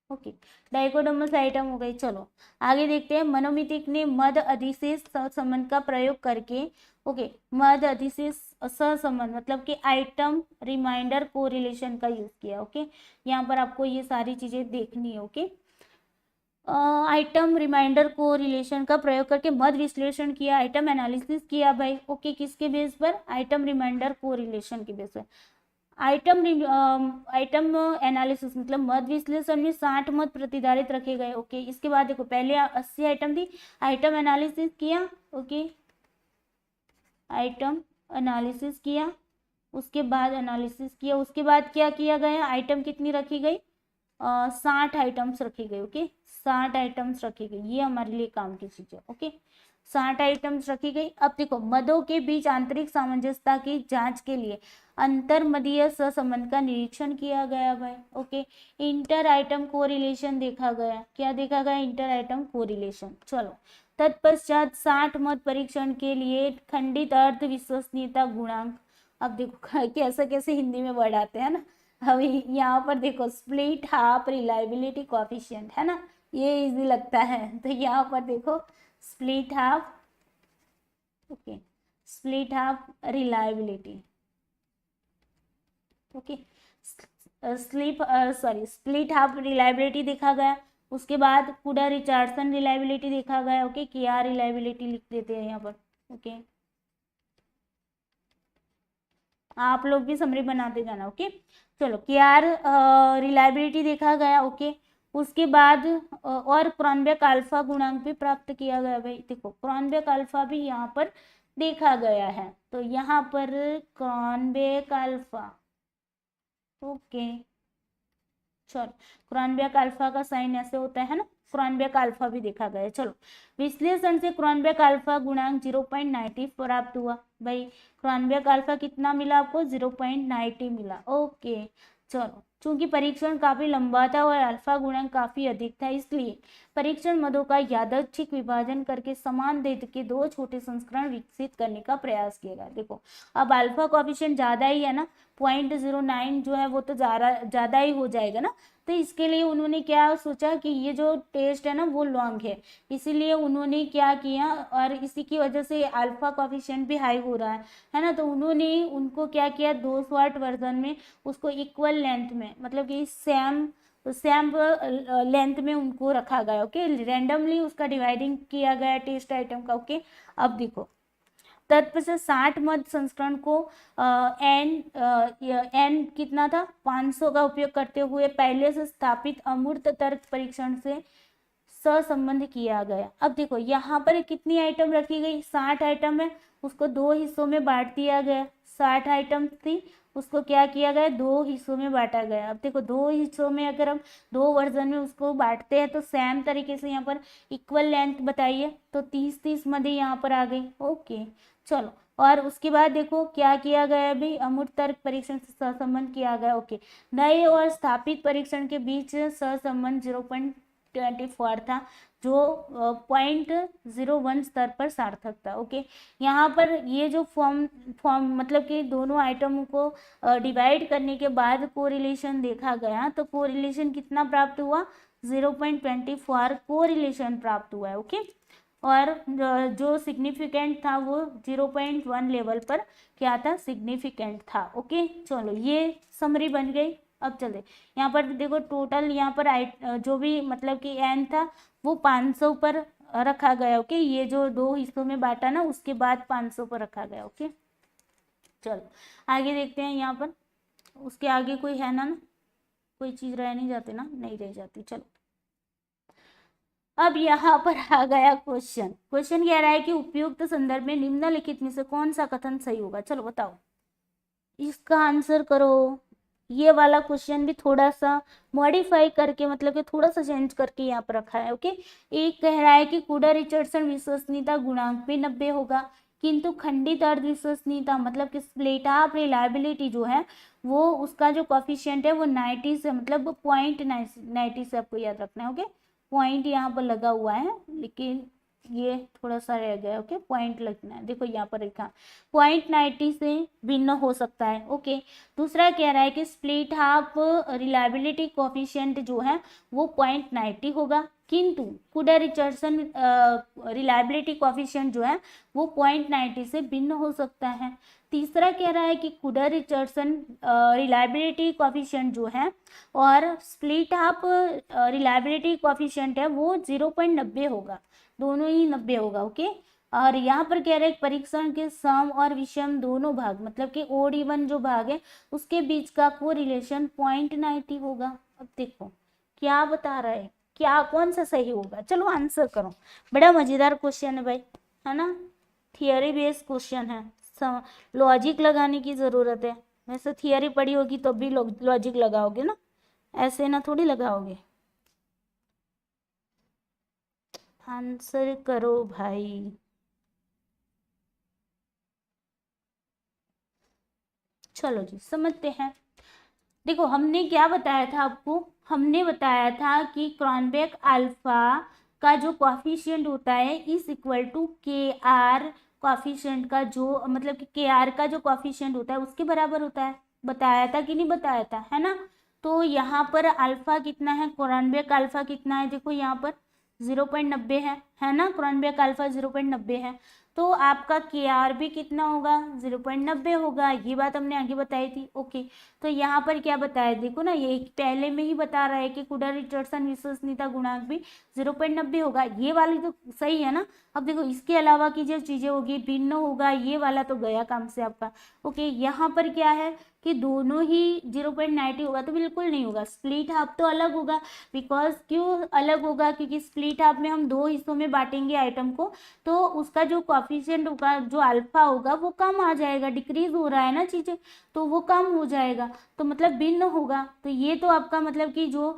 ओके डाइकोटोमस आइटम हो गई। चलो आगे देखते हैं। मनोमितिक ने मद अधिशेष सहसंबंध का प्रयोग करके, ओके मद अधिशेष सहसंबंध मतलब कि आइटम रिमाइंडर कोरिलेशन का यूज किया। ओके यहाँ पर आपको ये सारी चीजें देखनी है। ओके आइटम रिमाइंडर कोरिलेशन का प्रयोग करके मद विश्लेषण किया, आइटम एनालिसिस किया भाई। ओके किसके बेस पर, आइटम रिमाइंडर कोरिलेशन के बेस पर। आइटम एनालिसिस मतलब मत विश्लेषण में 60 मत प्रतिधारित रखे गए। ओके इसके बाद देखो पहले 80 आइटम थी, आइटम एनालिसिस किया। ओके आइटम एनालिसिस किया, उसके बाद एनालिसिस किया, उसके बाद क्या किया गया, आइटम कितनी रखी गई, 60 आइटम्स रखी गई। ओके 60 आइटम्स रखी गई, ये हमारे लिए काम की चीज है। ओके 60 आइटम्स रखी गई। अब देखो मदों के बीच आंतरिक सामंजस्यता की जांच के लिए अंतर्मदीय सहसंबंध का निरीक्षण किया गया भाई। ओके इंटर आइटम कोरिलेशन देखा गया। क्या देखा गया, इंटर आइटम कोरिलेशन। चलो तत्पश्चात 60 मत परीक्षण के लिए खंडित अर्थ विश्वसनीयता गुणांक। अब देखो कैसे कैसे हिंदी में वर्ड आते हैं ना। अभी यहाँ पर देखो स्प्लिट हाफ रिलायबिलिटी कोएफिशिएंट है ना, ये इजी लगता है। तो यहाँ पर देखो split half, okay split half reliability. Okay split half reliability देखा गया। उसके बाद कुडा रिचार्डसन रिलायबिलिटी देखा गया। ओके क्या रिलायबिलिटी लिख देते हैं यहाँ पर। ओके आप लोग भी समरी बनाते जाना। ओके चलो केआर रिलायबिलिटी देखा गया। ओके उसके बाद और क्रॉनबेक अल्फा गुणांक भी प्राप्त किया गया भाई। देखो क्रॉनबेक अल्फा भी यहाँ पर देखा गया है, तो यहाँ पर क्रॉनबेक अल्फा। ओके चलो क्रॉनबेक अल्फा का साइन ऐसे होता है ना, क्रॉनबेक अल्फा भी देखा गया। चलो विश्लेषण से क्रॉनबेक अल्फा गुणांक 0.90 प्राप्त हुआ भाई। क्रॉनबेक अल्फा कितना मिला आपको, 0.90 मिला। ओके चलो चूंकि परीक्षण काफी लंबा था और अल्फा गुणांक काफी अधिक था, इसलिए परीक्षण मदों का यादृच्छिक विभाजन करके समान दे के दो छोटे संस्करण विकसित करने का प्रयास किया गया। देखो अब अल्फा कोएफिशिएंट ज्यादा ही है ना, 0.09 जो है वो तो ज्यादा ही हो जाएगा ना, तो इसके लिए उन्होंने क्या सोचा कि ये जो टेस्ट है ना वो लॉन्ग है, इसीलिए उन्होंने क्या किया, और इसी की वजह से अल्फा कोएफिशिएंट भी हाई हो रहा है ना, तो उन्होंने उनको क्या किया, 2 शॉर्ट वर्जन में उसको इक्वल लेंथ में, मतलब कि सेम लेंथ में उनको रखा गया। ओके, रैंडमली उसका डिवाइडिंग किया गया टेस्ट आइटम का। ओके, अब देखो तत्पश्चात 60 मध्य संस्करण को एन कितना था, 500 का उपयोग करते हुए पहले से स्थापित अमूर्त तर्क परीक्षण से सहसंबंध किया गया। अब देखो यहाँ पर कितनी आइटम रखी गई, 60 आइटम है, उसको दो हिस्सों में बांट दिया गया। 60 आइटम थी, उसको क्या किया गया, दो हिस्सों में बांटा गया। अब देखो दो हिस्सों में अगर हम दो वर्जन में उसको बांटते हैं तो सेम तरीके से यहाँ पर इक्वल लेंथ बताइए, तो 30-30 मध्य यहाँ पर आ गई। ओके चलो, और उसके बाद देखो क्या किया गया, भी अमूर्त तर्क परीक्षण से सहसंबंध किया गया। ओके, नए और स्थापित परीक्षण के बीच सहसंबंध 0.24 था, जो 0.01 स्तर पर सार्थक था। ओके, यहाँ पर ये जो फॉर्म मतलब कि दोनों आइटमों को डिवाइड करने के बाद कोरिलेशन देखा गया, तो कोरिलेशन कितना प्राप्त हुआ, 0.24 कोरिलेशन प्राप्त हुआ है। ओके, और जो सिग्निफिकेंट था वो 0.1 लेवल पर क्या था, सिग्निफिकेंट था। ओके चलो, ये समरी बन गई। अब चले यहाँ पर देखो टोटल यहाँ पर जो भी मतलब कि एन था वो 500 पर रखा गया। ओके, ये जो दो हिस्सों में बांटा ना उसके बाद 500 पर रखा गया। ओके चलो आगे देखते हैं, यहाँ पर उसके आगे कोई है ना, कोई चीज रह नहीं जाती ना, नहीं रह जाती। चलो अब यहाँ पर आ गया क्वेश्चन कह रहा है कि उपयुक्त संदर्भ में निम्नलिखित में से कौन सा कथन सही होगा। चलो बताओ, इसका आंसर करो। ये वाला क्वेश्चन भी थोड़ा सा मॉडिफाई करके मतलब कि थोड़ा सा चेंज करके यहाँ पर रखा है। ओके, एक कह रहा है कि कूडर रिचर्डसन विश्वसनीयता गुणांक भी 90 होगा, किंतु खंडित अर्ध विश्वसनीयता मतलब कि स्प्लिट हाफ रिलायबिलिटी जो है वो उसका जो कॉफिशिएंट है वो 90 से मतलब 0.90 से आपको याद रखना है। ओके, पॉइंट यहाँ पर लगा हुआ है लेकिन ये थोड़ा सा रह गया। ओके, पॉइंट लगना है, देखो यहाँ पर लिखा 0.90 से भिन्न हो सकता है। ओके, दूसरा कह रहा है कि स्प्लिट हाफ रिलायबिलिटी कोफिशिएंट जो है वो 0.90 होगा, किंतु कूडर रिचर्डसन रिलायबिलिटी कोफिशिएंट जो है वो 0.90 से भिन्न हो सकता है। तीसरा कह रहा है कि कूडर रिचर्डसन रिलायबिलिटी कोफिशिएंट जो है और स्प्लिट हाफ रिलायबिलिटी कोफिशिएंट है वो 0.90 होगा, दोनों ही 90 होगा। ओके, और यहाँ पर कह रहे हैं परीक्षण के सम और विषम दोनों भाग मतलब कि ओड इवन जो भाग है उसके बीच का कोरिलेशन 0.90 होगा। अब देखो क्या बता रहा है, क्या कौन सा सही होगा। चलो आंसर करो, बड़ा मजेदार क्वेश्चन है भाई, है ना, थियरी बेस्ड क्वेश्चन है, लॉजिक लगाने की जरूरत है। वैसे थियरी पढ़ी होगी तब भी लॉजिक लगाओगे ना, ऐसे ना थोड़ी लगाओगे। आंसर करो भाई। चलो जी समझते हैं। देखो हमने क्या बताया था आपको, हमने बताया था कि क्रॉनबेक अल्फा का जो कॉफिशिएंट होता है इज इक्वल टू के आर कॉफिशिएंट का जो मतलब कि के आर का जो कॉफिशिएंट होता है उसके बराबर होता है। बताया था कि नहीं बताया था, है ना। तो यहाँ पर अल्फा कितना है, क्रॉनबेक अल्फा कितना है, देखो यहाँ पर 0.90 है ना, क्रॉनबेक अल्फा 0.90 है। तो आपका के आर भी कितना होगा, 0.90 होगा, ये बात हमने आगे बताई थी। ओके, तो यहाँ पर क्या बताया, देखो ना ये पहले में ही बता रहा है कि कूडर रिचर्डसन विश्वसनीयता गुणांक भी 0.90 होगा, ये वाली तो सही है ना। अब देखो इसके अलावा की जो चीजें होगी भिन्न होगा, ये वाला तो गया काम से आपका। ओके, यहाँ पर क्या है कि दोनों ही 0.90 होगा, तो बिल्कुल नहीं होगा। स्प्लिट हाफ तो अलग होगा, बिकॉज क्यों अलग होगा, क्योंकि स्प्लिट हाफ में हम दो हिस्सों में बांटेंगे आइटम को, तो उसका जो कॉफिशिएंट होगा जो अल्फा होगा वो कम आ जाएगा, डिक्रीज हो रहा है ना चीजें, तो वो कम हो जाएगा, तो मतलब भिन्न होगा। तो ये तो आपका मतलब कि जो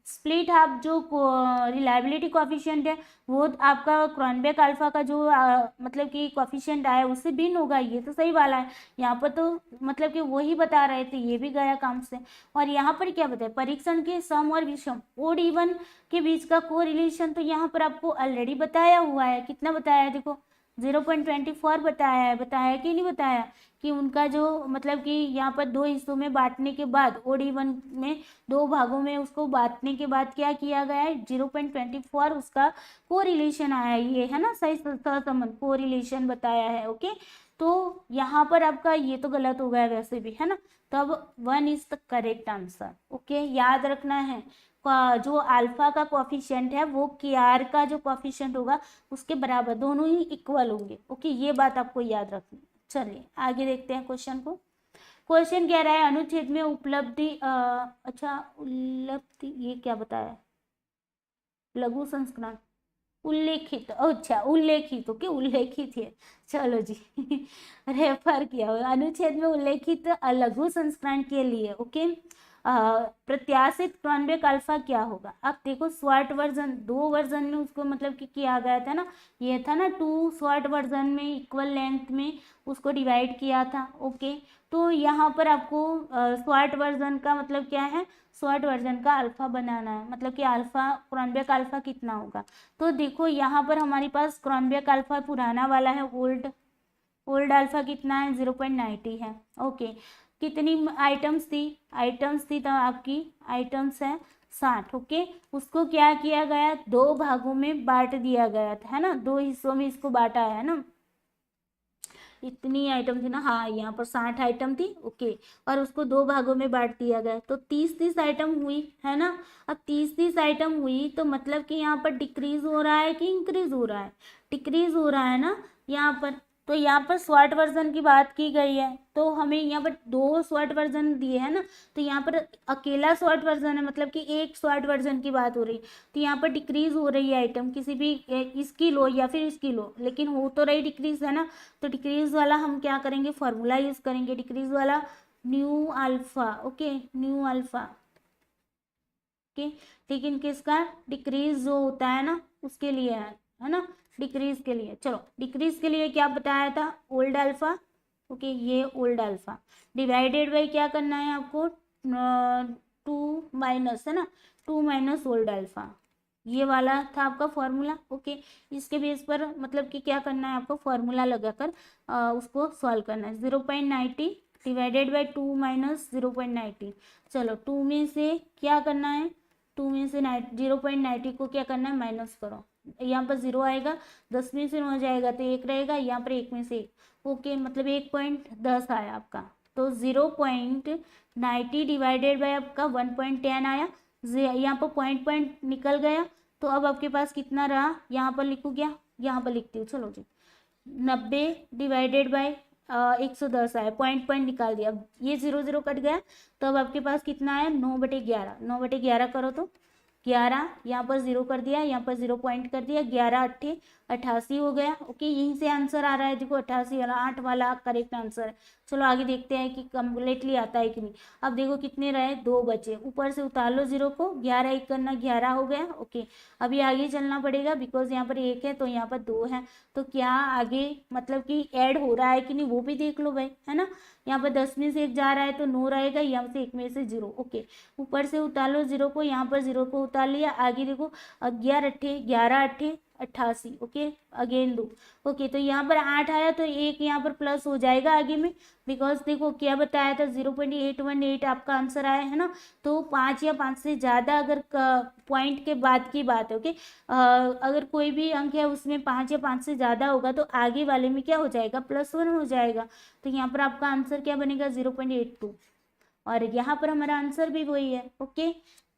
स्प्लिट हाफ जो रिलायबिलिटी कोफिशिएंट है वो आपका क्रॉनबेक अल्फा का जो मतलब कि कोफिशिएंट आया उससे भिन्न होगा, ये तो सही वाला है। यहाँ पर तो मतलब कि वही बता रहे थे, ये भी गया काम से। और यहाँ पर क्या बताया, परीक्षण के सम और विषम ओड इवन के बीच का को रिलेशन, तो यहाँ पर आपको ऑलरेडी बताया हुआ है। कितना बताया है, देखो 0.24 बताया कि नहीं बताया, कि उनका जो मतलब कि यहाँ पर दो हिस्सों में बांटने के बाद ओड इवन में दो भागों में उसको बांटने के बाद क्या किया गया है, 0.24 उसका को रिलेशन आया है, ये है ना सही सहसंबंध को रिलेशन बताया है। ओके, तो यहाँ पर आपका ये तो गलत हो गया वैसे भी, है ना, तब 1 is the correct answer. Okay, याद रखना है जो अल्फा का कोफिशिएंट है वो के आर का जो कोफिशिएंट होगा उसके बराबर, दोनों ही इक्वल होंगे। ओके, ये बात आपको याद रखनी। चलिए आगे देखते हैं क्वेश्चन को। क्वेश्चन कह रहा है अनुच्छेद में उपलब्धि अच्छा उपलब्धि, ये क्या बताया, लघु संस्करण उल्लेखित, अच्छा उल्लेखित, ओके उल्लेखित है, चलो जी रेफर किया हुआ अनुच्छेद में उल्लेखित लघु संस्करण के लिए। ओके, प्रत्याशित क्रॉनबेक अल्फा क्या होगा। अब देखो शॉर्ट वर्जन, दो वर्जन में उसको मतलब कि किया गया था ना, ये था ना 2 शॉर्ट वर्जन में इक्वल लेंथ में उसको डिवाइड किया था। ओके, तो यहाँ पर आपको शॉर्ट वर्जन का मतलब क्या है, शॉर्ट वर्जन का अल्फा बनाना है, मतलब कि अल्फा क्रॉनबेक अल्फा कितना होगा। तो देखो यहाँ पर हमारे पास क्रॉनबेक अल्फा पुराना वाला है, ओल्ड अल्फा कितना है 0.90 है। ओके, कितनी आइटम्स थी तो आपकी आइटम्स है 60। ओके, उसको क्या किया गया, दो भागों में बांट दिया गया था, है ना, दो हिस्सों में इसको बांटा है ना, इतनी आइटम थी ना, हाँ यहाँ पर 60 आइटम थी। ओके, और उसको दो भागों में बांट दिया गया, तो 30 आइटम हुई, है ना। अब 30 आइटम हुई तो मतलब कि यहाँ पर डिक्रीज हो रहा है कि इंक्रीज हो रहा है, डिक्रीज हो रहा है ना यहाँ पर। तो यहाँ पर शॉर्ट वर्जन की बात की गई है, तो हमें यहाँ पर दो शॉर्ट वर्जन दिए हैं ना, तो यहाँ पर अकेला शॉर्ट वर्जन है, मतलब कि एक शॉर्ट वर्जन की बात हो रही, तो यहाँ पर डिक्रीज हो रही है आइटम, किसी भी इसकी लो या फिर इसकी लो, लेकिन हो तो रही डिक्रीज, है ना। तो डिक्रीज वाला हम क्या करेंगे, फॉर्मूला यूज करेंगे, डिक्रीज वाला new alpha. Okay, new alpha. Okay, लेकिन किसका डिक्रीज जो होता है ना उसके लिए है ना, डिक्रीज के लिए। चलो डिक्रीज के लिए क्या बताया था, ओल्ड अल्फा। ओके, ये ओल्ड अल्फा डिवाइडेड बाई क्या करना है आपको, 2 माइनस, है ना, 2 माइनस ओल्ड अल्फा, ये वाला था आपका फॉर्मूला। ओके, इसके बेस पर मतलब कि क्या करना है आपको, फॉर्मूला लगाकर उसको सॉल्व करना है। 0.90 डिवाइडेड बाई 2 माइनस 0.90। चलो 2 में से क्या करना है, 2 में से 0.90 को क्या करना है, माइनस करो, यहाँ पर 0 आएगा, 10 में से 9 हो जाएगा तो 1 रहेगा, यहाँ पर 1 में से 1। ओके, मतलब 1.10 आया आपका, तो 0.90 डिवाइडेड बाई आपका 1.10 आया, यहाँ पर पॉइंट निकल गया, तो अब आपके पास कितना रहा, यहाँ पर लिखू क्या, यहाँ पर लिखती हूँ, चलो जी 90 डिवाइडेड बाई 110 आया, पॉइंट निकाल दिया, अब ये 0 कट गया, तो अब आपके पास कितना आया, 9/11, 9/11 करो तो 11, यहाँ पर 0 कर दिया, यहाँ पर 0 पॉइंट कर दिया, 11 8 88 हो गया। ओके, यहीं से आंसर आ रहा है, देखो 88 वाला 8 वाला करेक्ट आंसर है। चलो आगे देखते हैं कि कम्प्लीटली आता है कि नहीं। अब देखो कितने रहे, 2 बचे, ऊपर से उतार लो 0 को, 11 1 करना 11 हो गया। ओके, अभी आगे चलना पड़ेगा, बिकॉज यहाँ पर 1 है तो यहाँ पर 2 है, तो क्या आगे मतलब कि ऐड हो रहा है कि नहीं वो भी देख लो भाई, है ना। यहाँ पर 10 में से 1 जा रहा है तो 9 रहेगा, यहाँ से 1 में से 0। ओके, ऊपर से उतार लो 0 को, यहाँ पर 0 को उतार लिया, आगे देखो 11 8 11 8 88। Okay, again 2। ओके, तो यहाँ पर 8 आया तो 1 यहाँ पर प्लस हो जाएगा आगे में, बिकॉज देखो क्या बताया था, 0.818 आपका आंसर आया है ना। तो 5 या 5 से ज़्यादा अगर पॉइंट के बाद की बात है, ओके, अगर कोई भी अंक है उसमें 5 या 5 से ज़्यादा होगा तो आगे वाले में क्या हो जाएगा, +1 हो जाएगा। तो यहाँ पर आपका आंसर क्या बनेगा, 0.82, और यहाँ पर हमारा आंसर भी वही है। ओके,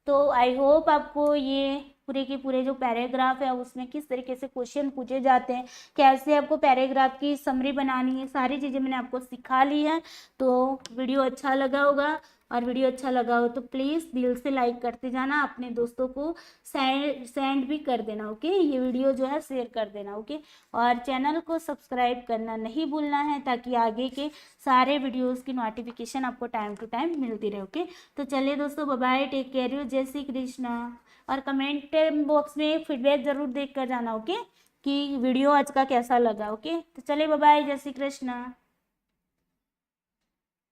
तो आई होप आपको ये पूरे के पूरे जो पैराग्राफ है उसमें किस तरीके से क्वेश्चन पूछे जाते हैं, कैसे आपको पैराग्राफ की समरी बनानी है, सारी चीज़ें मैंने आपको सिखा ली है। तो वीडियो अच्छा लगा होगा और वीडियो अच्छा लगा हो तो प्लीज़ दिल से लाइक करते जाना, अपने दोस्तों को सेंड भी कर देना। ओके, ये वीडियो जो है शेयर कर देना। ओके, और चैनल को सब्सक्राइब करना नहीं भूलना है, ताकि आगे के सारे वीडियोस की नोटिफिकेशन आपको टाइम टू टाइम मिलती रहे। ओके, तो चलिए दोस्तों, bye bye, take care you, जय श्री कृष्णा। और कमेंट बॉक्स में फीडबैक जरूर देख कर जाना। ओके, कि वीडियो आज का कैसा लगा। ओके, तो चलिए बाय बाय, जय श्री कृष्णा।